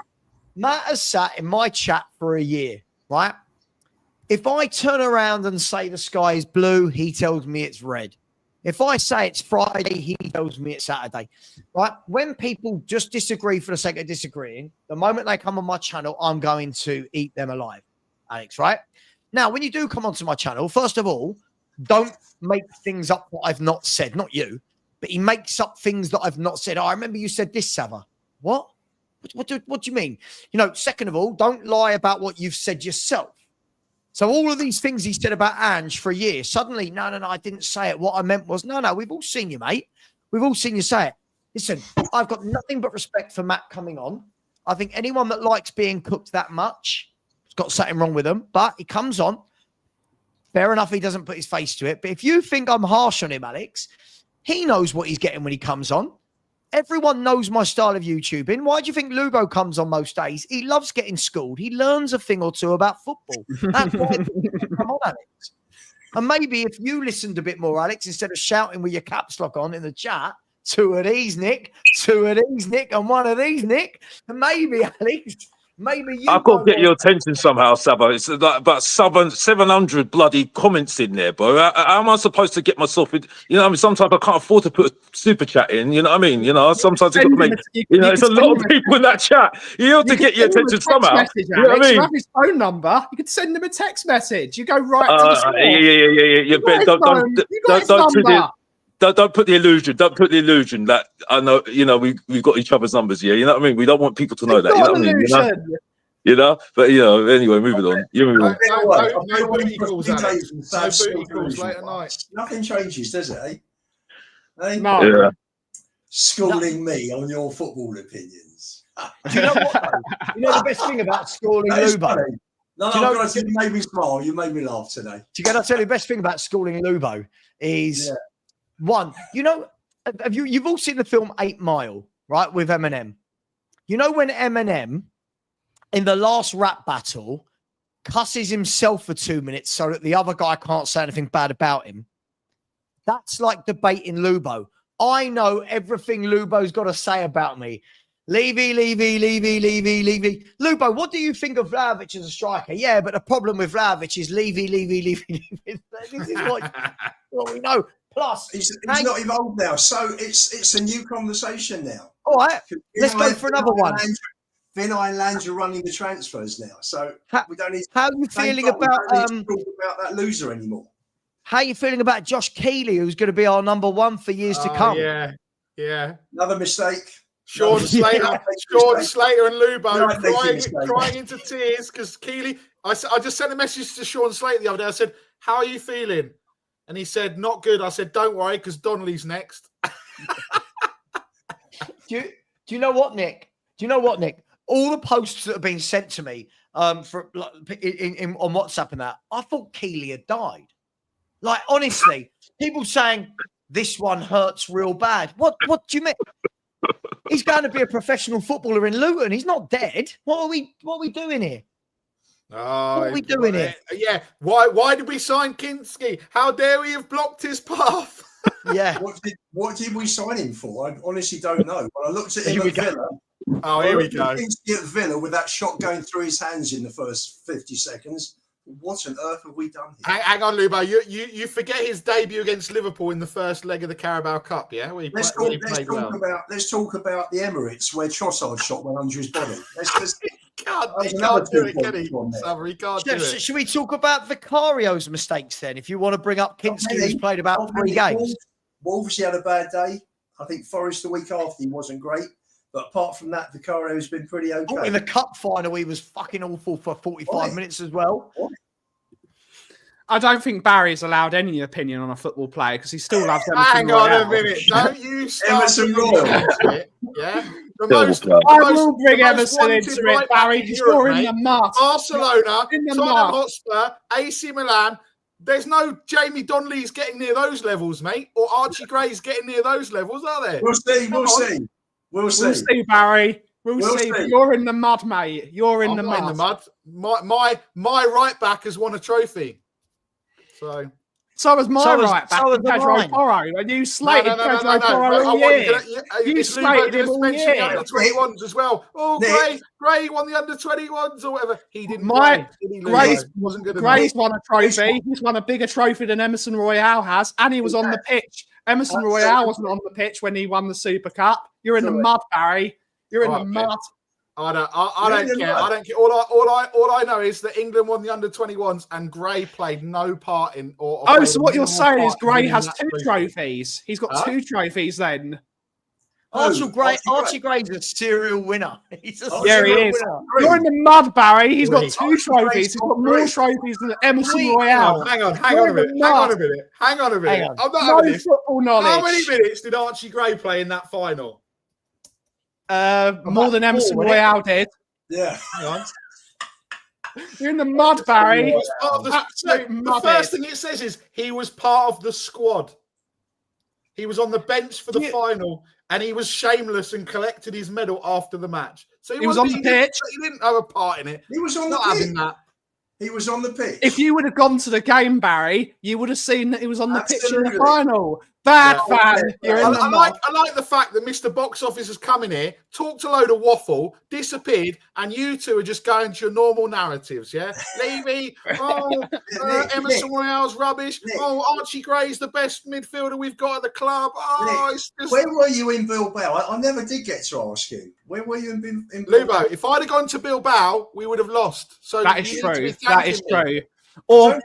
Matt has sat in my chat for a year, right? If I turn around and say the sky is blue, he tells me it's red. If I say it's Friday, he tells me it's Saturday, right? When people just disagree for the sake of disagreeing, the moment they come on my channel, I'm going to eat them alive, Alex, right? Now, when you do come onto my channel, first of all, don't make things up that I've not said, not you, but he makes up things that I've not said. Oh, I remember you said this, Savva. What? What do you mean? Second of all, don't lie about what you've said yourself. So all of these things he said about Ange for a year, suddenly, no, I didn't say it. What I meant was, no, we've all seen you, mate. We've all seen you say it. Listen, I've got nothing but respect for Matt coming on. I think anyone that likes being cooked that much has got something wrong with them, but he comes on. Fair enough, he doesn't put his face to it. But if you think I'm harsh on him, Alex, he knows what he's getting when he comes on. Everyone knows my style of YouTubing. Why do you think Lubo comes on most days? He loves getting schooled. He learns a thing or two about football. That's why come on, Alex. And maybe if you listened a bit more, Alex, instead of shouting with your caps lock on in the chat, 2 of these, Nick, 2 of these, Nick, and 1 of these, Nick, and maybe, Alex, maybe you. I've got to get your attention somehow, Savva. It's like about 700 bloody comments in there, bro. How am I supposed to get myself in? Sometimes I can't afford to put a super chat in. You know what I mean? Sometimes I've got to make. It's a lot of people in that chat. You have to get your attention somehow. Message, you know what I mean? You have his phone number. You could send him a text message. You go right to the store. Don't put the illusion. Don't put the illusion that I know. We've got each other's numbers. Yeah, you know what I mean. We don't want people to know that. You know what I mean. But anyway, moving on. Nothing changes, does it? No. Yeah. Schooling me on your football opinions. Do you know what? The best thing about schooling Lubo. You made me smile. You made me laugh today. I'll tell you the best thing about schooling Lubo is. One, you've all seen the film 8 Mile, right, with Eminem. When Eminem, in the last rap battle, cusses himself for 2 minutes so that the other guy can't say anything bad about him, that's like debating Lubo. I know everything Lubo's got to say about me. Levy. Lubo, what do you think of Vlahovic as a striker? Yeah, but the problem with Vlahovic is Levy. This is what we know. Plus, he's not evolved now, so it's a new conversation now. All right, let's go for another one. Lands are running the transfers now, so we don't need. How are you feeling about talk about that loser anymore? How are you feeling about Josh Keeley, who's going to be our number one for years to come? Yeah. Another mistake. Sean Slater and Lubo crying into tears because Keeley. I just sent a message to Sean Slater the other day. I said, "How are you feeling?" And he said, "Not good." I said, "Don't worry, because Donnelly's next." Do you know what, Nick? All the posts that have been sent to me on WhatsApp and that, I thought Keeley had died. Like, honestly, people saying this one hurts real bad. What do you mean? He's going to be a professional footballer in Luton. He's not dead. What are we doing here? Oh, what are we doing here? Yeah. Why did we sign Kinski? How dare we have blocked his path? Yeah. What did we sign him for? I honestly don't know. When I looked at him at Villa. Oh, here we go. Kinski at Villa with that shot going through his hands in the first 50 seconds. What on earth have we done here? Hang on, Lubo. You forget his debut against Liverpool in the first leg of the Carabao Cup, yeah? Let's talk about the Emirates where Trossard shot went under his body. He can't do it, can he? He can't do it. Should we talk about Vicario's mistakes then? If you want to bring up Kinski, who's played about 3 games. Wolves, he had a bad day. I think Forest the week after, he wasn't great. But apart from that, Vicario's been pretty okay. In the cup final, he was fucking awful for 45 minutes as well. I don't think Barry's allowed any opinion on a football player because he still loves Emerson Hang Royal. on a minute. Don't you start Emerson Royal. Yeah? I will bring Emerson into it, Barry, because you're in the mud. Barcelona, Tottenham Hotspur, AC Milan. There's no Jamie Donnelly's getting near those levels, mate, or Archie Gray's getting near those levels, are there? We'll see. We'll see, Barry. We'll see. You're in the mud, mate. You're in the mud. In the mud. My right back has won a trophy. So was my right back, Pedro Porro, and you slated Pedro Porro all year. You slated him all year. The under-21s as well. Oh, Gray won the under-21s or whatever. He didn't. Gray's won a trophy. He's won a bigger trophy than Emerson Royal has, and he was on the pitch. Emerson Royal wasn't on the pitch when he won the Super Cup. You're in the mud, Barry. You're in the mud. I don't care. I don't care. All I know is that England won the under-21s and Gray played no part in. So what you're saying is Gray has 2 trophies. He's got 2 trophies then. Archie Gray's a serial winner. He is. Winner. You're in the mud, Barry. He's got 2 trophies. He's got more trophies than Emerson Royal. Hang on a minute. I'm not having this. Football knowledge. How many minutes did Archie Gray play in that final? More than Emerson Royal did. Yeah. You're in the mud, Barry. The first thing it says is he was part of the squad. He was on the bench for the final, and he was shameless and collected his medal after the match. So he was on the pitch. He didn't have a part in it. He was on the pitch. He was on the pitch. If you would have gone to the game, Barry, you would have seen that he was on the pitch in the final. Bad fan. I like the fact that Mr. Box Office has come in here, talked a load of waffle, disappeared, and you two are just going to your normal narratives, yeah? Levy, Emerson Royale's rubbish. Nick. Archie Gray's the best midfielder we've got at the club. Nick, where were you in Bilbao? I never did get to ask you. Where were you in Bilbao? Lubo, if I'd have gone to Bilbao, we would have lost. So that is true. That is true. Or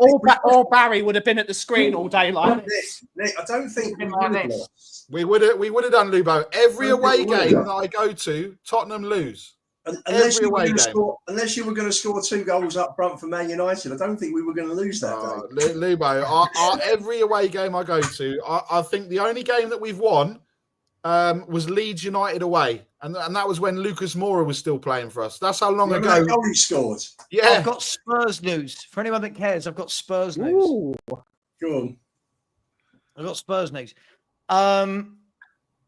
Barry would have been at the screen all day like this. Nick, I don't think we would have done, Lubo. Every away game that I go to, Tottenham lose. Unless you were going to score 2 goals up front for Man United, I don't think we were going to lose that day. Lubo, every away game I go to, I think the only game that we've won was Leeds United away. And that was when Lucas Moura was still playing for us. That's how long ago. That goal he scored. Yeah. I've got Spurs news. For anyone that cares, I've got Spurs news. Ooh. Go on. I've got Spurs news.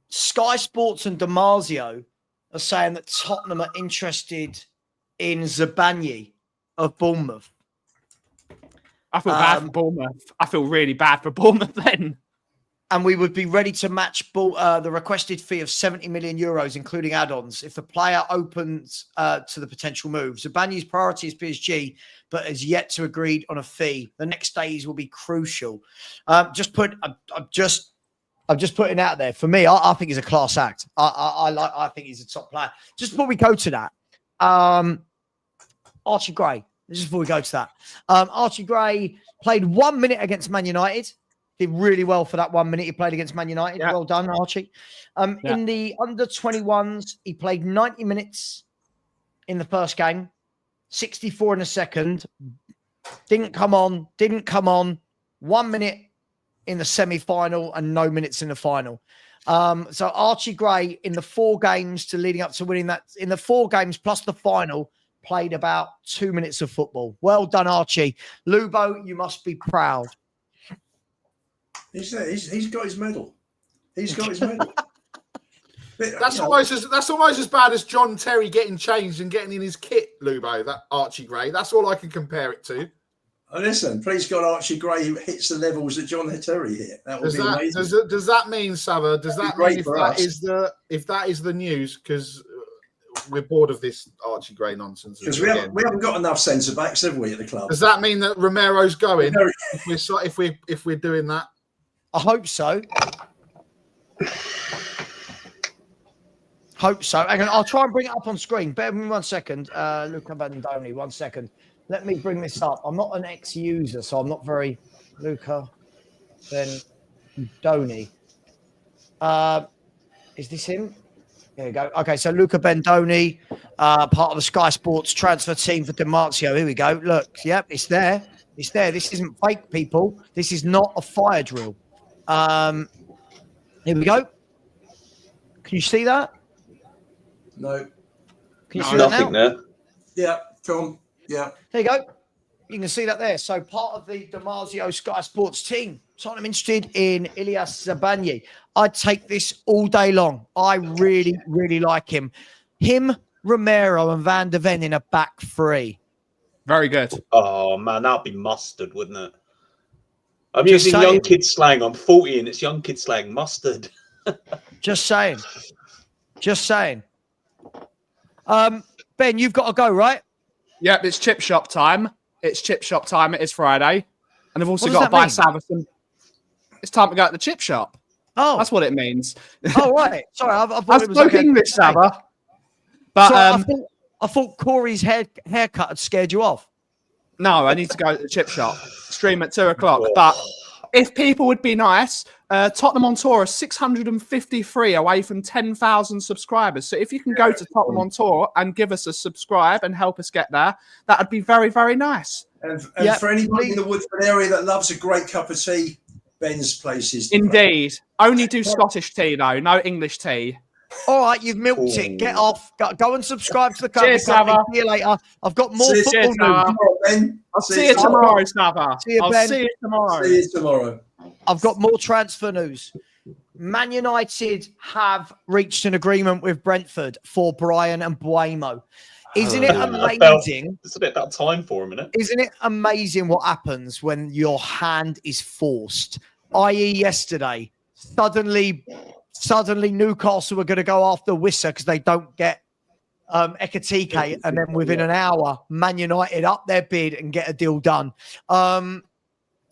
Sky Sports and Damasio are saying that Tottenham are interested in Zabanyi of Bournemouth. I feel bad for Bournemouth. I feel really bad for Bournemouth then. And we would be ready to match the requested fee of 70 million euros, including add-ons, if the player opens to the potential move. Zabanyi's priority is PSG, but has yet to agree on a fee. The next days will be crucial. I'm just putting out there. For me, I think he's a class act. I think he's a top player. Just before we go to that, Archie Gray. This is before we go to that. Archie Gray played 1 minute against Man United. Did really well for that 1 minute he played against Man United. Yeah. Well done, Archie. In the under-21s, he played 90 minutes in the first game, 64 in the second. Didn't come on. 1 minute in the semi-final and no minutes in the final. So Archie Gray in the 4 games to leading up to winning that, in the 4 games plus the final, played about 2 minutes of football. Well done, Archie. Lubo, you must be proud. He's got his medal. He's got his medal. That's almost as bad as John Terry getting changed and getting in his kit, Lubo, that Archie Gray. That's all I can compare it to. Oh, listen, please God, Archie Gray hits the levels that John Terry hit. That would be amazing. Does that mean, Savva, does that mean if that is the news, because we're bored of this Archie Gray nonsense? Because we haven't got enough centre backs, have we, at the club? Does that mean that Romero's going if we're doing that? I hope so. Hang on, I'll try and bring it up on screen. Bear with me 1 second. Luca Bandoni, 1 second. Let me bring this up. I'm not an ex-user, so I'm not very... Luca Bandoni. Is this him? There you go. Okay, so Luca Bandoni, part of the Sky Sports transfer team for Demarcio. Here we go. Look, yep, it's there. It's there. This isn't fake, people. This is not a fire drill. Here we go. Can you see that? No. Can you see that now? There. Yeah, Tom. Yeah. There you go. You can see that there. So part of the Damasio Sky Sports team. So I'm interested in Ilias Zabanyi. I'd take this all day long. I really, really like him. Him, Romero, and Van der Ven in a back 3. Very good. Oh, man, that'd be mustard, wouldn't it? I'm using young kid slang. I'm 40 and it's young kid slang. Mustard. Just saying. Ben, you've got to go, right? Yep, it's chip shop time. It is Friday. And I've also got to buy Savva some. It's time to go to the chip shop. Oh. That's what it means. Oh, right. Sorry, I spoke English, Savva. But I thought Corey's haircut had scared you off. No, I need to go to the chip shop. Stream at 2 o'clock. But if people would be nice, Tottenham on tour are 653 away from 10,000 subscribers. So if you can go to Tottenham on tour and give us a subscribe and help us get there, that would be very, very nice. And for anybody in the Woodford area that loves a great cup of tea, Ben's place is. Indeed. Only do Scottish tea, though. No English tea. All right, you've milked it. Get off. Go and subscribe to the company. Cheers, Savva. See you later. I've got more football news. I'll see you tomorrow, Savva. I'll see you tomorrow. See you tomorrow. I've got more transfer news. Man United have reached an agreement with Brentford for Brian and Buemo. Isn't it amazing? It's a bit about time for a minute. Isn't it amazing what happens when your hand is forced? I.e. yesterday, suddenly Newcastle were going to go after Wissa because they don't get Ekatike, and then within an hour, Man United up their bid and get a deal done.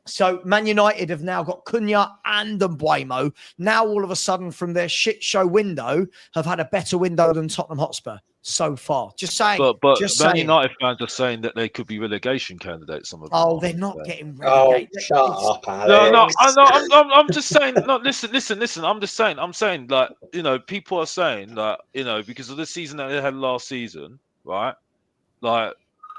So Man United have now got Cunha and Mbuemo. Now all of a sudden, from their shit show window, have had a better window than Tottenham Hotspur so far. Just saying. But just Man saying. United fans are saying that they could be relegation candidates. Some of them. Oh, they're not getting relegated. Oh, shut up, Alex. No, I'm just saying. No, listen. I'm saying, like, you know, people are saying that, you know, because of the season that they had last season, right? Like,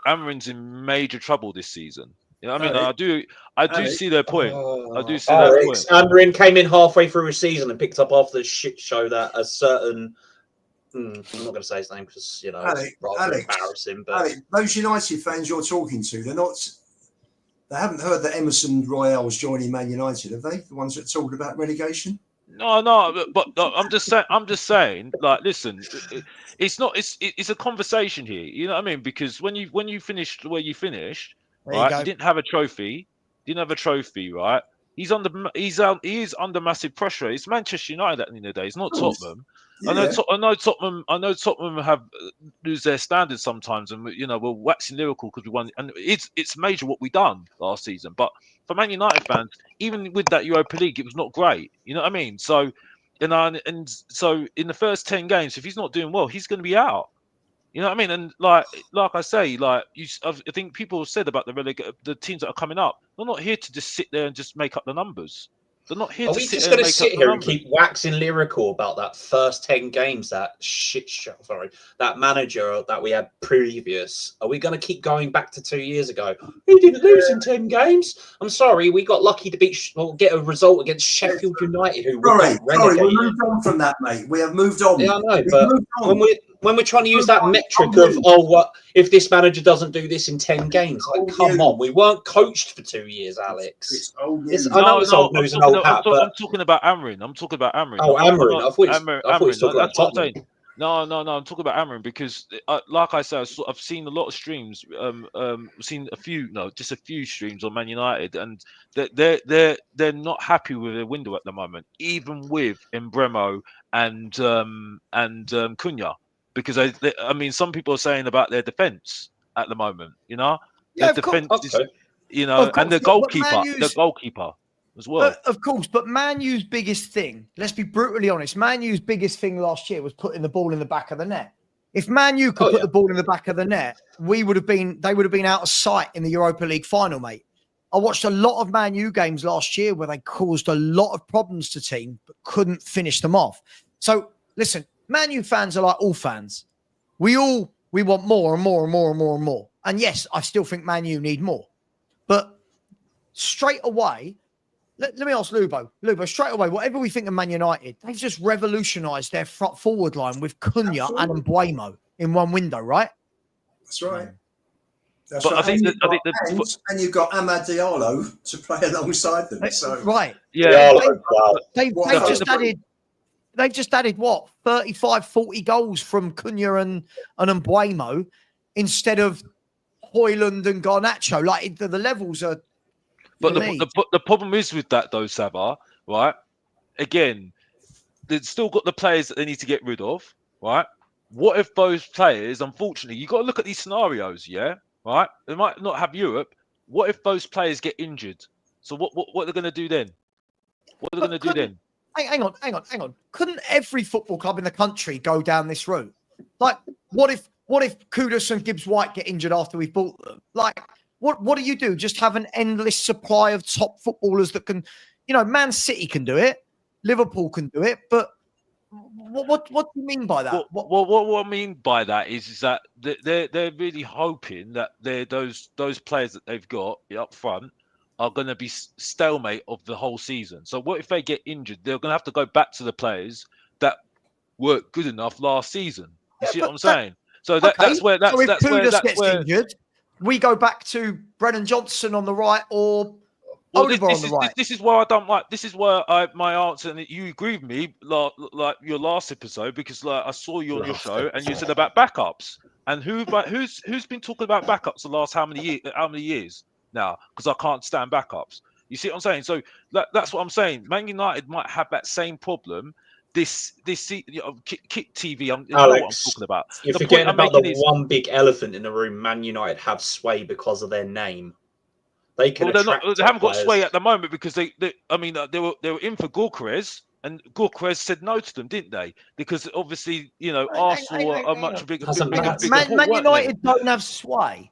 Amarin's in major trouble this season. You know what I mean? I do see their point. I do see their point. Amarin came in halfway through his season and picked up after the shit show that a certain. I'm not going to say his name because, you know, it's rather embarrassing. But Alex, those United fans you're talking to, they haven't heard that Emerson Royale's joining Man United, have they? The ones that talked about relegation? No, but I'm just saying, like, listen, it's a conversation here. You know what I mean? Because when you finished the way you finished, right? You didn't have a trophy. Right? He is under massive pressure. It's Manchester United at the end of the day. It's not Tottenham. Yeah. I know Tottenham have lose their standards sometimes, and you know we're waxing lyrical because we won. And it's major what we done last season. But for Man United fans, even with that Europa League, it was not great. You know what I mean? So, and so in the first 10 games, if he's not doing well, he's going to be out. You know what I mean? And like I say, I think people have said about the teams that are coming up. They're not here to just sit there and just make up the numbers. They're not here Are to we sit just there going and to make sit up the here and numbers. keep waxing lyrical about that first 10 games, that shit show? Sorry, that manager that we had previous. Are we going to keep going back to 2 years ago? We didn't lose in 10 games. I'm sorry, we got lucky to get a result against Sheffield United, who were Sorry, relegated. we moved on from that, mate. We have moved on. Yeah, I know, but when we're trying to use that metric of what if this manager doesn't do this in 10 games, like come on, we weren't coached for 2 years, Alex. I know it's old news and old hat, but I'm talking about Amrin. I'm talking about Amrin. Oh, Amrin. I thought he was talking about That's what I'm Tottenham. saying. No, I'm talking about Amrin because, like I said, I've seen a lot of streams. Seen just a few streams on Man United, and they're not happy with their window at the moment, even with Embremo and Cunha, because I mean, some people are saying about their defense at the moment. You know, yeah, their defense is, you of know, course, and the goalkeeper as well. Of course, but Man U's biggest thing, let's be brutally honest, Man U's biggest thing last year was putting the ball in the back of the net. If Man U could put the ball in the back of the net, they would have been out of sight in the Europa League final, mate. I watched a lot of Man U games last year where they caused a lot of problems to team, but couldn't finish them off. So listen, Man U fans are like all fans. We want more and more and more and more and more. And yes, I still think Man U need more. But straight away, let me ask Lubo. Lubo, straight away, whatever we think of Man United, they've just revolutionised their front forward line with Cunha and Mbuemo in one window, right? That's right. That's but right. I think and you've got Amad Diallo to play alongside them. So right, yeah, they've just added what 35, 40 goals from Cunha and Mbuemo instead of Højlund and Garnacho. Like the levels are. But the problem is with that though, Savva, right? Again, they've still got the players that they need to get rid of, right? What if those players, unfortunately, you got to look at these scenarios, yeah, right? They might not have Europe. What if those players get injured? So what are they going to do then? What are they going to do then? Hang on. Couldn't every football club in the country go down this route? Like, what if Kudus and Gibbs White get injured after we've bought them? Like, what do you do? Just have an endless supply of top footballers that can, Man City can do it, Liverpool can do it, but what do you mean by that? What I mean by that is that they're really hoping that those players that they've got up front are going to be stalemate of the whole season. So what if they get injured? They're going to have to go back to the players that weren't good enough last season. You see what I'm saying? So that's where Kudus gets injured, we go back to Brennan Johnson on the right or Oliver on the right. This is why I don't like. This is where my answer, and you agree with me, like your last episode, because I saw you on your show and you said about backups. And who's been talking about backups the last how many years now? Because I can't stand backups. You see what I'm saying? So that's what I'm saying. Man United might have that same problem. This Kick TV. Alex, know what I'm talking about. You're forgetting about the one big elephant in the room. Man United have sway because of their name. They can. They haven't got sway at the moment because they were in for Gyökeres, and Gyökeres said no to them, didn't they? Because obviously, Arsenal are much bigger. Man United don't have sway.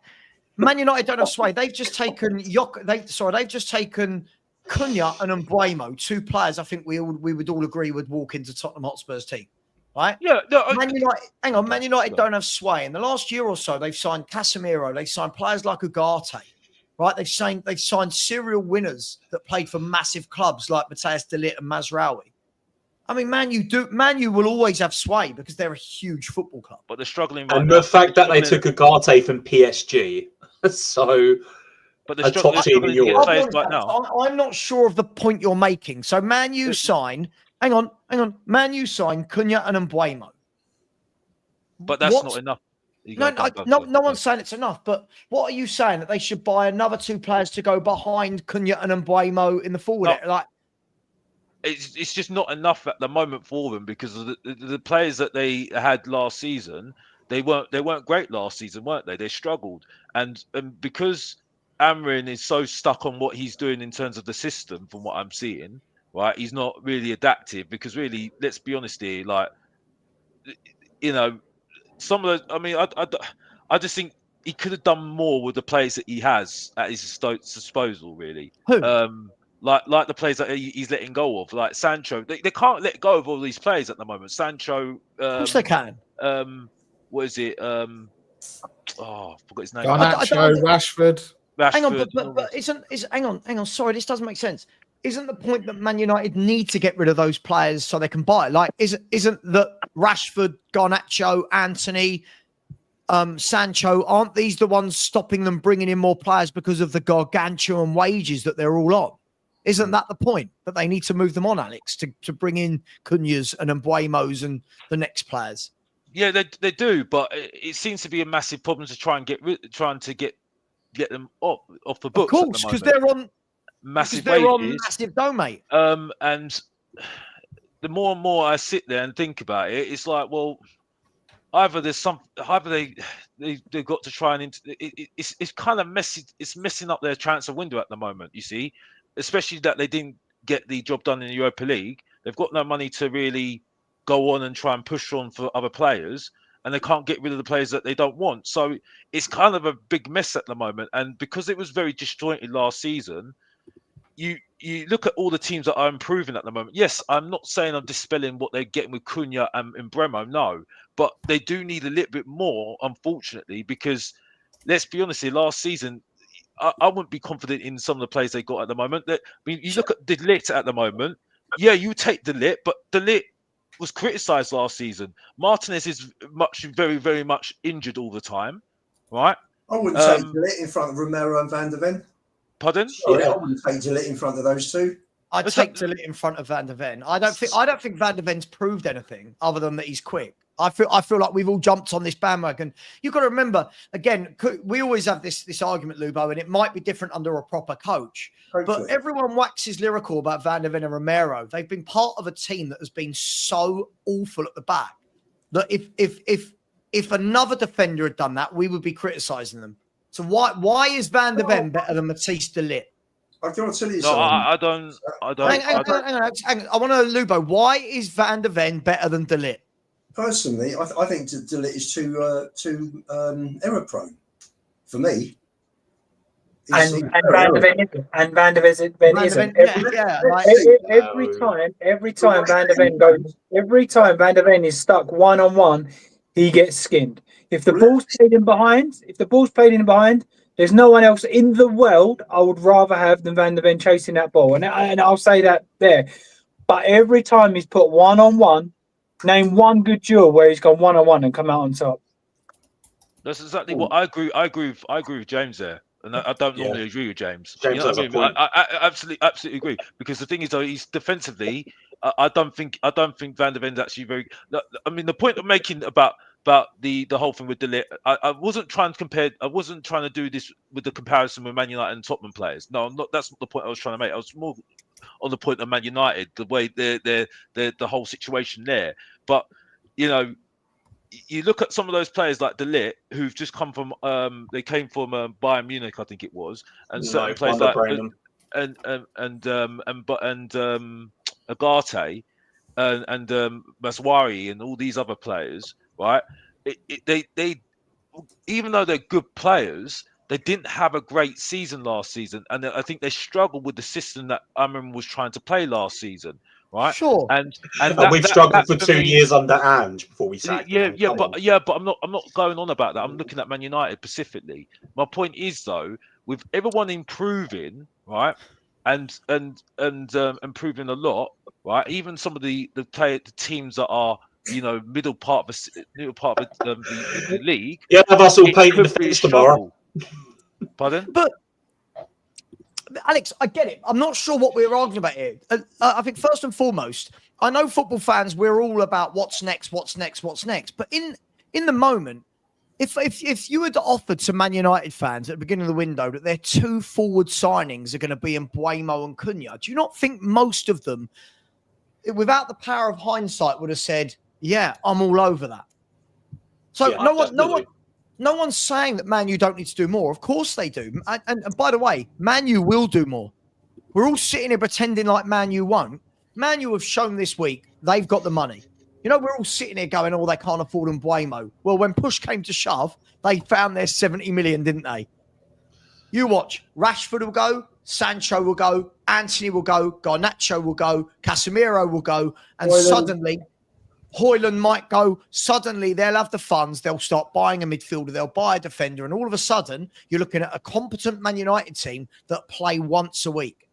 Man United don't have sway. They've just taken They've just taken Cunha and Mbuemo, two players. I think we would all agree would walk into Tottenham Hotspur's team, right? Yeah. No, Man United don't have sway. In the last year or so, they've signed Casemiro. They've signed players like Ugarte. Right, they've signed serial winners that played for massive clubs like Matthias de Ligt and Mazraoui. I mean, Man U will always have sway because they're a huge football club. But they're struggling. And the fact that they took Ugarte from PSG, so a top team in Europe. I'm not sure of the point you're making. So Man U sign. Hang on. Man U sign Cunha and Mbuemo. But that's not enough. No one's saying it's enough, but what are you saying? That they should buy another two players to go behind Cunha and Mbuemo in the forward? It's just not enough at the moment for them because of the players that they had last season. They weren't great last season, weren't they? They struggled, and because Amrin is so stuck on what he's doing in terms of the system, from what I'm seeing, right? He's not really adaptive because really, let's be honest here, some of the, I mean, I just think he could have done more with the players that he has at his disposal. Really, Who? Like the players that he's letting go of, like Sancho. They can't let go of all these players at the moment. Sancho. Of course they can. What is it? I forgot his name. Garnacho, Rashford. Hang on, but hang on. Sorry, this doesn't make sense. Isn't the point that Man United need to get rid of those players so they can buy? Like, isn't that Rashford, Garnacho, Anthony, Sancho? Aren't these the ones stopping them bringing in more players because of the gargantuan wages that they're all on? Isn't that the point, that they need to move them on, Alex, to bring in Cunha's and Mbuemo's and the next players? Yeah, they do, but it seems to be a massive problem to try and get them off the books. Of course, because they're on massive wages. On massive dough, mate. And the more and more I sit there and think about it, it's like, well, either they've got to try and it's kind of messy. It's messing up their transfer window at the moment. You see, especially that they didn't get the job done in the Europa League. They've got no money to really go on and try and push on for other players, and they can't get rid of the players that they don't want. So it's kind of a big mess at the moment. And because it was very disjointed last season, you look at all the teams that are improving at the moment. Yes, I'm not saying I'm dispelling what they're getting with Cunha and Mbuemo, no, but they do need a little bit more, unfortunately, because let's be honest here, last season, I wouldn't be confident in some of the players they got at the moment. I mean, you look at De Ligt at the moment. Yeah, you take De Ligt, but De Ligt was criticised last season. Martinez is very, very much injured all the time, right? I wouldn't take De Ligt in front of Romero and Van der Ven. Pardon? Sorry, I wouldn't take De Ligt in front of those two. I'd take De Ligt in front of Van der Ven. I don't think Van der Ven's proved anything other than that he's quick. I feel like we've all jumped on this bandwagon. You've got to remember, again, we always have this argument, Lubo, and it might be different under a proper coach. But everyone waxes lyrical about Van der Ven and Romero. They've been part of a team that has been so awful at the back that if another defender had done that, we would be criticising them. So why is Van der Ven better than Matisse De Ligt? I don't tell you something. I don't. Hang on. I want to know, Lubo, why is Van der Ven better than De Ligt? Personally, I think De Ligt is too error prone for me. And Van der Ven isn't. Every time Van der Ven is stuck 1-on-1, he gets skinned. If the ball's played in behind, there's no one else in the world I would rather have than Van der Ven chasing that ball. And I'll say that there. But every time he's put 1-on-1, name one good duel where he's gone 1-on-1 and come out on top. That's exactly what I agree. I agree with James there, and I don't normally agree with James. James has a point. I absolutely agree, because the thing is, though, he's defensively. I don't think Van der Ven's actually very. I mean, the point I'm making about the whole thing with De Ligt, I wasn't trying to compare. I wasn't trying to do this with the comparison with Man United and Tottenham players. No, I'm not. That's not the point I was trying to make. I was more on the point of Man United, the way the whole situation there. But you look at some of those players like De Ligt, who've just come from they came from Bayern Munich, I think it was, and certain players like and Agate and Maswari and all these other players, right? They even though they're good players, they didn't have a great season last season, and I think they struggled with the system that Amram was trying to play last season, right? Sure. And we've struggled for 2 years under Ange before we sacked him. But I'm not going on about that. I'm looking at Man United specifically. My point is, though, with everyone improving, right, and improving a lot, right, even some of the teams that are middle part of the league. Yeah, have us all playing in the face tomorrow. Pardon? But Alex, I get it. I'm not sure what we're arguing about here. I think first and foremost, I know football fans, we're all about what's next. But in the moment, if you had offered to Man United fans at the beginning of the window that their two forward signings are going to be Mbuemo and Cunha, do you not think most of them, without the power of hindsight, would have said, "Yeah, I'm all over that"? So no one's saying that Man U don't need to do more. Of course they do. And by the way, Man U will do more. We're all sitting here pretending like Man U won't. Man U have shown this week they've got the money. You know, we're all sitting here going, oh, they can't afford Mbuemo. Well, when push came to shove, they found their 70 million, didn't they? You watch. Rashford will go. Sancho will go. Anthony will go. Garnacho will go. Casemiro will go. And suddenly, Højlund might go. Suddenly, they'll have the funds. They'll start buying a midfielder. They'll buy a defender. And all of a sudden, you're looking at a competent Man United team that play once a week.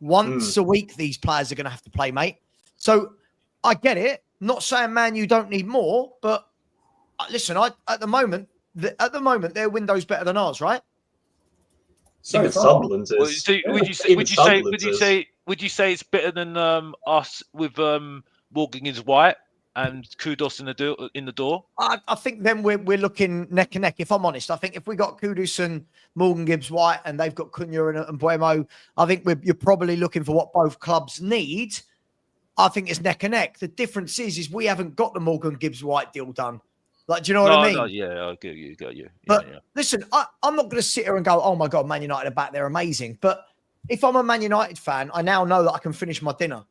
Once a week, these players are going to have to play, mate. So I get it. Not saying, man, you don't need more. But listen, at the moment, their window's better than ours, right? Even Sunderland's is. Would you say it's better than us with Morgan is White and Kudus in the door? I think then we're looking neck and neck. If I'm honest, I think if we got Kudus and Morgan Gibbs White and they've got Cunha and Mbuemo, I think you're probably looking for what both clubs need. I think it's neck and neck. The difference is we haven't got the Morgan Gibbs White deal done. Like, do you know what I mean? No, yeah, I get you. But listen, I'm not going to sit here and go, oh my God, Man United are back. They're amazing. But if I'm a Man United fan, I now know that I can finish my dinner.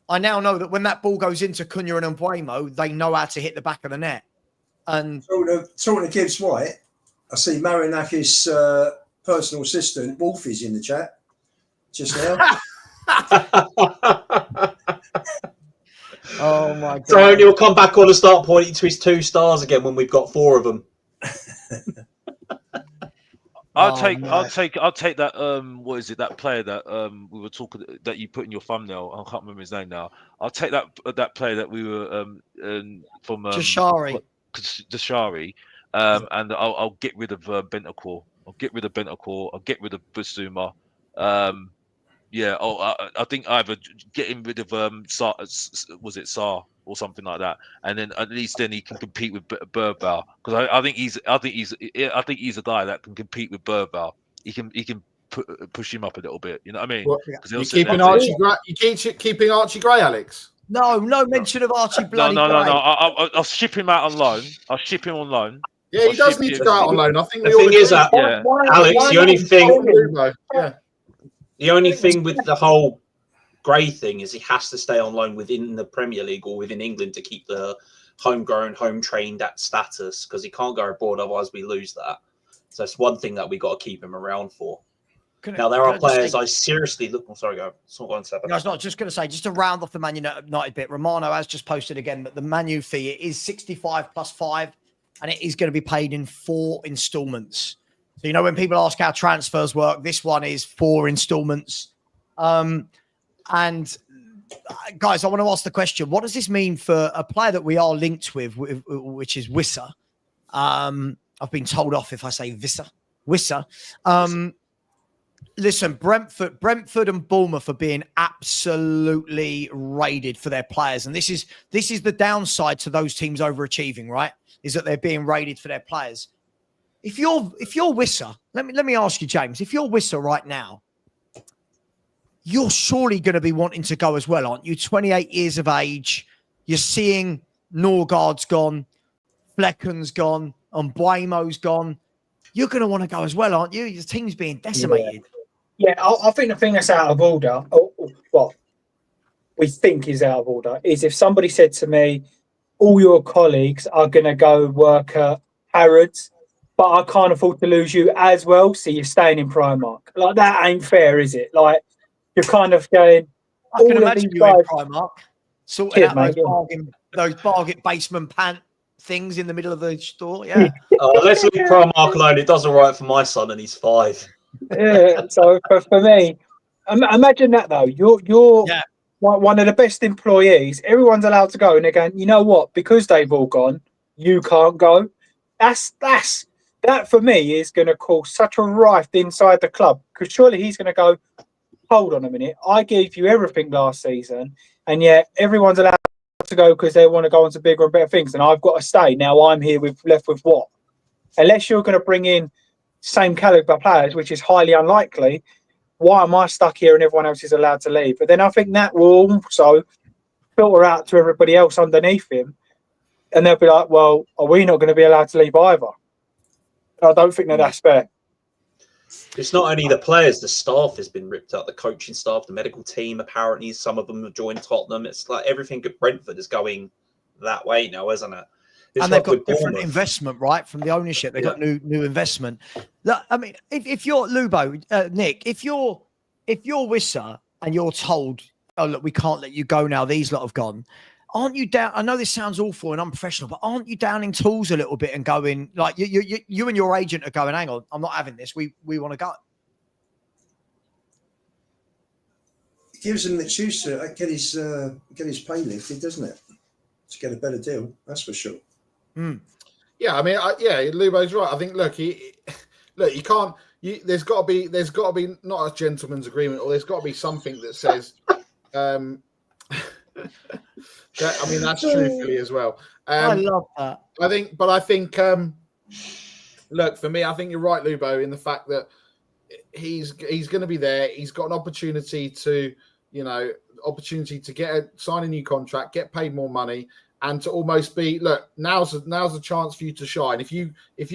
I now know that when that ball goes into Cunha and Mbuemo, they know how to hit the back of the net. And talking to Gibbs White, I see Marinakis' personal assistant, Wolf, is in the chat just now. Oh my God! So he'll come back on and start pointing to his 2 stars again when we've got 4 of them. I'll take that. What is it? That player that we were talking that you put in your thumbnail. I can't remember his name now. I'll take that player that we were from Jashari. Jashari, and I'll get rid of Bentancur. I'll get rid of Basuma. Yeah, I think either getting rid of Sarr, was it Sarr or something like that, and then at least then he can compete with Birbal, because I think he's a guy that can compete with Birbal. He can push him up a little bit. You know what I mean? You keeping Archie Gray? You keeping Archie Gray, Alex? No mention of Archie bloody No. Gray. I'll ship him out on loan. Yeah, he does need to go out on loan. I think the thing is that Alex, the only thing. The only thing with the whole Gray thing is he has to stay on loan within the Premier League or within England to keep the homegrown, home-trained status, because he can't go abroad, otherwise we lose that. So it's one thing that we got to keep him around for. There are players I seriously look... sorry, go. It's not going to happen. I was not just going to say, just to round off the Man United bit, Romano has just posted again that the Man U fee is 65 plus 5, and it is going to be paid in 4 installments. So, you know, when people ask how transfers work, this one is 4 installments. And guys, I want to ask the question, what does this mean for a player that we are linked with, which is Wissa? I've been told off if I say Wissa. Listen, Brentford and Bournemouth are being absolutely raided for their players. And this is the downside to those teams overachieving, right? Is that they're being raided for their players. If you're Wissa, let me ask you, James, if you're Wissa right now, you're surely going to be wanting to go as well, aren't you? 28 years of age, you're seeing Norgard's gone, Flecken's gone, and Mbuemo's gone. You're going to want to go as well, aren't you? Your team's being decimated. Yeah, I think the thing that's out of order, what we think is out of order, is if somebody said to me, all your colleagues are going to go work at Harrods, but I can't afford to lose you as well, so you're staying in Primark. Like, that ain't fair, is it? Like, you're kind of going... I can imagine you in Primark, sorting out those bargain basement pant things in the middle of the store, yeah. Let's leave Primark alone. It does all right for my son, and he's 5. Yeah, so for me, imagine that, though. You're one of the best employees. Everyone's allowed to go, and they're going, you know what? Because they've all gone, you can't go. That for me is going to cause such a rift inside the club, because surely he's going to go, hold on a minute, I gave you everything last season, and yet everyone's allowed to go because they want to go on to bigger and better things, and I've got to stay. Now I'm here left with what? Unless you're going to bring in same caliber players, which is highly unlikely, why am I stuck here and everyone else is allowed to leave? But then I think that will also filter out to everybody else underneath him, and they'll be like, well, are we not going to be allowed to leave either? I don't think that's fair. It's not only the players, the staff has been ripped out, the coaching staff, the medical team, apparently some of them have joined Tottenham. It's like everything at Brentford is going that way now, isn't it? And they've got different investment, right, from the ownership. They've got new investment. Look, I mean, if you're Lubo, Nick, if you're Wissa and you're told, oh look, we can't let you go now, these lot have gone, aren't you down? I know this sounds awful and unprofessional, but aren't you downing tools a little bit and going like you and your agent are going, hang on, I'm not having this. We want to go. It gives him the excuse to get his pay lifted, doesn't it? To get a better deal, that's for sure. Yeah, I mean, Lubo's right. I think you can't. There's got to be not a gentleman's agreement, or there's got to be something that says. That's truthfully as well. I love that. I think, look, for me, I think you're right, Lubo, in the fact that he's going to be there. He's got an opportunity to, sign a new contract, get paid more money, and to almost be, look, now's a chance for you to shine. If you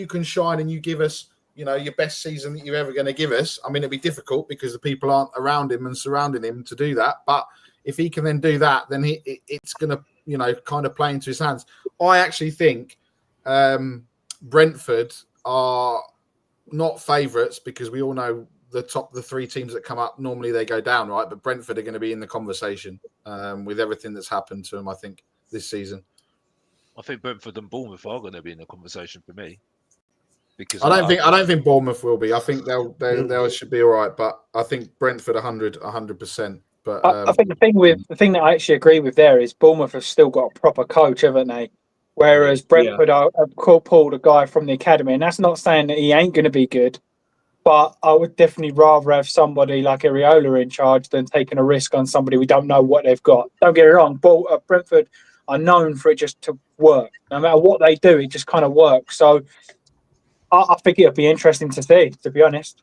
can shine and you give us, your best season that you're ever going to give us. I mean, it'd be difficult because the people aren't around him and surrounding him to do that. But if he can then do that, then it's going to, kind of play into his hands. I actually think Brentford are not favourites because we all know the three teams that come up, normally they go down, right? But Brentford are going to be in the conversation with everything that's happened to them, I think, this season. I think Brentford and Bournemouth are going to be in the conversation for me. Because I don't think Bournemouth will be. I think they should be all right, but I think Brentford 100%. But I think the thing that I actually agree with there is Bournemouth have still got a proper coach, haven't they? Whereas Brentford have pulled a guy from the academy, and that's not saying that he ain't going to be good, but I would definitely rather have somebody like Areola in charge than taking a risk on somebody we don't know what they've got. Don't get me wrong, Brentford are known for it just to work. No matter what they do, it just kind of works. So I think it'll be interesting to see, to be honest.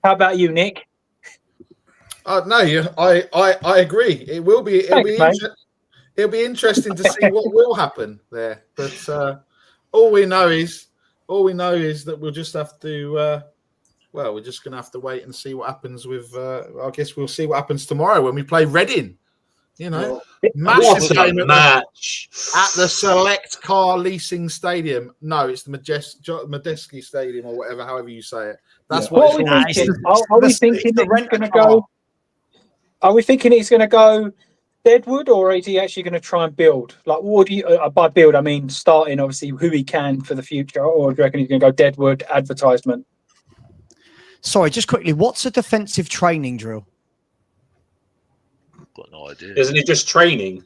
How about you, Nick? No, I agree. It will be. It'll be interesting to see what will happen there. But all we know is that we'll just have to. We're just going to have to wait and see what happens with. I guess we'll see what happens tomorrow when we play Reading. Massive game match at the Select Car Leasing Stadium. No, it's the Medeski Stadium or whatever, however you say it. That's what it's called. Are we thinking that he's going to go? Are we thinking he's going to go Deadwood, or is he actually going to try and build? Like, what do you by build? I mean, starting obviously who he can for the future, or do you reckon he's going to go Deadwood advertisement? Sorry, just quickly, what's a defensive training drill? Got no idea. Isn't it just training?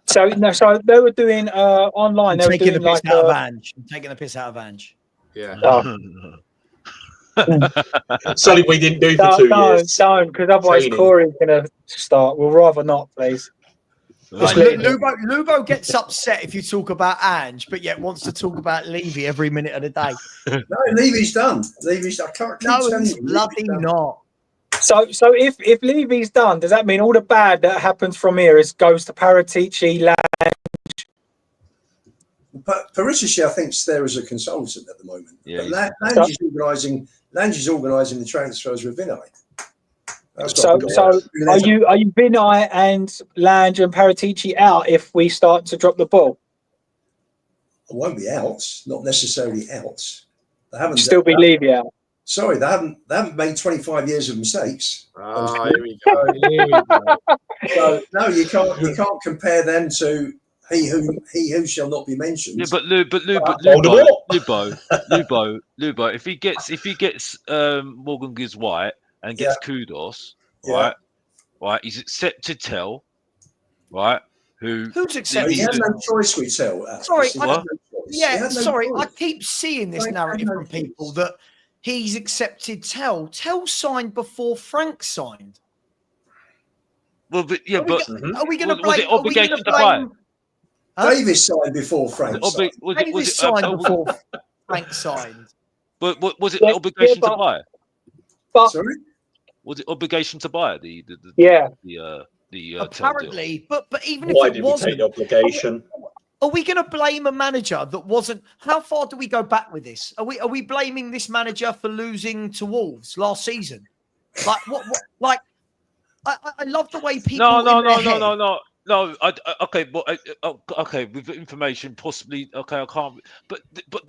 So they were doing online. They were taking doing the piss out of Ange. Taking the piss out of Ange. Yeah. Something we didn't do for 2 years. Don't, because otherwise Corey's going to start. We'll rather not, please. Lubo gets upset if you talk about Ange, but yet wants to talk about Levy every minute of the day. No, Levy's done. I can't. No, he's bloody not. So if Levy's done, does that mean all the bad that happens from here goes to Paratici, Lange? But Paratici, I think, is there as a consultant at the moment. Yeah, but Lange is organising the transfers with Vinay. So are you Vinay and Lange and Paratici out if we start to drop the ball? I won't be out. Not necessarily out. They haven't still be Levy out. Sorry, they haven't made 25 years of mistakes. Here we go. So no, you can't compare them to he who shall not be mentioned. Yeah, but Lubo, if he gets Morgan Gibbs White and gets Kudos, right, he's accepted Tell, right? Who's accepted? He had no choice with Tell. Sorry, I keep seeing this narrative from people that he's accepted Tell. Tell signed before Frank signed. Well, but are we going to blame? Was it obligation to buy? Davis signed before Frank signed. Davis signed before Frank signed. But was it obligation to buy? Sorry? Was it obligation to buy the apparently, but even why if did it wasn't, we take the obligation? Are we going to blame a manager that wasn't? How far do we go back with this? Are we blaming this manager for losing to Wolves last season? Like what? Like I love the way people. No. No, okay, but okay, with information, possibly. Okay, I can't. But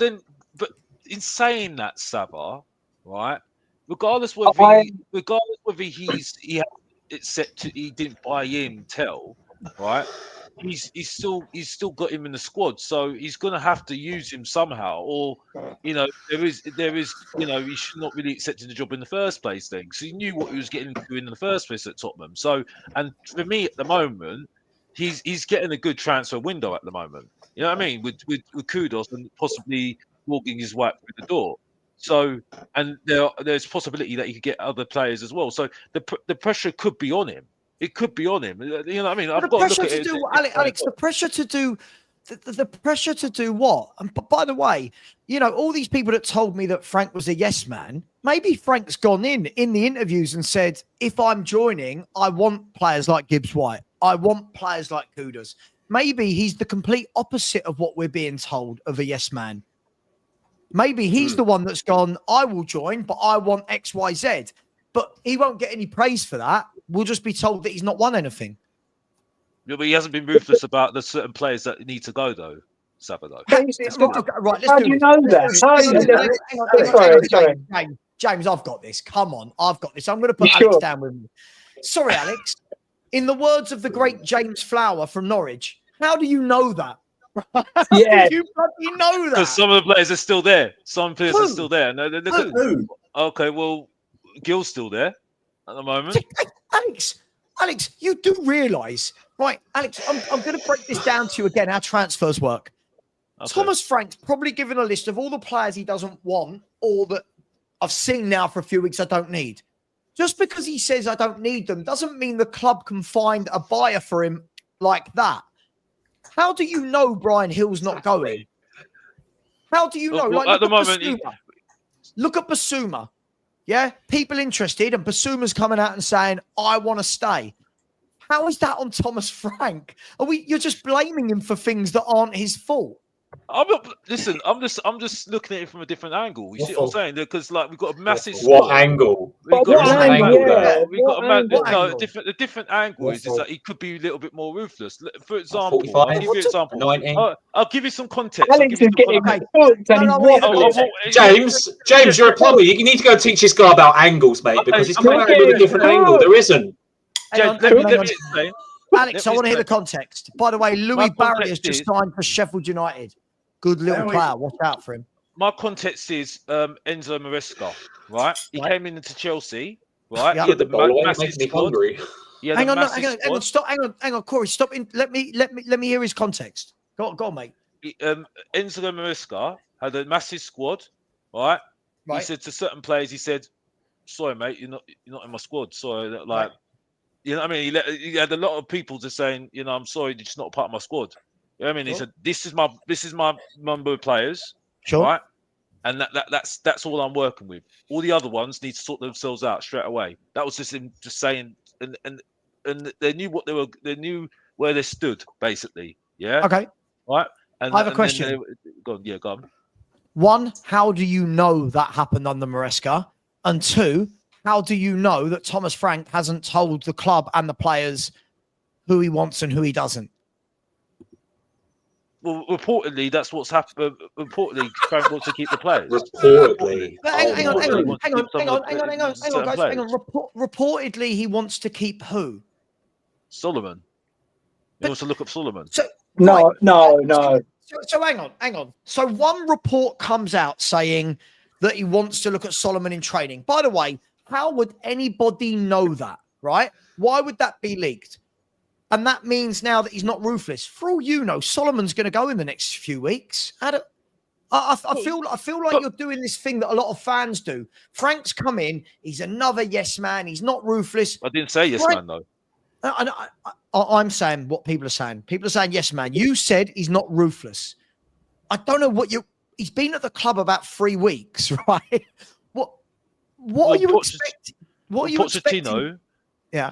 in saying that, Savva, right? Regardless whether he didn't buy in, right? He's still got him in the squad, so he's gonna have to use him somehow, or there is he should not really accepted the job in the first place then, because he knew what he was getting into in the first place at Tottenham. So, and for me at the moment, he's getting a good transfer window at the moment. You know what I mean? With Kudos and possibly walking his way through the door. So, and there's possibility that he could get other players as well. So the pressure could be on him. It could be on him. You know what I mean? I've got to look at it. Alex, the pressure to do the pressure to do what? And by the way, all these people that told me that Frank was a yes man, maybe Frank's gone in the interviews and said, if I'm joining, I want players like Gibbs White. I want players like Kudos. Maybe he's the complete opposite of what we're being told of a yes man. Maybe he's the one that's gone, I will join, but I want X, Y, Z. But he won't get any praise for that. We'll just be told that he's not won anything. Yeah, but he hasn't been ruthless about the certain players that need to go, though, Savva, though. Right, How do you know that? Sorry. James, I've got this. Come on, I've got this. I'm going to put Alex down with me. Sorry, Alex. In the words of the great James Flower from Norwich, how do you know that? Yeah, you bloody know that. Because some of the players are still there. Some players are still there. No, okay, well, Gil's still there at the moment. Alex, you do realise, right? Alex, I'm going to break this down to you again. How transfers work. Okay. Thomas Frank's probably given a list of all the players he doesn't want, or that I've seen now for a few weeks I don't need. Just because he says I don't need them doesn't mean the club can find a buyer for him like that. How do you know Brian Hill's not going? How do you know? Well, at the moment, look at Basuma. Yeah, people interested, and Basuma's coming out and saying, "I want to stay." How is that on Thomas Frank? You're just blaming him for things that aren't his fault. Listen, I'm just looking at it from a different angle. You see what I'm saying? Because we've got a massive what angle? We've got a different angle is that he could be a little bit more ruthless. For example, I'll give you an example. I'll give you some context. James, you're a plumber. You need to go teach this guy about angles, mate, because he's coming at it with a different angle. There isn't. Let me explain. Alex, I want to hear the context. By the way, Louis Barry has just signed for Sheffield United. Good little player. Watch out for him. My context is Enzo Maresca, right? He came into Chelsea, right? Yeah, the massive squad. Hang on, stop. Hang on, Corey, stop. Let me hear his context. Go on, mate. Enzo Maresca had a massive squad, right? He said to certain players, he said, "Sorry, mate, you're not in my squad." Sorry, you know what I mean? He had a lot of people just saying, I'm sorry, you're just not part of my squad. You know what I mean? He said, "This is my number of players, right? And that's all I'm working with. All the other ones need to sort themselves out straight away." That was just him just saying, and they knew they knew where they stood basically. Yeah. Okay. Right. And I have a question. Go on. One, how do you know that happened under Maresca? And two, how do you know that Thomas Frank hasn't told the club and the players who he wants and who he doesn't? Well, reportedly, that's what's happened. Reportedly, Frank wants to keep the players. Reportedly. Hang on, guys. Reportedly, he wants to keep who? Solomon. He wants to look up Solomon. No. So hang on. So one report comes out saying that he wants to look at Solomon in training. By the way, how would anybody know that, right? Why would that be leaked? And that means now that he's not ruthless. For all you know, Solomon's going to go in the next few weeks. I feel like you're doing this thing that a lot of fans do. Frank's come in. He's another yes man. He's not ruthless. I didn't say yes man, though. I'm saying what people are saying. People are saying yes man. You said he's not ruthless. I don't know what he's been at the club about 3 weeks, right? What are you expecting? What are you expecting? Yeah.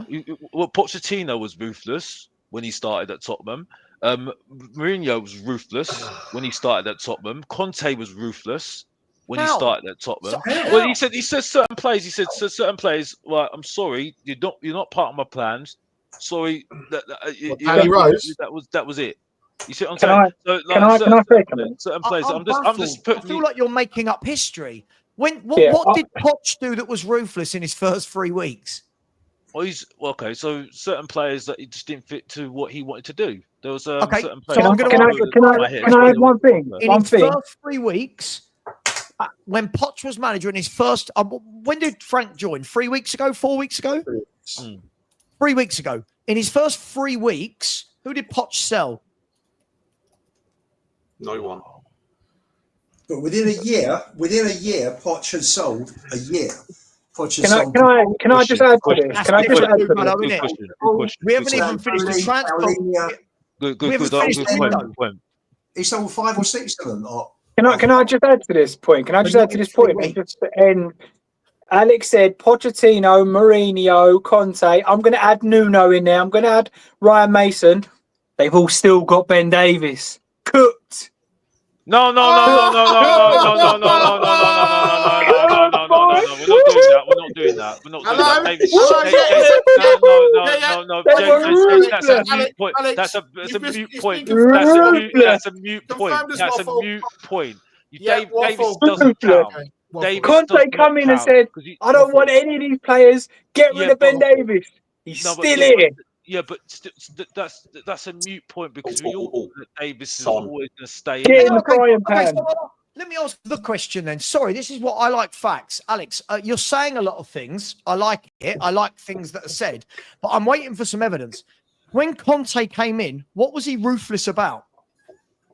Well, Pochettino was ruthless when he started at Tottenham. Mourinho was ruthless when he started at Tottenham. Conte was ruthless when he started at Tottenham. Well, he said certain players. He said to certain players, "Well, I'm sorry, you're not part of my plans. Sorry, Danny Rose? That was it. You see what I'm Can saying? I- So, can I say something? certain players. I'm just I putting. feel like you're making up history. Yeah, What did Poch do that was ruthless in his first 3 weeks? Well, okay. So certain players that he just didn't fit to what he wanted to do. There was Okay, certain so players. I'm going to Can I add one thing? In his first 3 weeks, when Poch was manager in his first, when did Frank join? 3 weeks ago? 4 weeks ago? 3 weeks ago. In his first 3 weeks, who did Poch sell? No one. But within a year, Poch has sold a year. Poch has Can sold. I just add to this? Can I just add to this? We haven't even finished the transfer. Good. He sold 5 or 6 of them. Can I just add to this point? And Alex said Pochettino, Mourinho, Conte. I'm going to add Nuno in there. I'm going to add Ryan Mason. They've all still got Ben Davies cooked. No. We're not doing that. No. That's a mute point. That's a mute point. That's a mute point. Davis doesn't count. Conte come in and said, "I don't want any of these players. Get rid of Ben Davies. He's still here." Yeah, but that's a mute point because we all know that Davis is always going to stay in. Let me ask the question then. Sorry, this is what I like facts. Alex, you're saying a lot of things. I like it. I like things that are said, but I'm waiting for some evidence. When Conte came in, what was he ruthless about?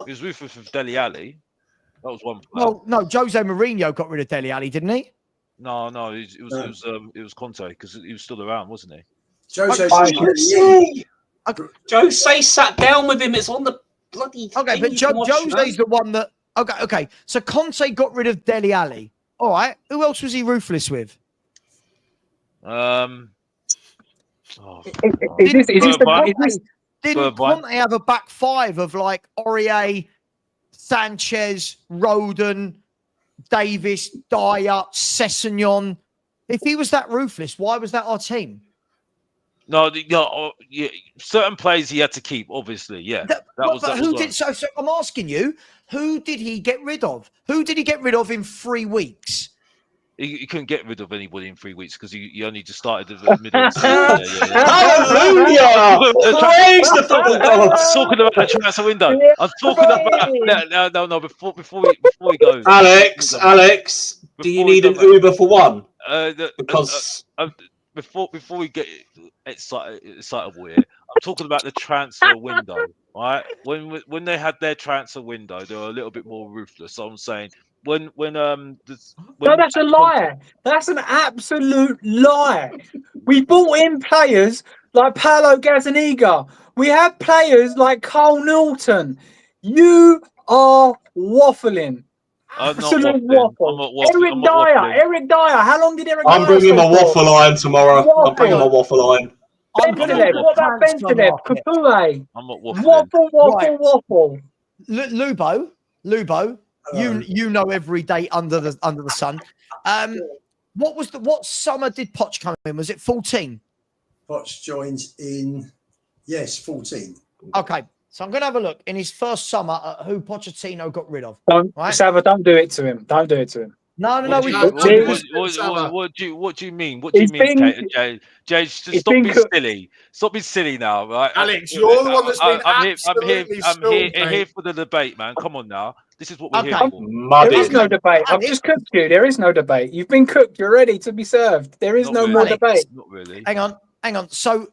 He was ruthless with Dele Alli. That was one player. Well, no, Jose Mourinho got rid of Dele Alli, didn't he? No, it was Conte because he was still around, wasn't he? Jose sat down with him. It's on the bloody. Okay, but Jose's the one that. Okay. So Conte got rid of Dele Alli. All right. Who else was he ruthless with? Didn't Conte have a back five of like Aurier, Sanchez, Rodon, Davis, Dyer, Sessegnon? If he was that ruthless, why was that our team? No, certain players he had to keep, obviously. Yeah, So I'm asking you, who did he get rid of? Who did he get rid of in 3 weeks? He couldn't get rid of anybody in 3 weeks because he only just started the middle of the season. Hallelujah! Praise the football gods. I'm talking about the transfer window. I'm talking about no. Before we go, Alex, do you need an Uber for one? Because before we get excitable here, I'm talking about the transfer window. Right? When they had their transfer window, they were a little bit more ruthless. So I'm saying when no, that's a lie. That's an absolute lie. We brought in players like Paolo Gazzaniga. We have players like Carl Norton. You are waffling. Absolute waffle. Eric Dyer. How long did Eric Dyer? I'm bringing my waffle line tomorrow. I'm bringing my waffle line. Bentaleb. What about Bentaleb? Capoue. I'm not waffling. Waffle. Lubo. You know every day under the sun. What summer did Poch come in? Was it 14? Poch joined in 14. Okay, so I'm going to have a look in his first summer at who Pochettino got rid of. Savva, don't do it to him. Don't do it to him. No. What do you mean? What do you mean, Jay? Stop being silly. Stop being silly now, right? Alex, you're the one that's been I'm here for the debate, man. Come on now. This is what we're here for. There is no debate. I've just cooked you. There is no debate. You've been cooked. You're ready to be served. There is no more debate. Not really. Hang on. So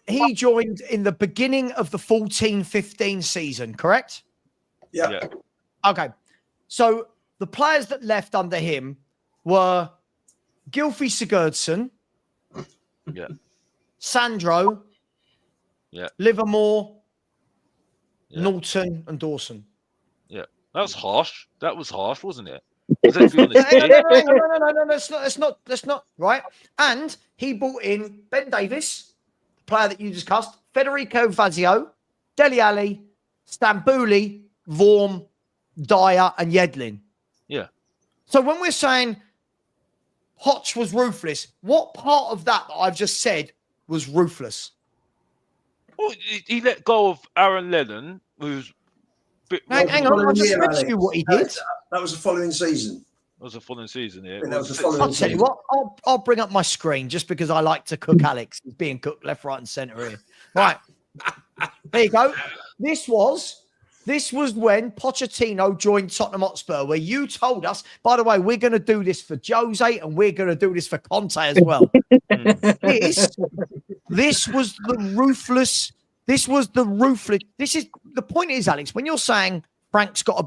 he joined in the beginning of the 14-15 season, correct? Yeah. Okay. So the players that left under him were Gylfi Sigurdsson, Sandro, Livermore, Norton, and Dawson. Yeah, that was harsh. That was harsh, wasn't it? No, that's not right. And he brought in Ben Davis, the player that you discussed, Federico Fazio, Dele Alli, Stambouli, Vorm, Dyer, and Yedlin. Yeah. So when we're saying Poch was ruthless, what part of that I've just said was ruthless? Well, he let go of Aaron Lennon, who's. Hang on, I just read to you what he did. That was the following season. That was the following season, yeah. I'll tell you what, I'll bring up my screen just because I like to cook Alex. He's being cooked left, right, and centre here. Right. There you go. This was when Pochettino joined Tottenham Hotspur, where you told us, by the way, we're going to do this for Jose and we're going to do this for Conte as well. This was the ruthless. This is the point is, Alex, when you're saying Frank's got to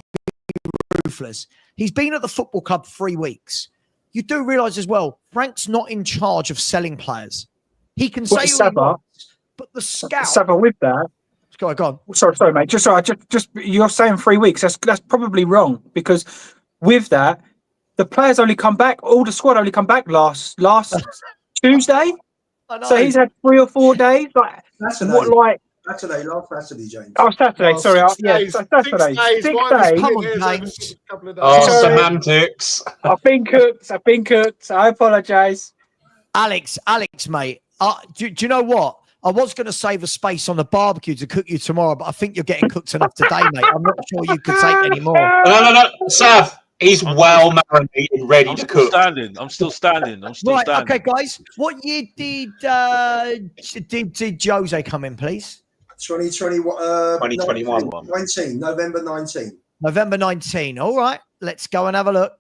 be ruthless, he's been at the football club 3 weeks. You do realise as well, Frank's not in charge of selling players. He can say Savva, but the scout. Savva, with that. Go on. Sorry, mate. Just you're saying 3 weeks. That's probably wrong because with that, the players only come back. All the squad only come back last Tuesday. So he's had 3 or 4 days. Like Saturday. Last Saturday, James. Oh, Saturday. Oh, sorry. 6 days. Saturday. 6 days. 6 Why days. was Come on, it there James. a couple of days? Oh, Sorry. semantics. I've been cooked. I apologise. Alex, mate. Do you know what? I was going to save a space on the barbecue to cook you tomorrow, but I think you're getting cooked enough today, mate. I'm not sure you could take any more. No. Sav, he's well marinated, ready to cook. I'm still standing. Right, okay, guys. What year did Jose come in, please? 2021. 19, November 19. November 19. All right, let's go and have a look.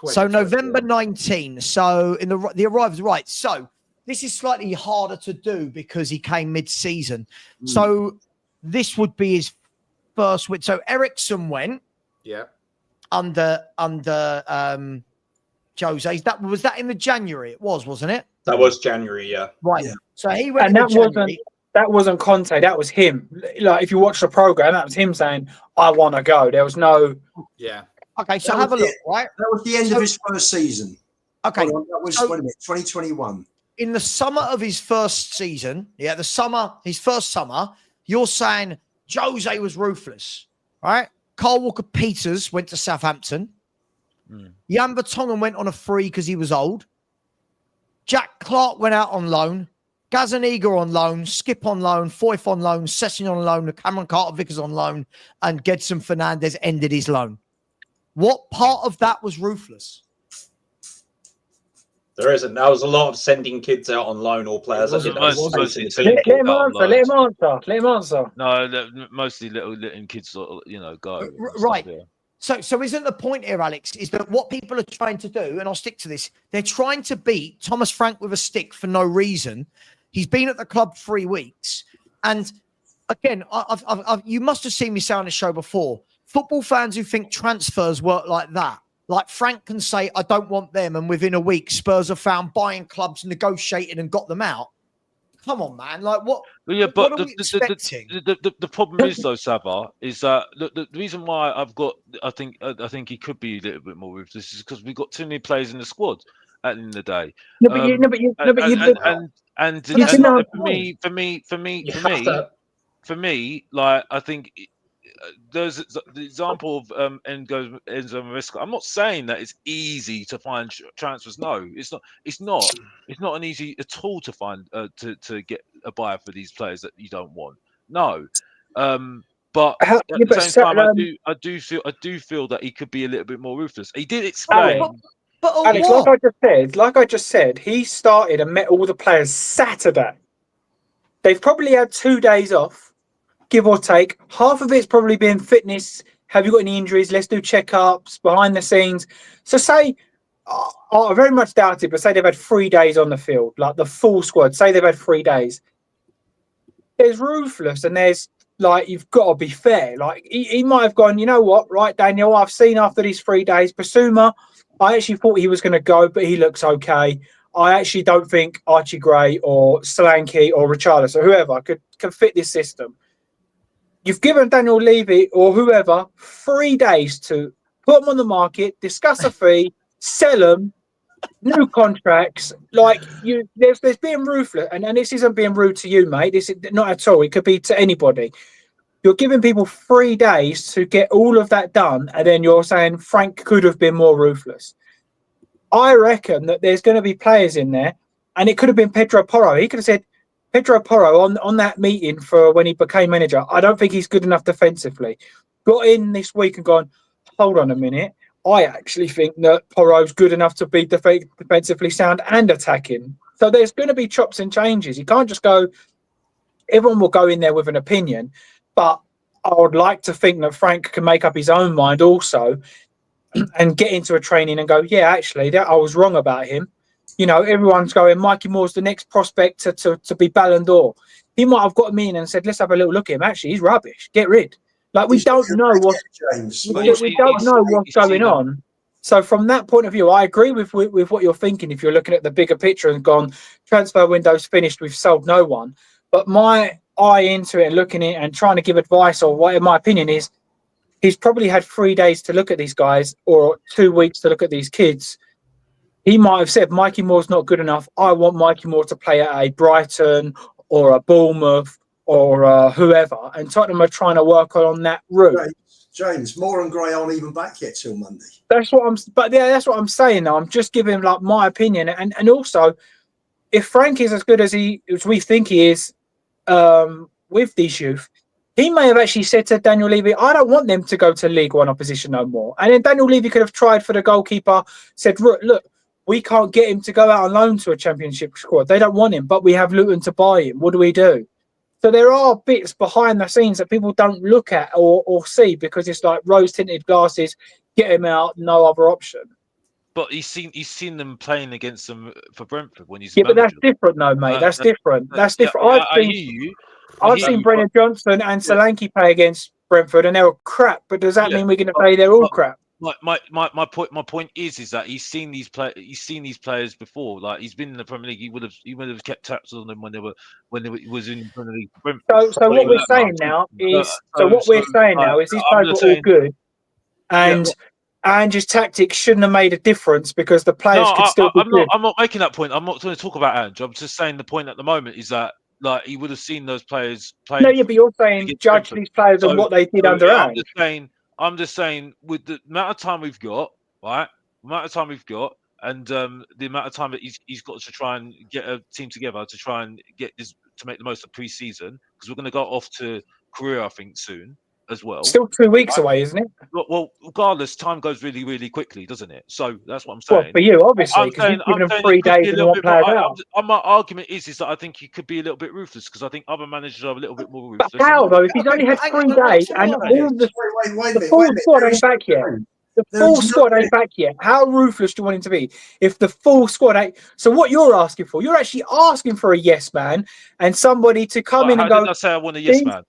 So November 19. So in the arrivals, right. So this is slightly harder to do because he came mid-season. So this would be his first win. So Ericsson went. Yeah. Under Jose's. Was that in the January? It was, wasn't it? That was January, yeah. Right. Yeah. So he went. And January. that wasn't Conte. That was him. Like if you watch the program, that was him saying, "I want to go." There was no. Yeah. Okay. So have a look. Right. That was the end of his first season. Okay. That was 2021. In the summer of his first season, his first summer, you're saying Jose was ruthless, right? Carl Walker-Peters went to Southampton. Jan Vertonghen went on a free because he was old. Jack Clark went out on loan. Gazaniga on loan. Skip on loan. Foyth on loan. Session on loan. Cameron Carter-Vickers on loan. And Gedson Fernandez ended his loan. What part of that was ruthless? There isn't. There was a lot of sending kids out on loan or players. Let him answer. No, mostly letting kids, go. Right. So isn't the point here, Alex, is that what people are trying to do, and I'll stick to this, they're trying to beat Thomas Frank with a stick for no reason. He's been at the club 3 weeks. And again, you must have seen me say on the show before, football fans who think transfers work like that. Like Frank can say, I don't want them. And within a week, Spurs have found buying clubs, negotiated and got them out. Come on, man. Like what? Yeah, what but are we expecting? the problem is though, Savva, is that the reason why I think he could be a little bit more ruthless is because we've got too many players in the squad at the end of the day. For me, like I think there's the example of Enzo Maresca. I'm not saying that it's easy to find transfers. No, it's not. It's not an easy at all to find to get a buyer for these players that you don't want. No, but at the same time, I do feel that he could be a little bit more ruthless. He did explain. Alex, like I just said, he started and met all the players Saturday. They've probably had 2 days off. Give or take, half of it's probably been fitness. Have you got any injuries? Let's do checkups behind the scenes. So say, I very much doubt it, but say they've had 3 days on the field, like the full squad. Say they've had 3 days. There's ruthless and there's like, you've got to be fair. Like he might have gone, you know what, right, Daniel, I've seen after these 3 days, Basuma, I actually thought he was going to go, but he looks okay. I actually don't think Archie Gray or Solanke or Richarlison or whoever can fit this system. You've given Daniel Levy or whoever 3 days to put them on the market, discuss a fee, sell them, new contracts. Like there's being ruthless, and this isn't being rude to you, mate. This is not at all. It could be to anybody. You're giving people 3 days to get all of that done, and then you're saying Frank could have been more ruthless. I reckon that there's going to be players in there, and it could have been Pedro Porro. He could have said, Pedro Porro on that meeting for when he became manager, I don't think he's good enough defensively. Got in this week and gone, hold on a minute. I actually think that Porro's good enough to be defensively sound and attacking. So there's going to be chops and changes. You can't just go, everyone will go in there with an opinion. But I would like to think that Frank can make up his own mind also and get into a training and go, yeah, actually, I was wrong about him. You know, everyone's going, Mikey Moore's the next prospect to be Ballon d'Or. He might have got me in and said, let's have a little look at him. Actually, he's rubbish. Get rid. Like, we don't know what's going on. So from that point of view, I agree with what you're thinking. If you're looking at the bigger picture and gone, transfer window's finished, we've sold no one. But my eye into it and looking at it and trying to give advice, or what in my opinion is, he's probably had 3 days to look at these guys or 2 weeks to look at these kids. He might have said, Mikey Moore's not good enough. I want Mikey Moore to play at a Brighton or a Bournemouth or whoever. And Tottenham are trying to work on that route. James, Moore and Gray aren't even back yet till Monday. That's what I'm saying now. I'm just giving like my opinion. And also, if Frank is as good as we think he is with these youth, he may have actually said to Daniel Levy, I don't want them to go to League One opposition no more. And then Daniel Levy could have tried for the goalkeeper, said, look, we can't get him to go out on loan to a Championship squad. They don't want him, but we have Luton to buy him. What do we do? So there are bits behind the scenes that people don't look at or see because it's like rose-tinted glasses, get him out, no other option. But he's seen them playing against them for Brentford when he's but that's different though, mate. That's different. That's different. I've seen Brennan Johnson and Solanke play against Brentford and they were crap. But does that mean we're going to say they're all crap? My point is that he's seen these players before. Like he's been in the Premier League, he would have kept tabs on them when it was in the Premier League. So what we're saying now is these players were all good, and his tactics shouldn't have made a difference because the players could still be good. I'm not making that point. I'm not going to talk about Ange. I'm just saying the point at the moment is that like he would have seen those players play. No, yeah, but you're saying judge these players on what they did under Ange. I'm just saying, with the amount of time we've got, right? The amount of time we've got, and the amount of time that he's got to try and get a team together to try and get this to make the most of pre-season, because we're going to go off to Korea, I think, soon as well. Still 2 weeks away, isn't it? Well, regardless, time goes really, really quickly, doesn't it? So that's what I'm saying. Well, for you, obviously, because you've given them 3 days and want players out. My argument is that I think he could be a little bit ruthless because I think other managers are a little bit more ruthless. But how though? If he's only had 3 days and all the full squad ain't back yet. The full squad ain't back yet. How ruthless do you want him to be? If the full squad ain't, so what you're asking for? You're actually asking for a yes man and somebody to come in and go. How did I say I want a yes man?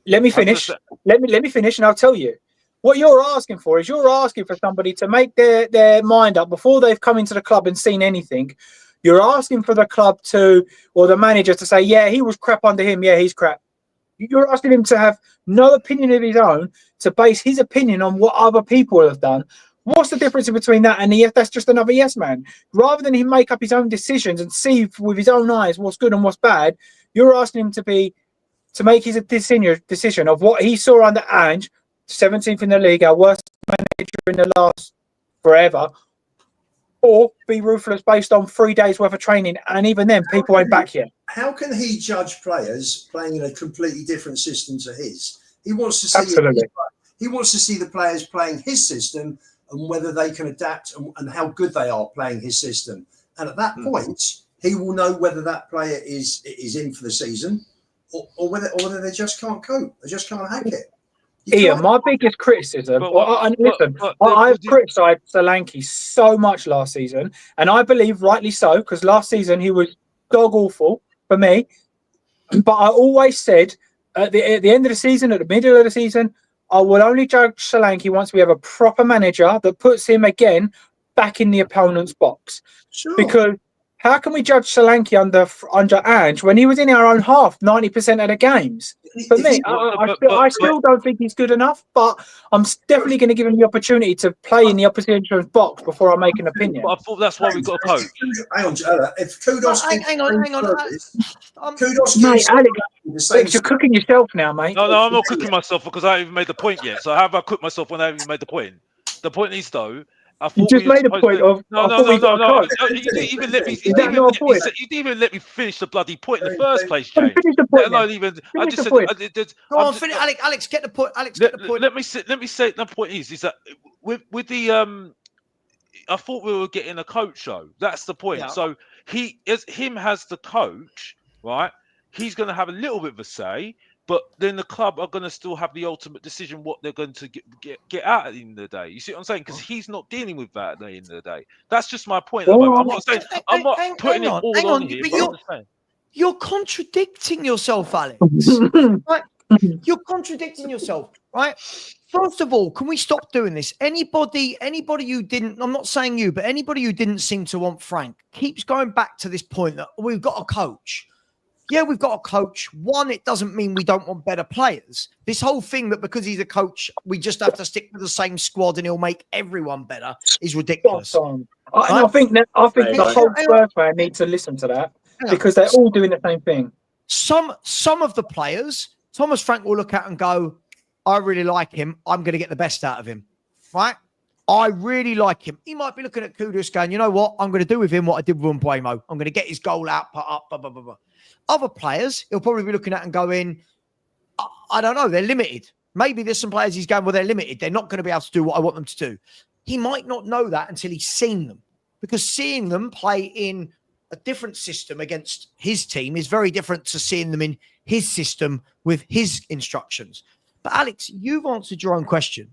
Let me finish. Let me finish, and I'll tell you. What you're asking for is you're asking for somebody to make their mind up before they've come into the club and seen anything. You're asking for the club or the manager to say, yeah, he was crap under him. Yeah, he's crap. You're asking him to have no opinion of his own, to base his opinion on what other people have done. What's the difference between that and that's just another yes man? Rather than him make up his own decisions and see with his own eyes what's good and what's bad, you're asking him to make his decision of what he saw under Ange, 17th in the league, our worst manager in the last forever, or be ruthless based on 3 days worth of training, and even then, people ain't back yet. How can he judge players playing in a completely different system to his? He wants to see he wants to see the players playing his system and whether they can adapt and how good they are playing his system. And at that point, he will know whether that player is in for the season or whether they just can't cope. They just can't hack it. Ian, my biggest criticism, I've criticised Solanke so much last season, and I believe rightly so, because last season he was dog awful for me. But I always said at the end of the season, at the middle of the season, I will only judge Solanke once we have a proper manager that puts him again back in the opponent's box. Sure. Because how can we judge Solanke under Ange when he was in our own half 90% of the games? For me, I still don't think he's good enough, but I'm definitely going to give him the opportunity to play in the opposition's box before I make an opinion. But I thought that's why we've got a coach. Hang on, if Kudos... Hang on. Kudos, mate, Alex, you're cooking yourself now, mate. No, I'm not cooking myself because I haven't even made the point yet. So how have I cooked myself when I haven't even made the point? The point is, though, I thought You just made a point of. No. You didn't even let me. You didn't even let me finish the bloody point in the first place, James. Finish the point. I just said. Go on, finish, Alex. Get the point. Alex, get the point. Let me say. The point is that with the I thought we were getting a coach though. That's the point. Yeah. So as the coach, right? He's going to have a little bit of a say, but then the club are going to still have the ultimate decision what they're going to get out at the end of the day. You see what I'm saying? Because he's not dealing with that at the end of the day. That's just my point. At the moment. I'm not saying I'm not putting it all on here. But you're contradicting yourself, Alex. Right? You're contradicting yourself, right? First of all, can we stop doing this? Anybody who didn't, I'm not saying you, but anybody who didn't seem to want Frank keeps going back to this point that we've got a coach. Yeah, we've got a coach. One, it doesn't mean we don't want better players. This whole thing that because he's a coach, we just have to stick with the same squad and he'll make everyone better is ridiculous. I think the whole Spurs fan needs to listen to that because they're all doing the same thing. Some of the players, Thomas Frank will look at and go, I really like him. I'm going to get the best out of him, right? I really like him. He might be looking at Kudus going, you know what? I'm going to do with him what I did with Mbuemo. I'm going to get his goal out, put up, blah, blah, blah, blah. Other players, he'll probably be looking at and going, I don't know, they're limited. Maybe there's some players he's going, well, they're limited. They're not going to be able to do what I want them to do. He might not know that until he's seen them, because seeing them play in a different system against his team is very different to seeing them in his system with his instructions. But Alex, you've answered your own question.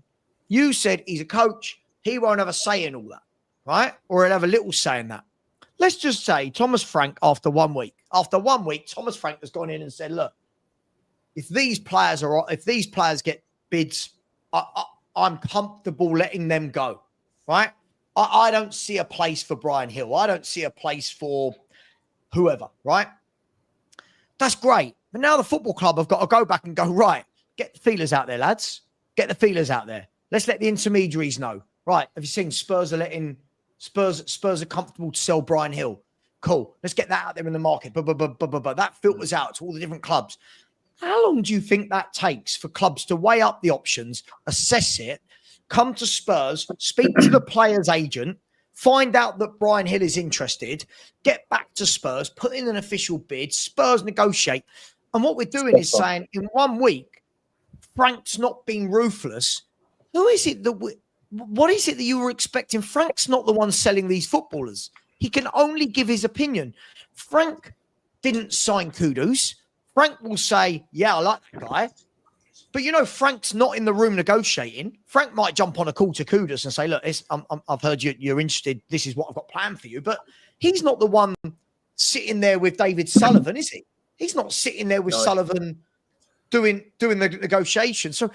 You said he's a coach. He won't have a say in all that, right? Or he'll have a little say in that. Let's just say Thomas Frank, after 1 week, Thomas Frank has gone in and said, look, if these players get bids, I'm comfortable letting them go, right? I don't see a place for Brian Hill. I don't see a place for whoever, right? That's great. But now the football club have got to go back and go, right, get the feelers out there, lads. Get the feelers out there. Let's let the intermediaries know. Right, have you seen Spurs are Spurs are comfortable to sell Brian Hill? Cool. Let's get that out there in the market. But that filters out to all the different clubs. How long do you think that takes for clubs to weigh up the options, assess it, come to Spurs, speak to the player's agent, find out that Brian Hill is interested, get back to Spurs, put in an official bid, Spurs negotiate. And what we're doing is saying in 1 week, Frank's not being ruthless. What is it that you were expecting? Frank's not the one selling these footballers. He can only give his opinion. Frank didn't sign Kudus. Frank will say, yeah, I like that guy. But, you know, Frank's not in the room negotiating. Frank might jump on a call to Kudus and say, look, I've heard you're interested. This is what I've got planned for you. But he's not the one sitting there with David Sullivan, is he? He's not sitting there with Sullivan doing the negotiation. So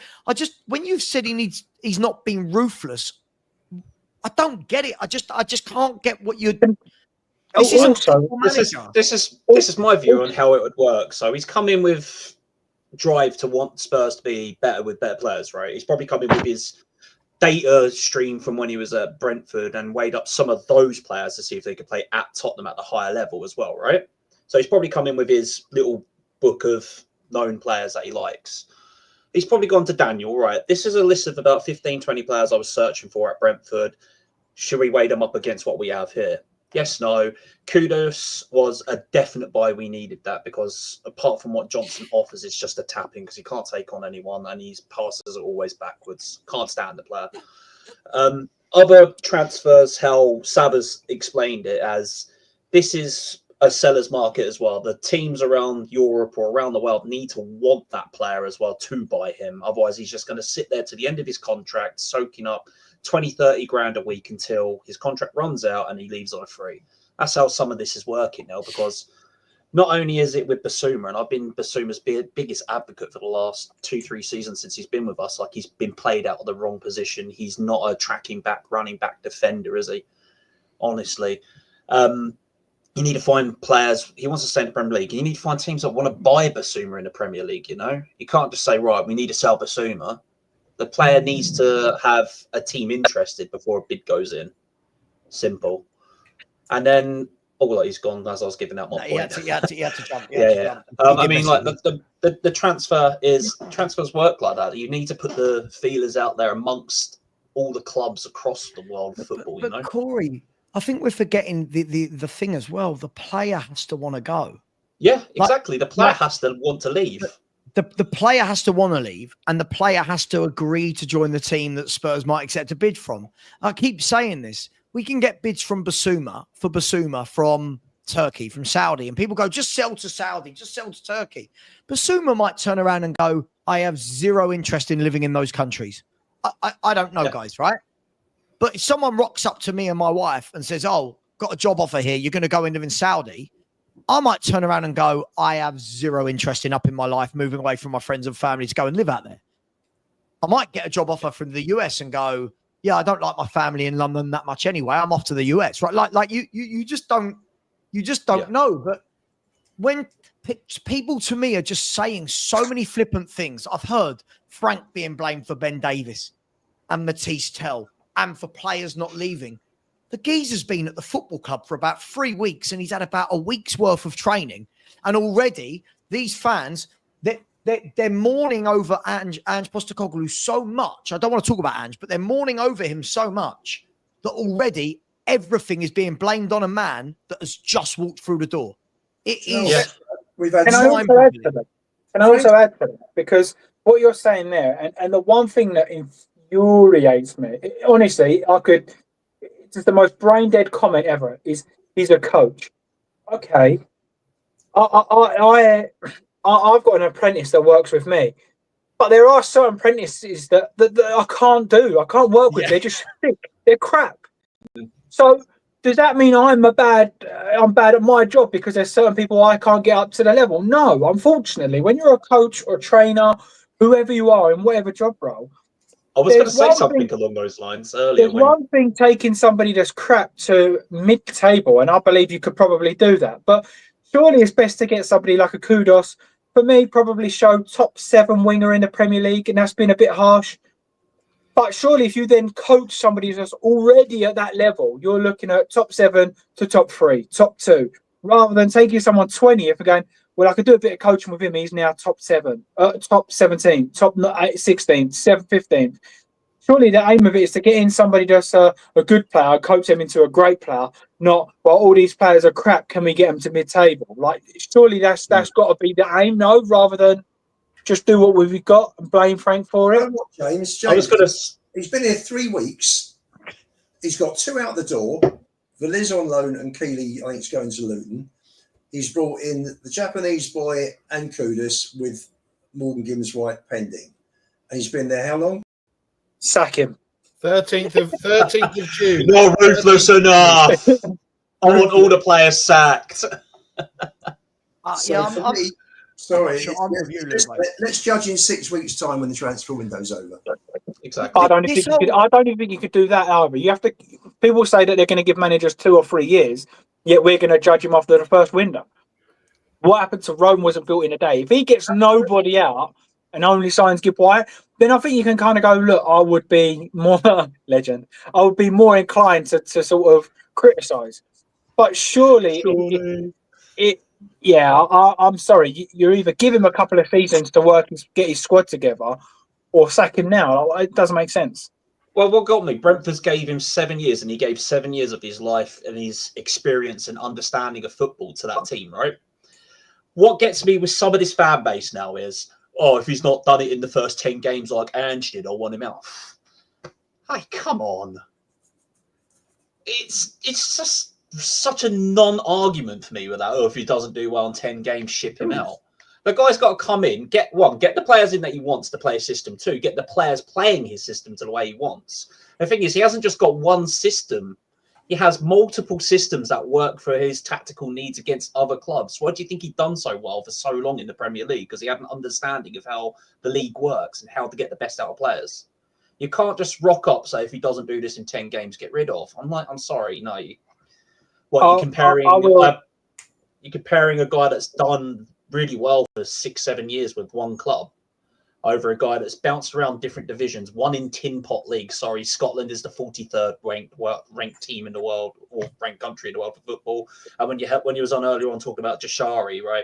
when you've said he's not being ruthless, I don't get it. I just can't get what you're. This is my view on how it would work. So he's come in with drive to want Spurs to be better with better players, right? He's probably come in with his data stream from when he was at Brentford and weighed up some of those players to see if they could play at Tottenham at the higher level as well, right? So he's probably come in with his little book of known players that he likes. He's probably gone to Daniel, right? This is a list of about 15, 20 players I was searching for at Brentford. Should we weigh them up against what we have here? Yes, no. Kudus was a definite buy. We needed that because apart from what Johnson offers, it's just a tapping because he can't take on anyone and his passes are always backwards. Can't stand the player. Other transfers, how Savva's explained it as this is a seller's market as well. The teams around Europe or around the world need to want that player as well to buy him. Otherwise, he's just going to sit there to the end of his contract, soaking up 20, 30 grand a week until his contract runs out and he leaves on a free. That's how some of this is working now, because not only is it with Basuma, and I've been Basuma's biggest advocate for the last 2-3 seasons since he's been with us, like he's been played out of the wrong position. He's not a tracking back, running back defender, is he? Honestly. You need to find players. He wants to stay in the Premier League. You need to find teams that want to buy Basuma in the Premier League, you know? You can't just say, right, we need to sell Basuma. The player needs to have a team interested before a bid goes in. Simple. And then, he's gone as I was giving out my point. You had to jump. I mean, like the transfers work like that. You need to put the feelers out there amongst all the clubs across the world of football. But Corey, I think we're forgetting the thing as well. The player has to want to go. Yeah, exactly. The player has to want to leave. The player has to want to leave, and the player has to agree to join the team that Spurs might accept a bid from. I keep saying this. We can get bids from Basuma from Turkey, from Saudi, and people go, just sell to Saudi, just sell to Turkey. Basuma might turn around and go, I have zero interest in living in those countries. I don't know, guys, right? But if someone rocks up to me and my wife and says, oh, got a job offer here, you're going to go and live in Saudi, I might turn around and go, I have zero interest in upping my life, moving away from my friends and family to go and live out there. I might get a job offer from the US and go, yeah, I don't like my family in London that much anyway. I'm off to the US, right? Like you just don't know. But when people to me are just saying so many flippant things, I've heard Frank being blamed for Ben Davis and Matisse Tell and for players not leaving. The geezer's been at the football club for about 3 weeks and he's had about a week's worth of training. And already these fans, they're mourning over Ange Postecoglou so much. I don't want to talk about Ange, but they're mourning over him so much that already everything is being blamed on a man that has just walked through the door. It is. Yeah. Can I also add to that? Because what you're saying there, and the one thing that infuriates me, honestly, it's the most brain dead comment ever, is he's a coach. Okay. I've got an apprentice that works with me, but there are certain apprentices that I can't do. I can't work with. They're just sick. They're crap. So does that mean I'm bad at my job because there's certain people I can't get up to the level? No, unfortunately, when you're a coach or a trainer, whoever you are in whatever job role, I was going to say something along those lines earlier. There's one thing taking somebody that's crap to mid-table, and I believe you could probably do that. But surely it's best to get somebody like a Kudos. For me, probably show top 7 winger in the Premier League, and that's been a bit harsh. But surely if you then coach somebody that's already at that level, you're looking at top 7 to top 3, top 2, rather than taking someone 20th and going, well, I could do a bit of coaching with him. He's now top 7, top 17, top 16, 15. Surely the aim of it is to get in somebody that's a good player, coach them into a great player, not, well, all these players are crap, can we get them to mid-table? Like, surely that's got to be the aim, no, rather than just do what we've got and blame Frank for it. James, I was going to... He's been here 3 weeks. He's got 2 out the door. Veliz on loan and Keeley, I think, is going to Luton. He's brought in the Japanese boy and Kudus with Morgan Gibbs White pending. And he's been there how long? Sack him. 13th of June. Not ruthless enough. I want all the players sacked. Let's judge in 6 weeks' time when the transfer window's over. Exactly. I don't even think you could do that either. You have to. People say that they're going to give managers 2 or 3 years, yet we're going to judge him after the first window. What happened to Rome wasn't built in a day. If he gets nobody out and only signs Gibb White, then I think you can kind of go, look, I would be more legend. I would be more inclined to sort of criticise. But surely. I'm sorry. You're either give him a couple of seasons to work and get his squad together, or sack him now. It doesn't make sense. Well, what got me? Brentford gave him 7 years, and he gave 7 years of his life and his experience and understanding of football to that team, right? What gets me with some of this fan base now is, if he's not done it in the first 10 games like Ange did, I want him out. Hey, come on. It's just such a non-argument for me with that. If he doesn't do well in 10 games, ship him out. The guy's got to come in, get the players in that he wants to play a system. 2, get the players playing his system to the way he wants. The thing is, he hasn't just got one system. He has multiple systems that work for his tactical needs against other clubs. Why do you think he'd done so well for so long in the Premier League? Because he had an understanding of how the league works and how to get the best out of players. You can't just rock up, say, if he doesn't do this in 10 games, get rid of. I'm sorry, no. You're comparing a guy that's done really well for 6-7 years with one club over a guy that's bounced around different divisions, won in tin pot league. Sorry, Scotland is the 43rd ranked team in the world, or ranked country in the world for football. And when you was on earlier on talking about Jashari, right?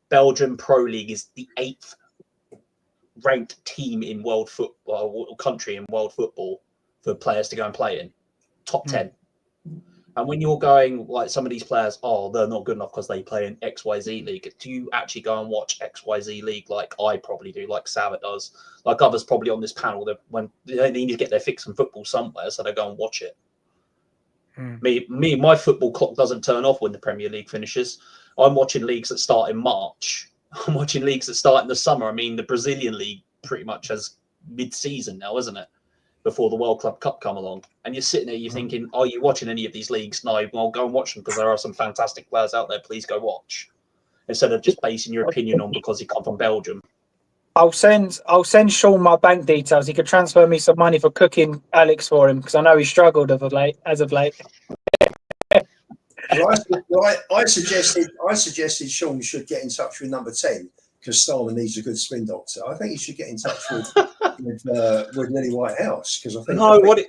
Belgium Pro League is the 8th ranked team in world football, country in world football. for players to go and play in. Top 10. And when you're going, like some of these players, they're not good enough because they play in XYZ league. Do you actually go and watch XYZ league like I probably do, like Savva does, like others probably on this panel, that when they need to get their fix in football somewhere, so they go and watch it. My football clock doesn't turn off when the Premier League finishes. I'm watching leagues that start in March. I'm watching leagues that start in the summer. I mean, the Brazilian league pretty much has mid-season now, isn't it? Before the World Club Cup come along, and you're sitting there, you're thinking, are you watching any of these leagues? No, well, go and watch them because there are some fantastic players out there. Please go watch, instead of just basing your opinion on because he come from Belgium. I'll send Sean my bank details. He could transfer me some money for cooking Alex for him because I know he struggled as of late. I suggested Sean should get in touch with number 10 because Starmer needs a good spin doctor. I think he should get in touch with Lily Whitehouse because I think what it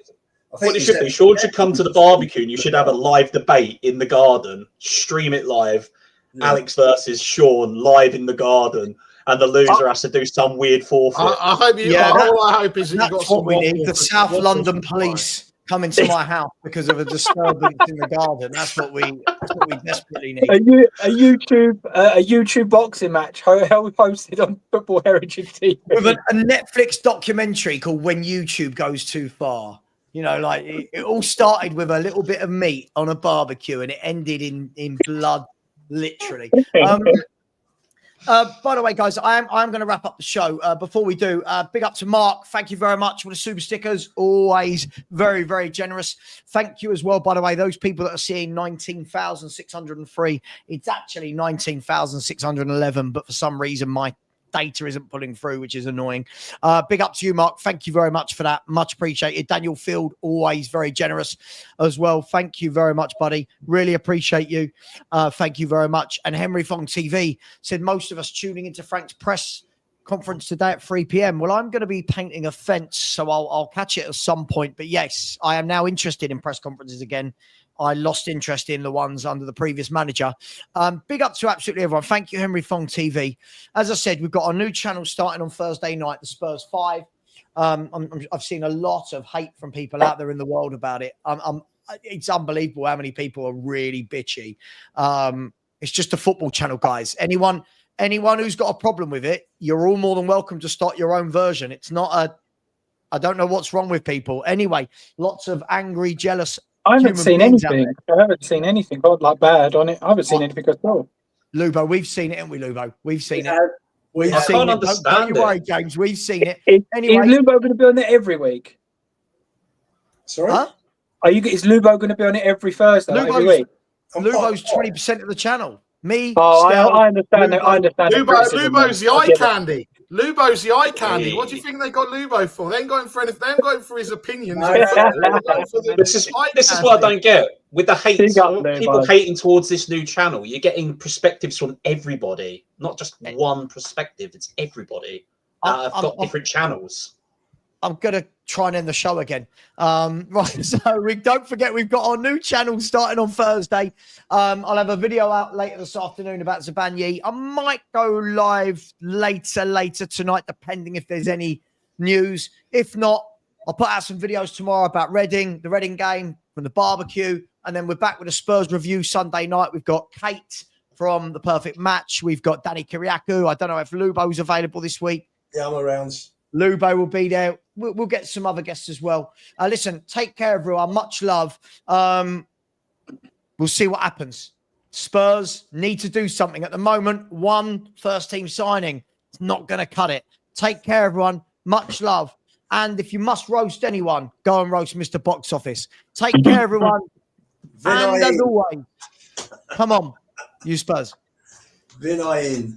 should be. Sean should come to the barbecue and you should have a live debate in the garden, stream it live. Yeah. Alex versus Sean live in the garden, and the loser has to do some weird forfeit. I hope you. Yeah, all I hope is that that's what we need. The South London police coming to my house because of a disturbance in the garden. That's what we desperately need. A YouTube boxing match hosted on Football Heritage TV with a Netflix documentary called "When YouTube Goes Too Far." You know, like it all started with a little bit of meat on a barbecue and it ended in blood, literally. By the way, guys, I'm going to wrap up the show. Before we do, big up to Mark. Thank you very much for the super stickers. Always very, very generous. Thank you as well, by the way, those people that are seeing 19,603. It's actually 19,611, but for some reason, my data isn't pulling through, which is annoying. Big up to you, Mark. Thank you very much for that. Much appreciated. Daniel Field, always very generous as well. Thank you very much, buddy. Really appreciate you. Thank you very much. And Henry Fong TV said most of us tuning into Frank's press conference today at 3 p.m. Well, I'm going to be painting a fence, so I'll catch it at some point. But yes, I am now interested in press conferences again. I lost interest in the ones under the previous manager. Big up to absolutely everyone. Thank you, Henry Fong TV. As I said, we've got a new channel starting on Thursday night, the Spurs 5. I've seen a lot of hate from people out there in the world about it. It's unbelievable how many people are really bitchy. It's just a football channel, guys. Anyone who's got a problem with it, you're all more than welcome to start your own version. It's not I don't know what's wrong with people. Anyway, lots of angry, jealous. I haven't seen anything. I haven't seen anything like bad on it. I haven't seen anything at all. Lubo, we've seen it, haven't we, Lubo? We've seen it. I can't understand it. Don't worry, James. We've seen it. Anyway, is Lubo going to be on it every week? Sorry? Huh? Is Lubo going to be on it every Thursday, every week? Lubo's 20% of the channel. Me. I understand that. I understand. Lubo's the eye candy. Lubo's the eye candy. What do you think they got Lubo for? They ain't going for anything. They ain't going for his opinions. This is what I don't get with the hate. People hating towards this new channel. You're getting perspectives from everybody, not just one perspective. It's everybody. I've got different channels. I'm going to try and end the show again. Right, so don't forget, we've got our new channel starting on Thursday. I'll have a video out later this afternoon about Zabanyi. I might go live later tonight, depending if there's any news. If not, I'll put out some videos tomorrow about Reading, the Reading game from the barbecue. And then we're back with a Spurs review Sunday night. We've got Kate from The Perfect Match. We've got Danny Kiriakou. I don't know if Lubo's available this week. Yeah, I'm around. Lubo will be there. We'll get some other guests as well. Listen, take care, everyone. Much love. We'll see what happens. Spurs need to do something. At the moment, one first-team signing. It's not going to cut it. Take care, everyone. Much love. And if you must roast anyone, go and roast Mr. Box Office. Take care, everyone. And as always, come on, you Spurs. Vinayin.